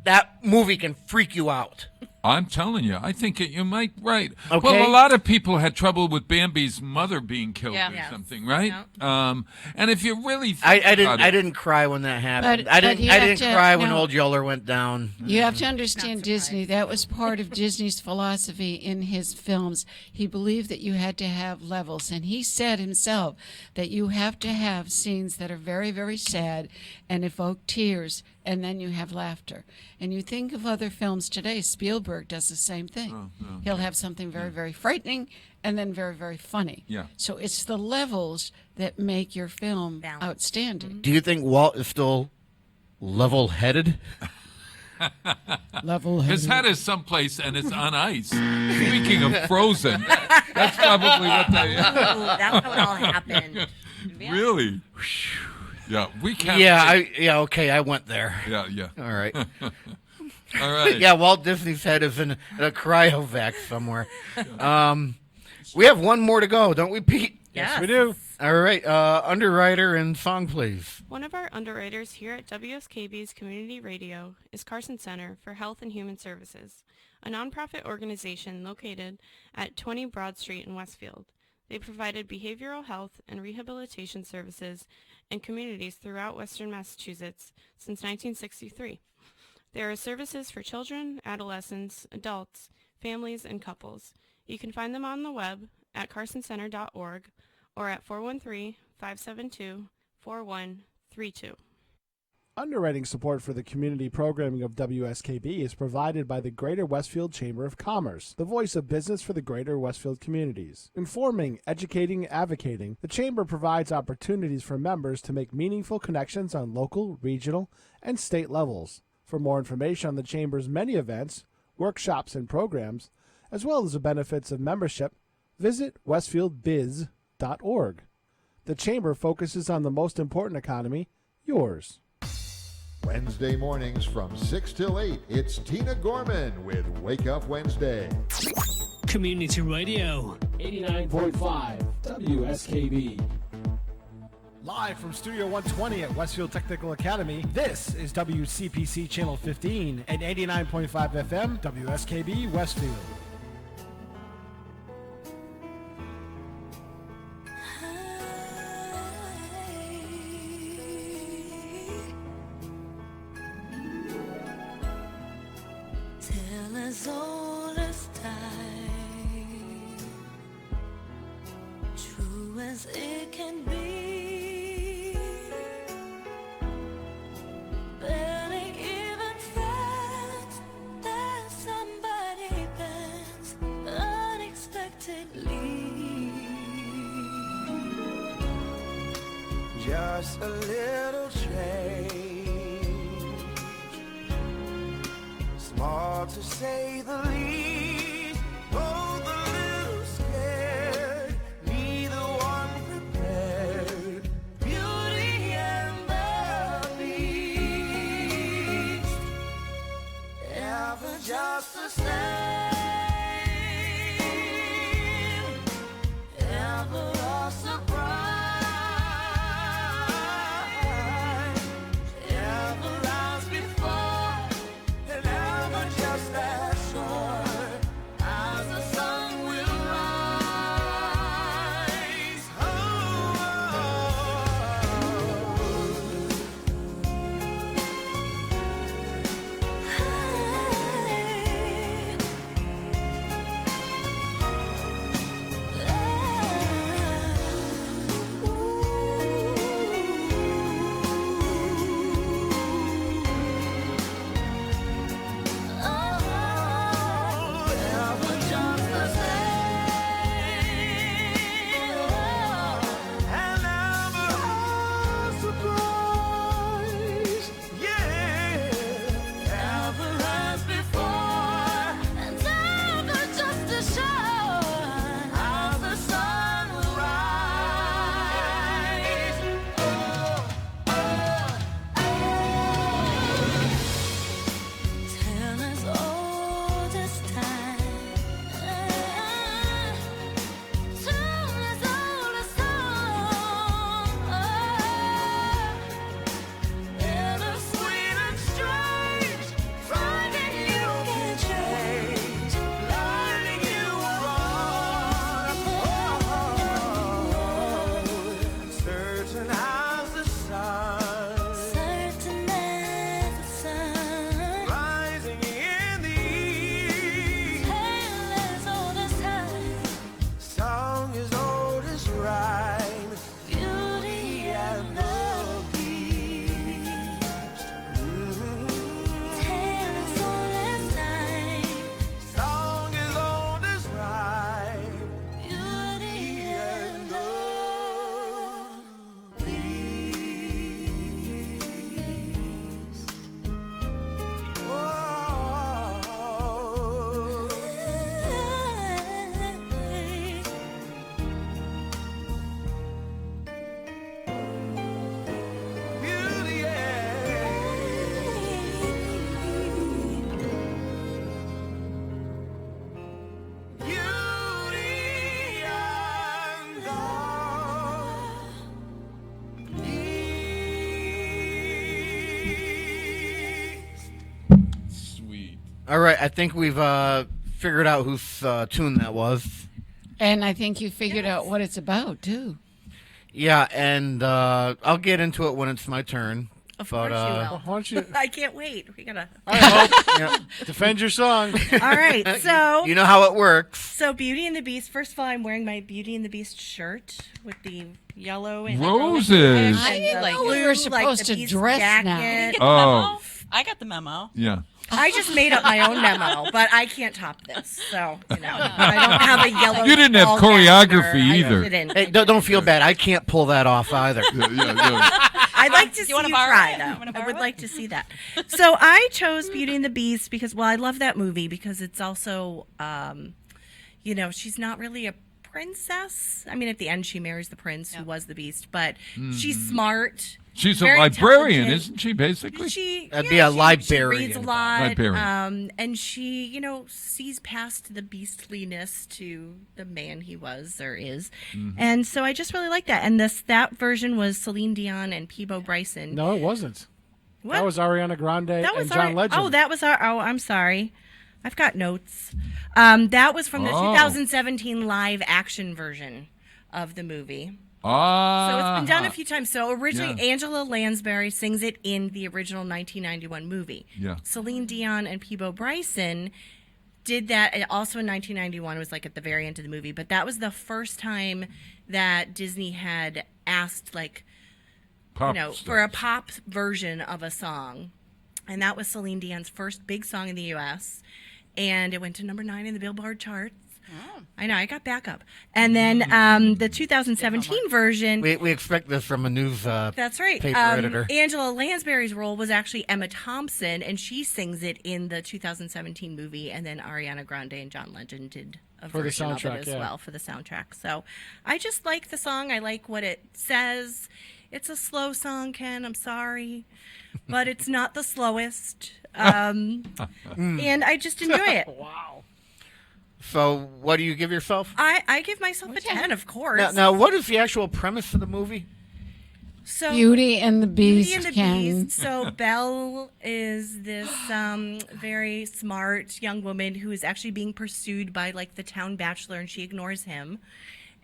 [SPEAKER 6] that movie can freak you out.
[SPEAKER 8] I'm telling you, I think you might right.
[SPEAKER 6] Okay.
[SPEAKER 8] Well, a lot of people had trouble with Bambi's mother being killed
[SPEAKER 9] Yeah.
[SPEAKER 8] or
[SPEAKER 15] Yes.
[SPEAKER 8] something, right? And if you really think
[SPEAKER 6] I
[SPEAKER 8] about it,
[SPEAKER 6] didn't cry when that happened.
[SPEAKER 7] But
[SPEAKER 6] I didn't
[SPEAKER 7] you have
[SPEAKER 6] I didn't
[SPEAKER 7] to-
[SPEAKER 6] cry when
[SPEAKER 7] no.
[SPEAKER 6] Old Yeller went down.
[SPEAKER 7] You have to understand Disney. That was part of Disney's philosophy in his films. He believed that you had to have levels. And he said himself that you have to have scenes that are very, very sad and evoke tears, and then you have laughter. And you think of other films today, Spielberg does the same thing. He'll have something very, very frightening and then very, very funny.
[SPEAKER 8] Yeah.
[SPEAKER 7] So it's the levels that make your film
[SPEAKER 15] Balance.
[SPEAKER 7] outstanding.
[SPEAKER 6] Do you think Walt is still level-headed?
[SPEAKER 8] his head is someplace and it's on ice. Speaking of Frozen, that's probably what they.
[SPEAKER 15] Oh, that's how it all happened.
[SPEAKER 8] Really? Yeah, we can't.
[SPEAKER 6] Okay, I went there.
[SPEAKER 8] Yeah.
[SPEAKER 6] All right.
[SPEAKER 8] All right.
[SPEAKER 6] Yeah, Walt Disney's head is in a cryovac somewhere. We have one more to go, don't we, Pete?
[SPEAKER 15] Yes,
[SPEAKER 5] we do.
[SPEAKER 6] All right, underwriter and song, please.
[SPEAKER 1] One of our underwriters here at WSKB's Community Radio is Carson Center for Health and Human Services, a nonprofit organization located at 20 Broad Street in Westfield. They provided behavioral health and rehabilitation services in communities throughout Western Massachusetts since 1963. There are services for children, adolescents, adults, families, and couples. You can find them on the web at carsoncenter.org or at 413-572-4132.
[SPEAKER 5] Underwriting support for the community programming of WSKB is provided by the Greater Westfield Chamber of Commerce, the voice of business for the Greater Westfield communities. Informing, educating, advocating, the Chamber provides opportunities for members to make meaningful connections on local, regional, and state levels. For more information on the Chamber's many events, workshops, and programs, as well as the benefits of membership, visit westfieldbiz.org. The Chamber focuses on the most important economy, yours.
[SPEAKER 3] Wednesday mornings from 6 till 8, it's Tina Gorman with Wake Up Wednesday.
[SPEAKER 4] Community Radio.
[SPEAKER 13] 89.5 WSKB.
[SPEAKER 5] Live from Studio 120 at Westfield Technical Academy, this is WCPC Channel 15 and 89.5 FM WSKB Westfield.
[SPEAKER 11] Till as old as time, true as it can be, barely even friends. There's somebody been
[SPEAKER 16] just a little change, small to say the least, both a little scared, neither one prepared, Beauty and the Beast, ever just the same, ever a surprise.
[SPEAKER 6] All right, I think we've figured out whose tune that was.
[SPEAKER 7] And I think you figured out what it's about, too.
[SPEAKER 6] Yeah, and I'll get into it when it's my turn.
[SPEAKER 15] Of course you will.
[SPEAKER 5] Why don't you?
[SPEAKER 15] I can't wait. We gotta.
[SPEAKER 5] All right, well, defend your song.
[SPEAKER 15] All right, so
[SPEAKER 6] you know how it works.
[SPEAKER 15] So Beauty and the Beast. First of all, I'm wearing my Beauty and the Beast shirt with the yellow and
[SPEAKER 8] Roses.
[SPEAKER 7] I didn't
[SPEAKER 15] like
[SPEAKER 7] know we
[SPEAKER 15] blue,
[SPEAKER 7] were
[SPEAKER 15] like
[SPEAKER 7] supposed
[SPEAKER 15] the
[SPEAKER 7] to
[SPEAKER 15] Beast
[SPEAKER 7] dress
[SPEAKER 15] jacket.
[SPEAKER 7] now.
[SPEAKER 9] You get the
[SPEAKER 8] Oh.
[SPEAKER 9] memo? I got the memo.
[SPEAKER 8] Yeah.
[SPEAKER 15] I just made up my own memo, but I can't top this. So, you know, I don't have a yellow.
[SPEAKER 8] You didn't have
[SPEAKER 15] ball
[SPEAKER 8] choreography
[SPEAKER 15] gowner. I
[SPEAKER 8] either.
[SPEAKER 15] didn't.
[SPEAKER 6] Hey, don't feel bad. I can't pull that off either.
[SPEAKER 15] I'd like to see
[SPEAKER 9] wanna
[SPEAKER 15] you
[SPEAKER 9] borrow
[SPEAKER 15] try,
[SPEAKER 9] it? You
[SPEAKER 15] though.
[SPEAKER 9] wanna
[SPEAKER 15] I
[SPEAKER 9] borrow
[SPEAKER 15] would
[SPEAKER 9] it?
[SPEAKER 15] like to see that. So I chose Beauty and the Beast because, well, I love that movie because it's also, you know, she's not really a princess. I mean, at the end, she marries the prince who was the Beast, but she's smart.
[SPEAKER 8] She's a
[SPEAKER 15] very
[SPEAKER 8] librarian,
[SPEAKER 15] intelligent.
[SPEAKER 8] isn't she, basically?
[SPEAKER 6] That'd be a
[SPEAKER 15] She
[SPEAKER 6] librarian.
[SPEAKER 15] reads a lot.
[SPEAKER 8] Librarian.
[SPEAKER 15] And she, you know, sees past the beastliness to the man he was or is.
[SPEAKER 8] Mhm.
[SPEAKER 15] And so I just really like that. And that version was Celine Dion and Peebo Bryson.
[SPEAKER 5] No, it wasn't.
[SPEAKER 15] What?
[SPEAKER 5] That was Ariana Grande
[SPEAKER 15] That was
[SPEAKER 5] and John Legend.
[SPEAKER 15] Oh, that was I'm sorry. I've got notes. That was from the
[SPEAKER 8] Oh.
[SPEAKER 15] 2017 live action version of the movie.
[SPEAKER 8] Ah.
[SPEAKER 15] So it's been done a few times. So originally,
[SPEAKER 8] Yeah.
[SPEAKER 15] Angela Lansbury sings it in the original 1991 movie.
[SPEAKER 8] Yeah.
[SPEAKER 15] Celine Dion and Peebo Bryson did that also in 1991. It was like at the very end of the movie. But that was the first time that Disney had asked, like,
[SPEAKER 8] Pop
[SPEAKER 15] for a pop version of a song. And that was Celine Dion's first big song in the U.S. And it went to number 9 in the Billboard charts. I know, I got backup. And then the 2017 version.
[SPEAKER 6] We expect this from a news
[SPEAKER 15] That's right.
[SPEAKER 6] paper editor.
[SPEAKER 15] Angela Lansbury's role was actually Emma Thompson, and she sings it in the 2017 movie. And then Ariana Grande and John Legend did a
[SPEAKER 5] For the
[SPEAKER 15] version of
[SPEAKER 5] soundtrack,
[SPEAKER 15] it as
[SPEAKER 5] yeah.
[SPEAKER 15] well for the soundtrack. So I just like the song. I like what it says. It's a slow song, Ken. I'm sorry, but it's not the slowest. And I just enjoy it.
[SPEAKER 5] Wow.
[SPEAKER 6] So, what do you give yourself?
[SPEAKER 15] I give myself a 10, of course.
[SPEAKER 6] Now, what is the actual premise of the movie?
[SPEAKER 15] So
[SPEAKER 7] Beauty and the Beast,
[SPEAKER 15] Beauty and the
[SPEAKER 7] Ken.
[SPEAKER 15] Beast. So Belle is this very smart young woman who is actually being pursued by like the town bachelor, and she ignores him.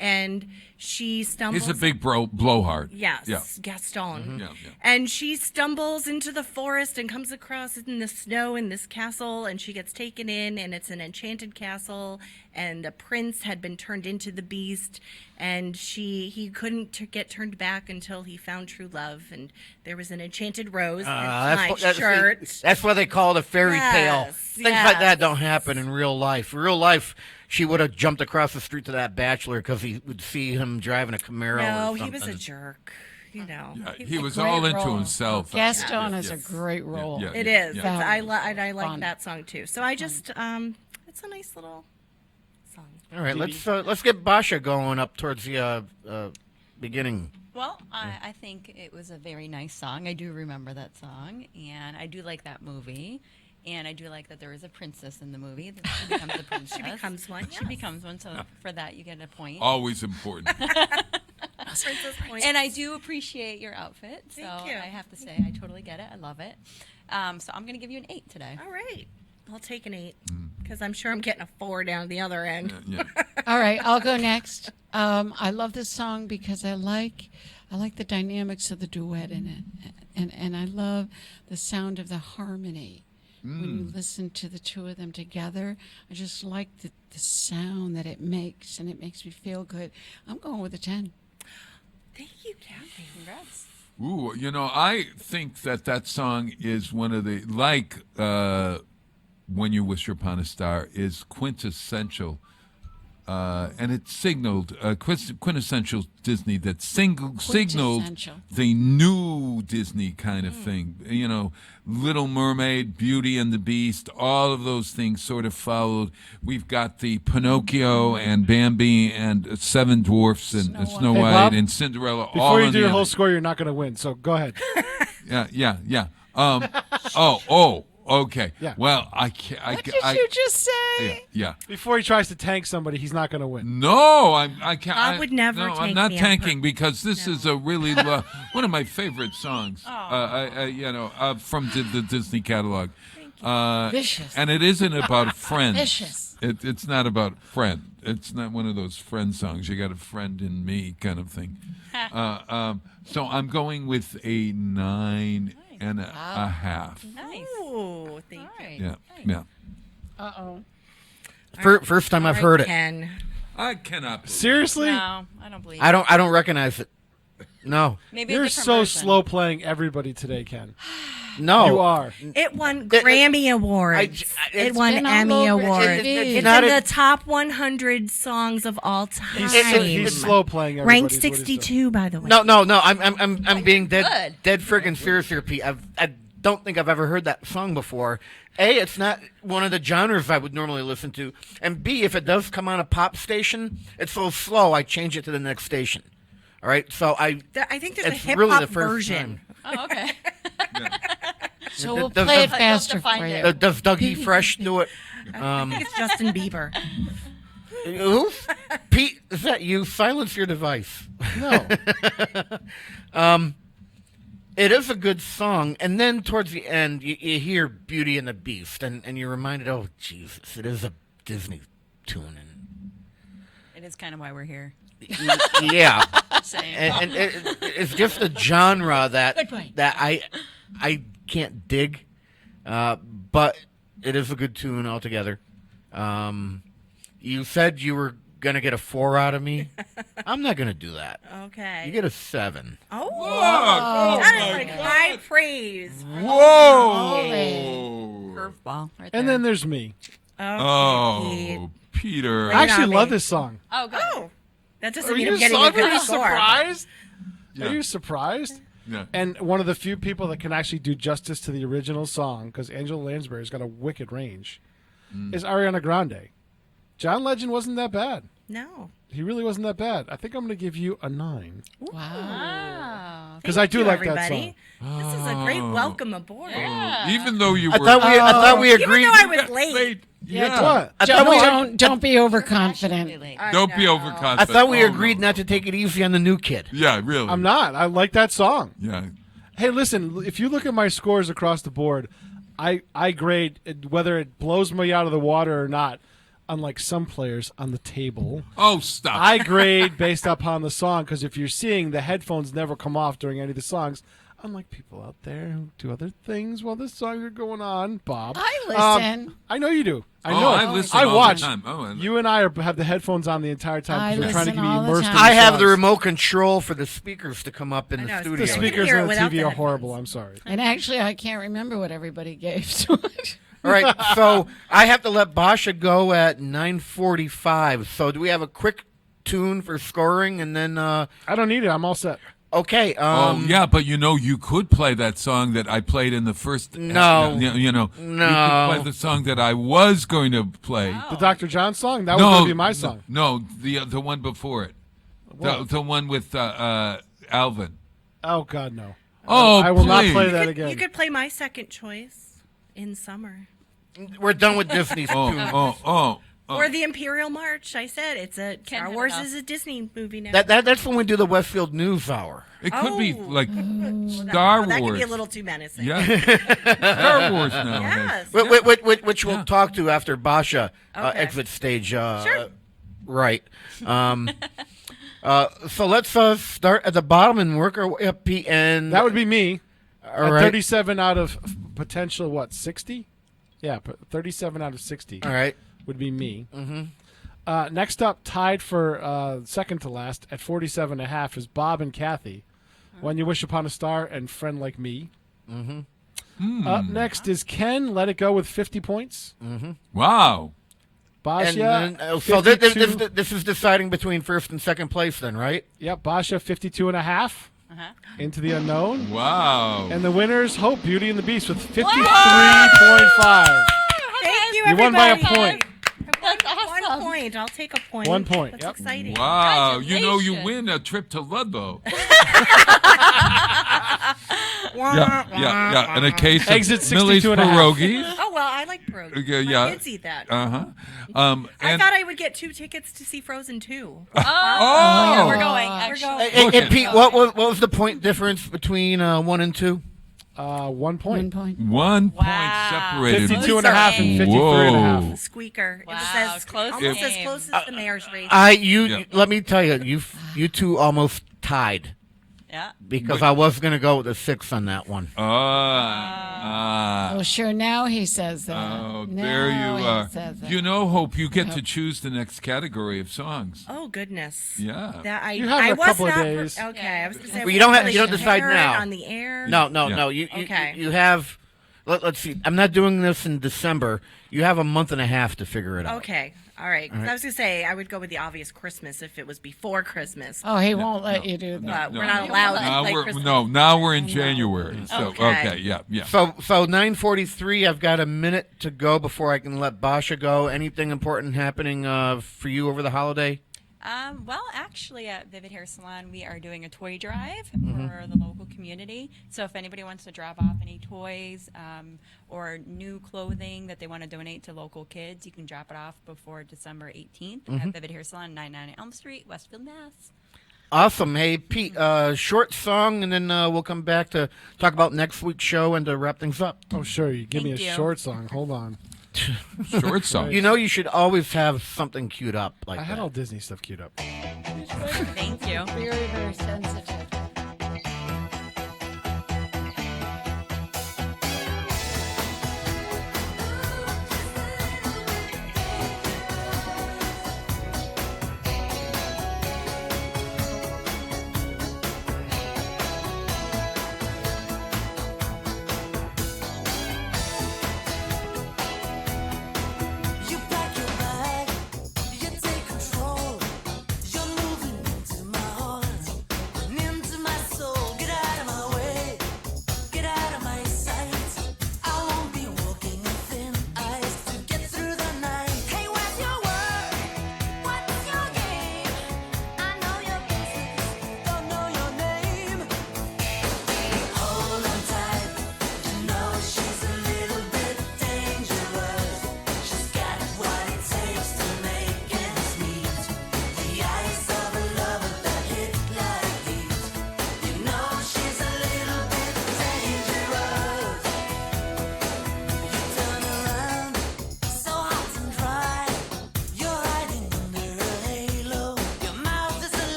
[SPEAKER 15] And she stumbles.
[SPEAKER 8] He's a big blowhard.
[SPEAKER 15] Yes,
[SPEAKER 8] Yeah.
[SPEAKER 15] Gaston.
[SPEAKER 8] Yeah,
[SPEAKER 15] And she stumbles into the forest and comes across in the snow in this castle, and she gets taken in, and it's an enchanted castle, and the prince had been turned into the beast, and he couldn't get turned back until he found true love, and there was an enchanted rose and a nice shirt.
[SPEAKER 6] That's why they call it a fairy tale.
[SPEAKER 15] Yes,
[SPEAKER 6] Things like that don't happen in real life. In real life, she would have jumped across the street to that bachelor because he would see him driving a Camaro
[SPEAKER 15] No,
[SPEAKER 6] or
[SPEAKER 15] he
[SPEAKER 6] something.
[SPEAKER 15] was a jerk. You know,
[SPEAKER 8] he was all into himself.
[SPEAKER 7] Gaston is a great role.
[SPEAKER 15] It is.
[SPEAKER 8] Yeah.
[SPEAKER 15] It's- I like
[SPEAKER 7] Fun.
[SPEAKER 15] that song too. So I just it's a nice little song.
[SPEAKER 6] All right, let's get Basha going up towards the beginning.
[SPEAKER 9] Well, I think it was a very nice song. I do remember that song, and I do like that movie. And I do like that there is a princess in the movie. That she becomes a princess.
[SPEAKER 15] She becomes one.
[SPEAKER 9] She becomes one, so for that you get a point.
[SPEAKER 8] Always important.
[SPEAKER 15] Princess points.
[SPEAKER 9] And I do appreciate your outfit. So
[SPEAKER 15] Thank you.
[SPEAKER 9] I have to say, I totally get it. I love it. So I'm going to give you an 8 today.
[SPEAKER 15] All right. I'll take an 8 because I'm sure I'm getting a 4 down the other end.
[SPEAKER 7] All right, I'll go next. I love this song because I like the dynamics of the duet in it, and I love the sound of the harmony. When you listen to the two of them together, I just like the sound that it makes, and it makes me feel good. I'm going with a 10.
[SPEAKER 15] Thank you, Kathy.
[SPEAKER 9] Congrats.
[SPEAKER 8] Ooh, I think that song is one of the, When You Wish Upon a Star, is quintessential. And it signaled quintessential Disney that signaled the new Disney kind of thing. Little Mermaid, Beauty and the Beast, all of those things sort of followed. We've got the Pinocchio and Bambi and Seven Dwarfs and Snow
[SPEAKER 5] Hey,
[SPEAKER 8] White
[SPEAKER 5] Bob,
[SPEAKER 8] and Cinderella.
[SPEAKER 5] Before
[SPEAKER 8] all
[SPEAKER 5] you
[SPEAKER 8] on
[SPEAKER 5] do
[SPEAKER 8] the
[SPEAKER 5] your whole
[SPEAKER 8] other.
[SPEAKER 5] score, you're not going to win. So go ahead.
[SPEAKER 8] Yeah. Okay.
[SPEAKER 5] Yeah.
[SPEAKER 8] Well, I can't.
[SPEAKER 7] What did you just say?
[SPEAKER 8] Yeah.
[SPEAKER 5] Before he tries to tank somebody, he's not going to win.
[SPEAKER 8] No, I can't.
[SPEAKER 15] I would never
[SPEAKER 8] No, I'm
[SPEAKER 15] tank
[SPEAKER 8] not
[SPEAKER 15] me on
[SPEAKER 8] tanking because this is a really one of my favorite songs. From the Disney catalog.
[SPEAKER 7] Vicious.
[SPEAKER 8] And it isn't about friends.
[SPEAKER 7] Vicious.
[SPEAKER 8] It's not about friend. It's not one of those friend songs. You got a friend in me kind of thing. So I'm going with a 9.5.
[SPEAKER 9] Nice.
[SPEAKER 15] Ooh, thank you.
[SPEAKER 8] Yeah.
[SPEAKER 7] Uh-oh.
[SPEAKER 6] First time I've heard it.
[SPEAKER 15] Ken.
[SPEAKER 8] I cannot. Believe
[SPEAKER 5] Seriously?
[SPEAKER 9] No, I don't believe
[SPEAKER 6] I don't recognize it. No.
[SPEAKER 9] Maybe a
[SPEAKER 5] You're
[SPEAKER 9] different
[SPEAKER 5] so
[SPEAKER 9] version.
[SPEAKER 5] slow playing everybody today, Ken.
[SPEAKER 6] No.
[SPEAKER 5] You are.
[SPEAKER 15] It won Grammy Awards. It won
[SPEAKER 7] been all
[SPEAKER 15] Emmy
[SPEAKER 7] over
[SPEAKER 15] Awards.
[SPEAKER 7] TV.
[SPEAKER 15] It's
[SPEAKER 6] not
[SPEAKER 15] in
[SPEAKER 6] a-
[SPEAKER 15] the top 100 songs of all time.
[SPEAKER 5] He's slow playing everybody.
[SPEAKER 15] Ranked
[SPEAKER 5] is what he's doing.
[SPEAKER 15] 62, by the way.
[SPEAKER 6] No. I'm being dead
[SPEAKER 9] good.
[SPEAKER 6] friggin' serious here, Pete. I don't think I've ever heard that song before. A, it's not one of the genres I would normally listen to. And B, if it does come on a pop station, it's so slow I change it to the next station. All right, so I
[SPEAKER 15] think there's a
[SPEAKER 6] it's
[SPEAKER 15] hip
[SPEAKER 6] really
[SPEAKER 15] hop
[SPEAKER 6] the first
[SPEAKER 15] version.
[SPEAKER 9] Oh, okay.
[SPEAKER 7] So we'll
[SPEAKER 6] Does-
[SPEAKER 7] play it
[SPEAKER 6] does-
[SPEAKER 7] faster
[SPEAKER 9] find
[SPEAKER 7] for
[SPEAKER 9] it.
[SPEAKER 7] you.
[SPEAKER 6] Does Dougie Fresh do it?
[SPEAKER 15] I think it's Justin Bieber.
[SPEAKER 6] Who? Pete, is that you? Silence your device.
[SPEAKER 5] No.
[SPEAKER 6] It is a good song, and then towards the end, you hear Beauty and the Beast, and you're reminded, oh, Jesus, it is a Disney tune.
[SPEAKER 9] It is kind of why we're here.
[SPEAKER 6] Yeah.
[SPEAKER 9] Same.
[SPEAKER 6] And it's just a genre that
[SPEAKER 7] Good point.
[SPEAKER 6] that I can't dig, but it is a good tune altogether. You said you were gonna get a 4 out of me. I'm not gonna do that.
[SPEAKER 15] Okay.
[SPEAKER 6] You get a 7.
[SPEAKER 15] Oh,
[SPEAKER 8] Oh,
[SPEAKER 15] that
[SPEAKER 8] my
[SPEAKER 15] is like
[SPEAKER 8] God.
[SPEAKER 15] high praise.
[SPEAKER 8] Whoa!
[SPEAKER 9] Curveball right there.
[SPEAKER 5] And then there's me.
[SPEAKER 15] Okay,
[SPEAKER 8] Oh,
[SPEAKER 15] Pete.
[SPEAKER 8] Peter.
[SPEAKER 5] I actually love this song.
[SPEAKER 9] Oh, good.
[SPEAKER 15] Oh, that doesn't
[SPEAKER 5] Are
[SPEAKER 15] mean
[SPEAKER 5] you,
[SPEAKER 15] I'm getting a good score.
[SPEAKER 5] surprised?
[SPEAKER 8] Yeah.
[SPEAKER 5] Are you surprised?
[SPEAKER 8] Yeah.
[SPEAKER 5] And one of the few people that can actually do justice to the original song, because Angela Lansbury's got a wicked range, is Ariana Grande. John Legend wasn't that bad.
[SPEAKER 15] No.
[SPEAKER 5] He really wasn't that bad. I think I'm going to give you a 9.
[SPEAKER 9] Wow.
[SPEAKER 5] Because I do like that
[SPEAKER 15] everybody.
[SPEAKER 5] song.
[SPEAKER 15] This is a great welcome aboard.
[SPEAKER 8] Even though you
[SPEAKER 6] I
[SPEAKER 8] were,
[SPEAKER 6] thought we agreed.
[SPEAKER 15] Even though I was late.
[SPEAKER 8] Yeah.
[SPEAKER 5] What?
[SPEAKER 6] I thought we,
[SPEAKER 7] Don't be overconfident.
[SPEAKER 8] Don't be overconfident.
[SPEAKER 6] I thought we
[SPEAKER 8] Oh,
[SPEAKER 6] agreed
[SPEAKER 8] no.
[SPEAKER 6] not to take it easy on the new kid.
[SPEAKER 8] Yeah, really.
[SPEAKER 5] I'm not. I like that song.
[SPEAKER 8] Yeah.
[SPEAKER 5] Hey, listen, if you look at my scores across the board, I grade whether it blows me out of the water or not, unlike some players on the table.
[SPEAKER 8] Oh, stop.
[SPEAKER 5] I grade based upon the song, because if you're seeing the headphones never come off during any of the songs, unlike people out there who do other things while the songs are going on, Bob.
[SPEAKER 7] I listen.
[SPEAKER 5] I know you do. I
[SPEAKER 8] Oh,
[SPEAKER 5] know.
[SPEAKER 8] I listen
[SPEAKER 5] I
[SPEAKER 8] all the
[SPEAKER 5] watch.
[SPEAKER 8] time. Oh, and-
[SPEAKER 5] You and I have the headphones on the entire time
[SPEAKER 7] I
[SPEAKER 5] because we're trying to
[SPEAKER 7] listen
[SPEAKER 5] be
[SPEAKER 7] all the
[SPEAKER 5] immersed in
[SPEAKER 7] time.
[SPEAKER 5] the
[SPEAKER 6] I have the
[SPEAKER 5] songs.
[SPEAKER 6] remote control for the speakers to come up in
[SPEAKER 15] I
[SPEAKER 6] the
[SPEAKER 15] know,
[SPEAKER 6] studio.
[SPEAKER 5] The
[SPEAKER 15] You can
[SPEAKER 5] speakers
[SPEAKER 15] hear it
[SPEAKER 5] and the
[SPEAKER 15] without
[SPEAKER 5] TV
[SPEAKER 15] the
[SPEAKER 5] are horrible. I'm sorry.
[SPEAKER 7] And actually, I can't remember what everybody gave to it.
[SPEAKER 6] All right, so I have to let Basha go at 9:45. So do we have a quick tune for scoring, and then
[SPEAKER 5] I don't need it. I'm all set.
[SPEAKER 6] okay.
[SPEAKER 8] Oh yeah, but you could play that song that I played in the first.
[SPEAKER 6] No.
[SPEAKER 8] you
[SPEAKER 6] No.
[SPEAKER 8] could play the song that I was going to play.
[SPEAKER 5] The Dr. John song? That was going to be my song.
[SPEAKER 8] No, the one before it, the one with Alvin.
[SPEAKER 5] Oh, God, no.
[SPEAKER 8] Oh,
[SPEAKER 5] I will not
[SPEAKER 8] please.
[SPEAKER 5] play that
[SPEAKER 15] You
[SPEAKER 5] again.
[SPEAKER 15] could play my second choice in summer.
[SPEAKER 6] We're done with Disney's
[SPEAKER 8] Oh,
[SPEAKER 6] tunes.
[SPEAKER 8] oh.
[SPEAKER 15] Or the Imperial March. I said it's a Star
[SPEAKER 9] hit
[SPEAKER 15] Wars
[SPEAKER 9] it off.
[SPEAKER 15] is a Disney movie now.
[SPEAKER 6] That's when we do the Westfield News Hour.
[SPEAKER 8] It could be
[SPEAKER 15] Oh.
[SPEAKER 8] like
[SPEAKER 15] That-
[SPEAKER 8] Star
[SPEAKER 15] that could
[SPEAKER 8] Wars.
[SPEAKER 15] be a little too menacing.
[SPEAKER 8] Yeah, Star Wars now.
[SPEAKER 15] Yes.
[SPEAKER 6] Which we'll talk to after Basha
[SPEAKER 15] Okay.
[SPEAKER 6] exits stage.
[SPEAKER 15] Sure.
[SPEAKER 6] Right. So let's start at the bottom and work our way up. And
[SPEAKER 5] That would be me.
[SPEAKER 6] all
[SPEAKER 5] At
[SPEAKER 6] right.
[SPEAKER 5] 37 out of potential, 60? Yeah, 37 out of 60.
[SPEAKER 6] All right.
[SPEAKER 5] Would be me. Mm-hmm. Next up, tied for second to last at 47.5 is Bob and Kathy. When You Wish Upon a Star and Friend Like Me. Up next is Ken, Let It Go with 50 points.
[SPEAKER 8] Wow.
[SPEAKER 5] Basha,
[SPEAKER 6] And then, so this,
[SPEAKER 5] 52.
[SPEAKER 6] this is deciding between first and second place, then, right?
[SPEAKER 5] Yep, Basha 52.5. Into the Unknown.
[SPEAKER 8] Wow.
[SPEAKER 5] And the winners, Hope, Beauty and the Beast with 53.5.
[SPEAKER 15] Thank you,
[SPEAKER 5] You won by a
[SPEAKER 15] everybody.
[SPEAKER 5] point.
[SPEAKER 9] That's awesome.
[SPEAKER 15] 1 point. I'll take a point.
[SPEAKER 5] 1 point,
[SPEAKER 15] That's
[SPEAKER 5] yep.
[SPEAKER 15] exciting.
[SPEAKER 8] Wow. You
[SPEAKER 9] Congratulations.
[SPEAKER 8] win a trip to Ludlow.
[SPEAKER 15] Wah,
[SPEAKER 8] Yeah. And a case of
[SPEAKER 5] Exit
[SPEAKER 8] Millie's
[SPEAKER 5] 62.5.
[SPEAKER 8] pierogies.
[SPEAKER 15] Oh, well, I like pierogies.
[SPEAKER 8] Yeah.
[SPEAKER 15] My kids eat that.
[SPEAKER 8] Uh-huh.
[SPEAKER 15] I
[SPEAKER 8] And
[SPEAKER 15] thought I would get 2 tickets to see Frozen 2.
[SPEAKER 9] Oh, yeah, we're going.
[SPEAKER 15] We're
[SPEAKER 9] Actually.
[SPEAKER 15] going.
[SPEAKER 6] And Pete, what was the point difference between 1 and 2?
[SPEAKER 5] 1 point.
[SPEAKER 7] 1 point.
[SPEAKER 8] 1 point
[SPEAKER 9] Wow.
[SPEAKER 8] separated.
[SPEAKER 5] 52.5 and 53.5.
[SPEAKER 8] Whoa.
[SPEAKER 15] Squeaker.
[SPEAKER 9] Wow,
[SPEAKER 15] it was as,
[SPEAKER 9] close
[SPEAKER 15] almost as
[SPEAKER 9] game.
[SPEAKER 15] close as the mayor's race.
[SPEAKER 8] Yeah.
[SPEAKER 6] Let me tell you, you two almost tied
[SPEAKER 9] Yeah.
[SPEAKER 6] because I was going to go with a 6 on that one.
[SPEAKER 7] Oh, sure. Now he says that.
[SPEAKER 8] Oh,
[SPEAKER 7] Now
[SPEAKER 8] there you
[SPEAKER 7] he
[SPEAKER 8] are.
[SPEAKER 7] says that.
[SPEAKER 8] You know, Hope, you get to choose the next category of songs.
[SPEAKER 15] Oh goodness.
[SPEAKER 8] Yeah.
[SPEAKER 15] That
[SPEAKER 5] You have
[SPEAKER 15] I
[SPEAKER 5] a
[SPEAKER 15] was
[SPEAKER 5] couple of
[SPEAKER 15] not
[SPEAKER 5] days.
[SPEAKER 15] okay, I was going to say
[SPEAKER 6] Well, you don't
[SPEAKER 15] really
[SPEAKER 6] decide
[SPEAKER 15] share it
[SPEAKER 6] now.
[SPEAKER 15] on the air.
[SPEAKER 6] No.
[SPEAKER 15] Okay.
[SPEAKER 6] You have. Let's see. I'm not doing this in December. You have a month and a half to figure it out.
[SPEAKER 15] Okay. All right. 'Cause I was going to say I would go with the obvious Christmas if it was before Christmas.
[SPEAKER 7] Oh, he won't let you do that.
[SPEAKER 15] But we're not allowed to
[SPEAKER 8] Now
[SPEAKER 15] play
[SPEAKER 8] we're,
[SPEAKER 15] Christmas.
[SPEAKER 8] no, now we're in January. So
[SPEAKER 15] Okay.
[SPEAKER 8] yeah.
[SPEAKER 6] So 9:43. I've got a minute to go before I can let Basha go. Anything important happening for you over the holiday?
[SPEAKER 9] Well, actually, at Vivid Hair Salon, we are doing a toy drive for the local community. So if anybody wants to drop off any toys or new clothing that they want to donate to local kids, you can drop it off before December 18th at Vivid Hair Salon, 99 Elm Street, Westfield, Mass.
[SPEAKER 6] Awesome. Hey, Pete, short song, and then we'll come back to talk about next week's show and to wrap things up.
[SPEAKER 5] Oh, sure. You give me a
[SPEAKER 9] Thank you.
[SPEAKER 5] short song. Hold on.
[SPEAKER 8] Short song.
[SPEAKER 6] You know you should always have something queued up like
[SPEAKER 5] I had
[SPEAKER 6] that.
[SPEAKER 5] all Disney stuff queued up.
[SPEAKER 9] Thank you.
[SPEAKER 7] Very, very sensitive.
[SPEAKER 16] You pack your bag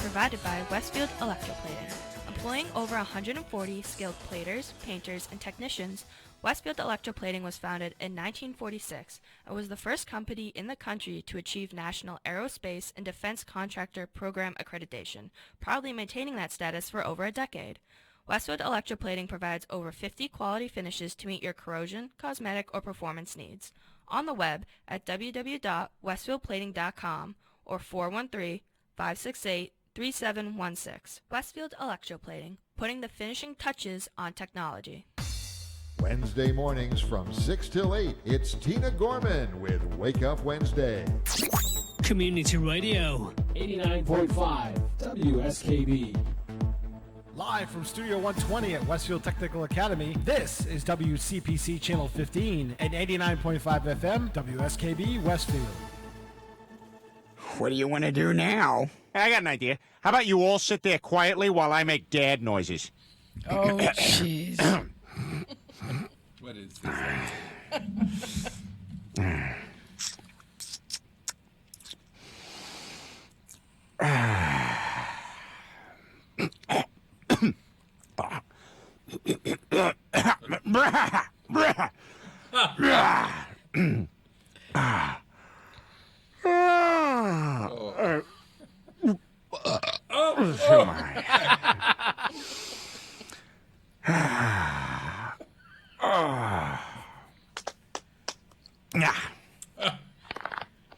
[SPEAKER 1] provided by Westfield Electroplating. Employing over 140 skilled platers, painters, and technicians, Westfield Electroplating was founded in 1946 and was the first company in the country to achieve National Aerospace and Defense Contractor Program accreditation, proudly maintaining that status for over a decade. Westfield Electroplating provides over 50 quality finishes to meet your corrosion, cosmetic, or performance needs. On the web at www.westfieldplating.com or 413-568-3716. Westfield Electroplating, putting the finishing touches on technology.
[SPEAKER 3] Wednesday mornings from 6 till 8, it's Tina Gorman with Wake Up Wednesday.
[SPEAKER 4] Community Radio.
[SPEAKER 13] 89.5 WSKB.
[SPEAKER 5] Live from Studio 120 at Westfield Technical Academy, this is WCPC Channel 15 and 89.5 FM WSKB Westfield.
[SPEAKER 17] What do you want to do now? I got an idea. How about you all sit there quietly while I make dad noises?
[SPEAKER 7] Oh, jeez.
[SPEAKER 8] What is this?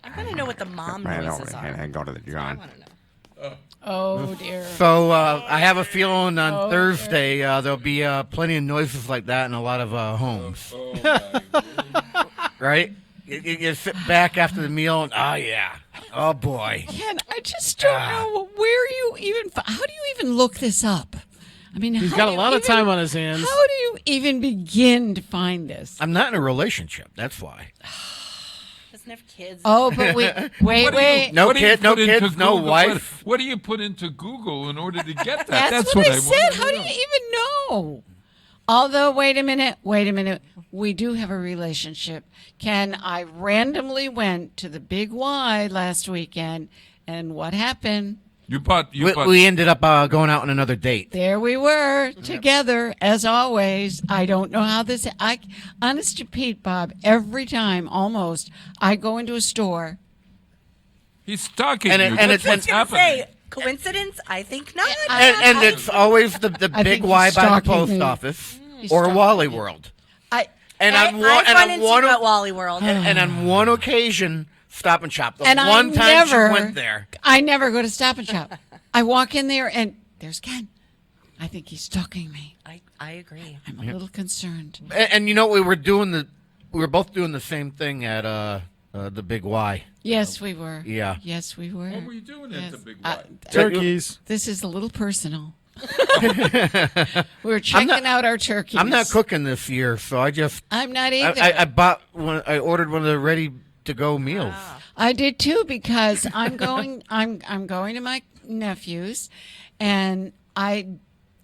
[SPEAKER 15] I want to know what the mom noises are.
[SPEAKER 17] And go to the John.
[SPEAKER 15] I want to know.
[SPEAKER 7] Oh, dear.
[SPEAKER 6] So I have a feeling on Thursday there'll be plenty of noises like that in a lot of homes. Right? You sit back after the meal and, oh, yeah. Oh, boy.
[SPEAKER 7] Ken, I just don't know where you even... How do you even look this up? I mean,
[SPEAKER 5] he's got a lot of time on his hands.
[SPEAKER 7] How do you even begin to find this?
[SPEAKER 6] I'm not in a relationship. That's why.
[SPEAKER 15] Doesn't have kids.
[SPEAKER 7] Oh, but wait.
[SPEAKER 6] No kids, no wife.
[SPEAKER 8] What do you put into Google in order to get that?
[SPEAKER 7] That's what I said.
[SPEAKER 8] want to
[SPEAKER 7] How do you even know? Although, wait a minute. We do have a relationship. Ken, I randomly went to the Big Y last weekend, and what happened?
[SPEAKER 6] We ended up going out on another date.
[SPEAKER 7] There we were together, as always. I don't know how this... honest to Pete, Bob, every time, almost, I go into a store...
[SPEAKER 8] He's stalking
[SPEAKER 6] and
[SPEAKER 8] you.
[SPEAKER 6] It's
[SPEAKER 15] happening. Coincidence? I think not.
[SPEAKER 6] And it's always the Big Y by the post office or Wally World.
[SPEAKER 15] I've run into you at Wally World.
[SPEAKER 6] And on one occasion... Stop and Shop.
[SPEAKER 7] And
[SPEAKER 6] one time she went there.
[SPEAKER 7] I never go to Stop and Shop. I walk in there and there's Ken. I think he's stalking me.
[SPEAKER 15] I agree.
[SPEAKER 7] I'm a little concerned.
[SPEAKER 6] And you know we were both doing the same thing at the Big Y.
[SPEAKER 7] Yes, we were.
[SPEAKER 6] Yeah.
[SPEAKER 7] Yes, we were.
[SPEAKER 8] What were you doing at the Big Y?
[SPEAKER 5] Turkeys.
[SPEAKER 7] This is a little personal. We were checking out our turkeys.
[SPEAKER 6] I'm not cooking this year, so
[SPEAKER 7] I'm not either.
[SPEAKER 6] I bought one. I ordered one of the ready-to-go meals.
[SPEAKER 7] I did too because I'm going. I'm going to my nephew's, and I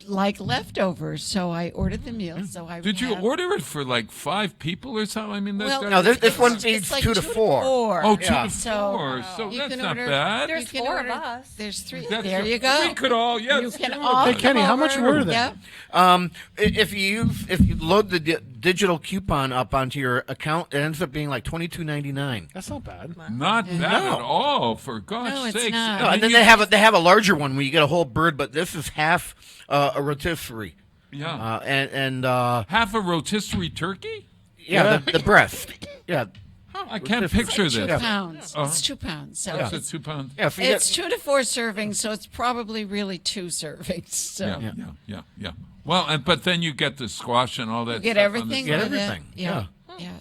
[SPEAKER 7] like leftovers, so I ordered the meal. So I
[SPEAKER 8] did you order it for like 5 people or something? I mean,
[SPEAKER 6] this one feeds
[SPEAKER 7] like
[SPEAKER 6] 2 to 4.
[SPEAKER 8] Oh, 2 to 4.
[SPEAKER 7] So
[SPEAKER 8] that's not bad.
[SPEAKER 15] There's 4 of us.
[SPEAKER 7] There's 3.
[SPEAKER 8] That's
[SPEAKER 7] there you go.
[SPEAKER 8] We could all. Yes.
[SPEAKER 7] You can all.
[SPEAKER 5] Hey, Kenny, how much were they?
[SPEAKER 7] Yep.
[SPEAKER 6] If you load the digital coupon up onto your account, it ends up being like $22.99.
[SPEAKER 5] That's not bad.
[SPEAKER 8] Not bad at all. For God's sakes.
[SPEAKER 7] not.
[SPEAKER 6] No, and then they have a larger one where you get a whole bird, but this is half a rotisserie.
[SPEAKER 8] Yeah.
[SPEAKER 6] And
[SPEAKER 8] half a rotisserie turkey?
[SPEAKER 6] Yeah, the breast. Yeah.
[SPEAKER 8] I can't picture this.
[SPEAKER 7] 2 pounds. It's 2 pounds. So
[SPEAKER 8] That's a 2 pounds.
[SPEAKER 6] Yeah,
[SPEAKER 7] it's 2 to 4 servings, so it's probably really 2 servings. So.
[SPEAKER 8] Yeah. Well, but then you get the squash and all that.
[SPEAKER 7] You get
[SPEAKER 8] stuff
[SPEAKER 7] everything.
[SPEAKER 8] on
[SPEAKER 7] With
[SPEAKER 6] everything.
[SPEAKER 7] It. Yeah.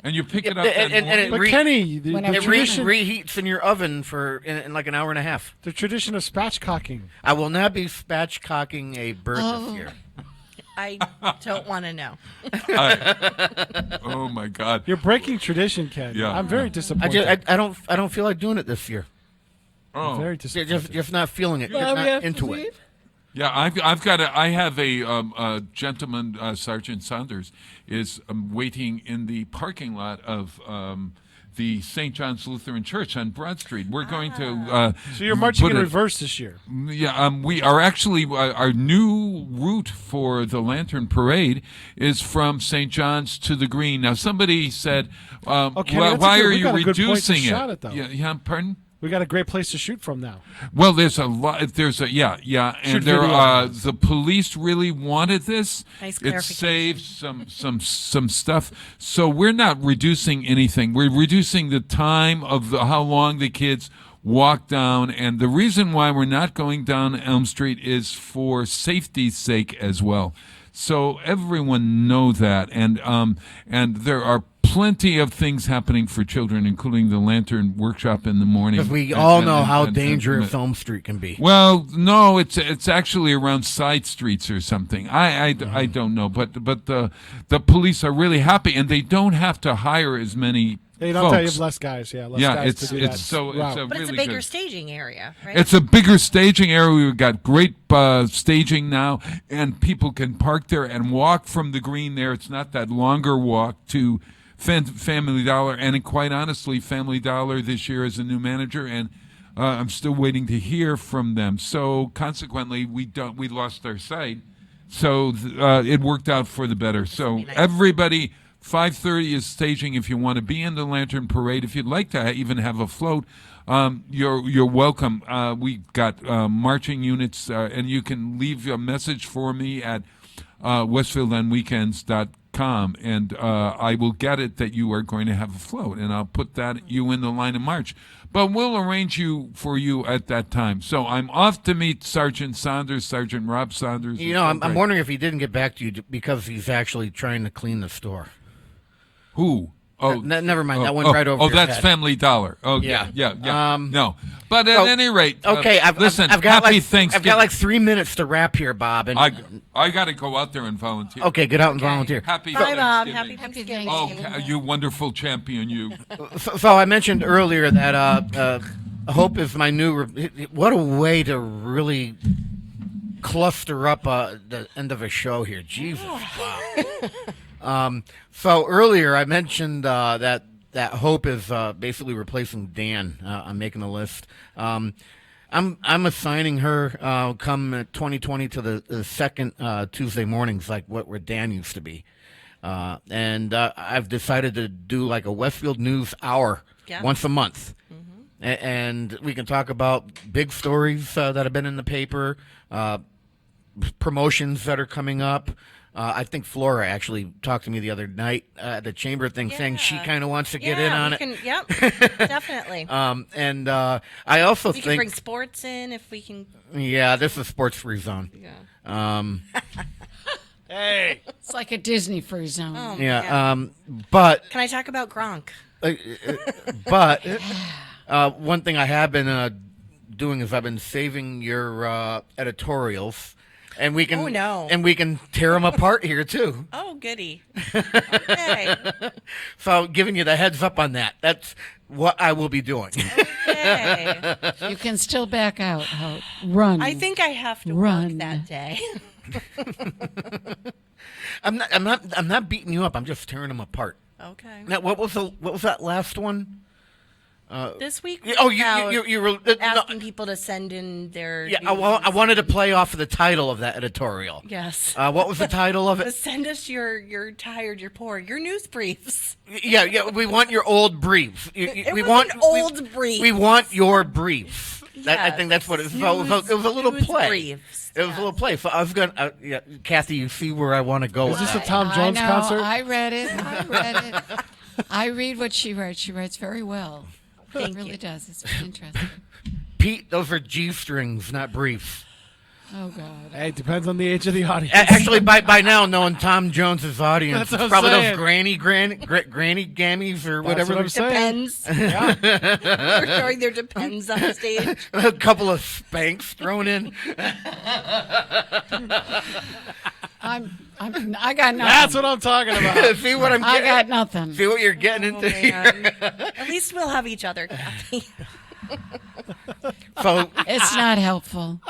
[SPEAKER 8] And you pick it up.
[SPEAKER 5] But Kenny, the tradition
[SPEAKER 6] reheats in your oven for in like an hour and a half.
[SPEAKER 5] The tradition of spatchcocking.
[SPEAKER 6] I will not be spatchcocking a bird this year.
[SPEAKER 15] I don't want to know.
[SPEAKER 8] Oh my God!
[SPEAKER 5] You're breaking tradition, Ken.
[SPEAKER 8] Yeah.
[SPEAKER 5] I'm very disappointed.
[SPEAKER 6] I don't feel like doing it this year.
[SPEAKER 5] I'm very disappointed.
[SPEAKER 6] Just not feeling it. Not into it.
[SPEAKER 8] Yeah, I have a gentleman, Sergeant Saunders, is waiting in the parking lot of the St. John's Lutheran Church on Broad Street. We're going to.
[SPEAKER 5] So you're marching in
[SPEAKER 8] put
[SPEAKER 5] reverse this year.
[SPEAKER 8] Yeah, we are actually our new route for the Lantern Parade is from St. John's to the Green. Now, somebody said,
[SPEAKER 5] Okay,
[SPEAKER 8] why are
[SPEAKER 5] we
[SPEAKER 8] you
[SPEAKER 5] got a good point to
[SPEAKER 8] reducing
[SPEAKER 5] shot
[SPEAKER 8] it?
[SPEAKER 5] it, though.
[SPEAKER 8] Yeah, pardon.
[SPEAKER 5] We got a great place to shoot from now.
[SPEAKER 8] Well, there's a lot. There's a and
[SPEAKER 5] Shoot
[SPEAKER 8] there
[SPEAKER 5] video.
[SPEAKER 8] the police really wanted this.
[SPEAKER 15] Nice
[SPEAKER 8] It
[SPEAKER 15] clarification.
[SPEAKER 8] saves some stuff. So we're not reducing anything. We're reducing the time of how long the kids walk down, and the reason why we're not going down Elm Street is for safety's sake as well. So everyone know that, and there are plenty of things happening for children, including the Lantern Workshop in the morning.
[SPEAKER 6] Because we all know how
[SPEAKER 8] and-
[SPEAKER 6] dangerous Elm Street can be.
[SPEAKER 8] Well, no, it's actually around side streets or something. I don't know, but the police are really happy, and they don't have to hire as many.
[SPEAKER 5] They don't tell you
[SPEAKER 8] folks.
[SPEAKER 5] less guys. Yeah, less guys
[SPEAKER 8] it's
[SPEAKER 5] to do that.
[SPEAKER 8] so
[SPEAKER 5] route.
[SPEAKER 8] it's a
[SPEAKER 15] But
[SPEAKER 8] really
[SPEAKER 15] it's a bigger
[SPEAKER 8] good.
[SPEAKER 15] staging area, right?
[SPEAKER 8] It's a bigger staging area. We've got great staging now, and people can park there and walk from the Green there. It's not that longer walk to Family Dollar. And quite honestly, Family Dollar this year is a new manager, and I'm still waiting to hear from them. So consequently, we lost our site. So it worked out for the better. So everybody. 5:30 is staging. If you want to be in the Lantern Parade, if you'd like to even have a float, you're welcome. We got marching units, and you can leave a message for me at westfieldonweekends.com, and I will get it that you are going to have a float, and I'll put you in the line of march. But we'll arrange for you at that time. So I'm off to meet Sergeant Rob Saunders.
[SPEAKER 6] You know, I'm wondering if he didn't get back to you because he's actually trying to clean the store.
[SPEAKER 8] Who? Oh,
[SPEAKER 6] never mind. That went right over your
[SPEAKER 8] that's
[SPEAKER 6] head.
[SPEAKER 8] Family Dollar. Oh,
[SPEAKER 6] Yeah.
[SPEAKER 8] yeah. No, but at any rate,
[SPEAKER 6] okay.
[SPEAKER 8] listen.
[SPEAKER 6] I've got
[SPEAKER 8] happy
[SPEAKER 6] like
[SPEAKER 8] Thanksgiving.
[SPEAKER 6] I've got like 3 minutes to wrap here, Bob. And
[SPEAKER 8] I got to go out there and volunteer.
[SPEAKER 6] Okay, get out and volunteer.
[SPEAKER 8] Happy
[SPEAKER 15] Bye, Bob.
[SPEAKER 8] Thanksgiving.
[SPEAKER 15] Happy Thanksgiving.
[SPEAKER 8] Oh, you wonderful champion, you.
[SPEAKER 6] So I mentioned earlier that Hope is my new. What a way to really cluster up the end of a show here. Jesus. Wow. So earlier I mentioned that Hope is basically replacing Dan. I'm making a list. I'm assigning her come 2020 to the second Tuesday mornings, like where Dan used to be. And I've decided to do like a Westfield News hour once a month. And we can talk about big stories that have been in the paper, promotions that are coming up. I think Flora actually talked to me the other night at the chamber thing, saying she kind of wants to get in on it.
[SPEAKER 15] Yep, definitely.
[SPEAKER 6] And I also
[SPEAKER 15] we
[SPEAKER 6] think
[SPEAKER 15] can bring sports in if we can.
[SPEAKER 6] Yeah, this is sports free zone.
[SPEAKER 15] Yeah.
[SPEAKER 5] Hey,
[SPEAKER 7] it's like a Disney free zone.
[SPEAKER 15] Oh,
[SPEAKER 6] yeah. But
[SPEAKER 15] can I talk about Gronk?
[SPEAKER 6] But one thing I have been doing is I've been saving your editorials. And we can and we can tear them apart here too.
[SPEAKER 15] Oh, goody. Okay.
[SPEAKER 6] So giving you the heads up on that. That's what I will be doing.
[SPEAKER 15] Okay.
[SPEAKER 7] You can still back out. Hope. Run.
[SPEAKER 15] I think I have to
[SPEAKER 7] Run.
[SPEAKER 15] work that day.
[SPEAKER 6] I'm not beating you up. I'm just tearing them apart.
[SPEAKER 15] Okay.
[SPEAKER 6] Now, what was that last one?
[SPEAKER 15] This week?
[SPEAKER 6] Oh, you were
[SPEAKER 15] asking people to send in their.
[SPEAKER 6] Yeah, I wanted to play off of the title of that editorial.
[SPEAKER 15] Yes.
[SPEAKER 6] What was the title of it?
[SPEAKER 15] Send us you're tired, you're poor, your news briefs.
[SPEAKER 6] Yeah. We want your old briefs.
[SPEAKER 15] It
[SPEAKER 6] we
[SPEAKER 15] was
[SPEAKER 6] want
[SPEAKER 15] an old brief.
[SPEAKER 6] We want your briefs. I think that's what it was.
[SPEAKER 15] News-
[SPEAKER 6] It was a little
[SPEAKER 15] news
[SPEAKER 6] play.
[SPEAKER 15] briefs.
[SPEAKER 6] It was a little play. So I was gonna. Kathy, you see where I want to go?
[SPEAKER 5] Is
[SPEAKER 6] with
[SPEAKER 5] this a
[SPEAKER 6] that.
[SPEAKER 5] Tom Jones
[SPEAKER 7] I know,
[SPEAKER 5] concert?
[SPEAKER 7] I read it. I read what she writes. She writes very well. It really does. It's very interesting.
[SPEAKER 6] Pete, those are G strings, not briefs.
[SPEAKER 7] Oh God.
[SPEAKER 5] Hey, it depends on the age of the audience.
[SPEAKER 6] Actually, by now, knowing Tom Jones's audience,
[SPEAKER 5] That's what
[SPEAKER 6] it's
[SPEAKER 5] I'm
[SPEAKER 6] probably
[SPEAKER 5] saying.
[SPEAKER 6] those granny gammies or
[SPEAKER 5] That's
[SPEAKER 6] whatever.
[SPEAKER 5] what I'm saying.
[SPEAKER 15] Depends. They're throwing their depends on stage.
[SPEAKER 6] A couple of spanks thrown in.
[SPEAKER 7] I got nothing.
[SPEAKER 5] That's what I'm talking about.
[SPEAKER 6] See what I'm
[SPEAKER 7] I
[SPEAKER 6] getting?
[SPEAKER 7] got nothing.
[SPEAKER 6] See what you're getting into here?
[SPEAKER 15] At least we'll have each other, Kathy.
[SPEAKER 6] So
[SPEAKER 7] It's not helpful.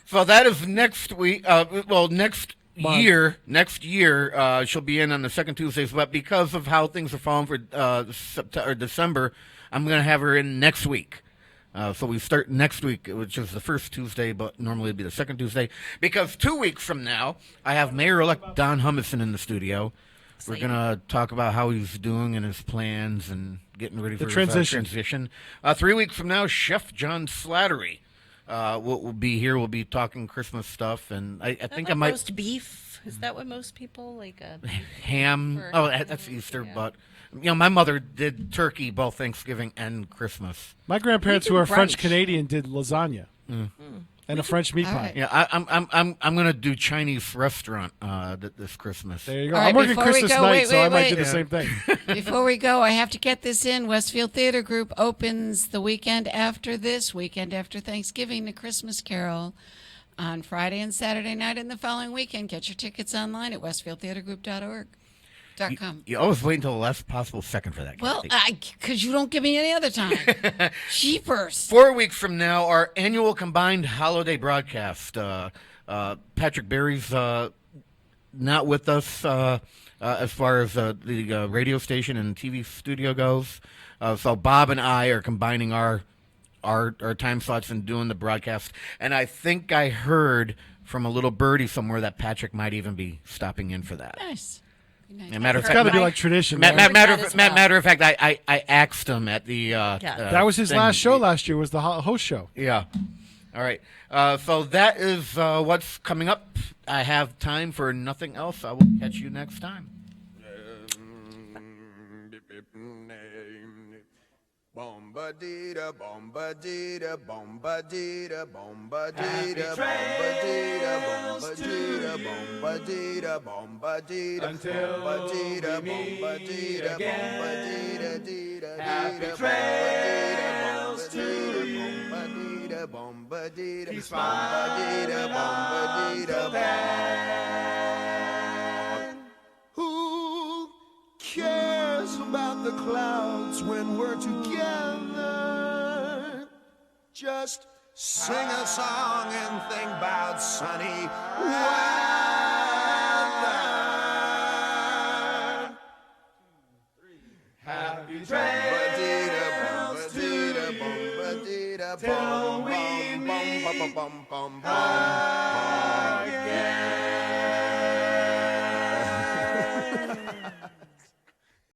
[SPEAKER 6] So that is next week. Next next year, she'll be in on the second Tuesdays, but because of how things are falling for December, I'm going to have her in next week. So we start next week, which is the first Tuesday, but normally it'd be the second Tuesday. Because 2 weeks from now, I have Mayor-elect Don Humison in the studio. We're going to talk about how he's doing and his plans and getting ready for
[SPEAKER 5] the transition.
[SPEAKER 6] His, transition. 3 weeks from now, Chef John Slattery will be here. We'll be talking Christmas stuff, and I think I might
[SPEAKER 15] roast beef. Is that what most people like?
[SPEAKER 6] Ham. Oh, that's Easter, but my mother did turkey both Thanksgiving and Christmas.
[SPEAKER 5] My grandparents, who are French Canadian, did lasagna and a French meat pie.
[SPEAKER 6] Right. Yeah, I'm gonna do Chinese restaurant this Christmas.
[SPEAKER 5] There you go. I'm working Christmas night, so I might do the same thing.
[SPEAKER 7] Before we go, I have to get this in. Westfield Theater Group opens the weekend after Thanksgiving, the Christmas Carol on Friday and Saturday night and the following weekend. Get your tickets online at westfieldtheatergroup.org.
[SPEAKER 6] You always wait until the last possible second for that.
[SPEAKER 7] Well, because you don't give me any other time. Jeepers.
[SPEAKER 6] 4 weeks from now, our annual combined holiday broadcast. Patrick Berry's not with us as far as the radio station and TV studio goes. So Bob and I are combining our time slots and doing the broadcast. And I think I heard from a little birdie somewhere that Patrick might even be stopping in for that.
[SPEAKER 7] Nice.
[SPEAKER 5] It's got to be like tradition.
[SPEAKER 6] Matter of fact, I asked him at the.
[SPEAKER 5] That was his last show last year. Was the host show?
[SPEAKER 6] Yeah. All right. So that is what's coming up. I have time for nothing else. I will catch you next time.
[SPEAKER 16] Bomba-dee-da, bomba-dee-da, bomba-dee-da, bomba-dee-da, bomba-dee-da, bomba-dee-da, bomba-dee-da,
[SPEAKER 11] Until
[SPEAKER 16] bomba-dee-da,
[SPEAKER 11] we meet
[SPEAKER 16] bomba-dee-da,
[SPEAKER 11] again.
[SPEAKER 16] bomba-dee-da,
[SPEAKER 11] Happy trails to you.
[SPEAKER 16] bomba-dee-da, bomba-dee-da,
[SPEAKER 11] Keep smiling
[SPEAKER 16] bomba-dee-da,
[SPEAKER 11] until then.
[SPEAKER 16] Who cares about the clouds when we're together? Just sing a song and think about sunny weather.
[SPEAKER 11] Happy trails to you till we meet again.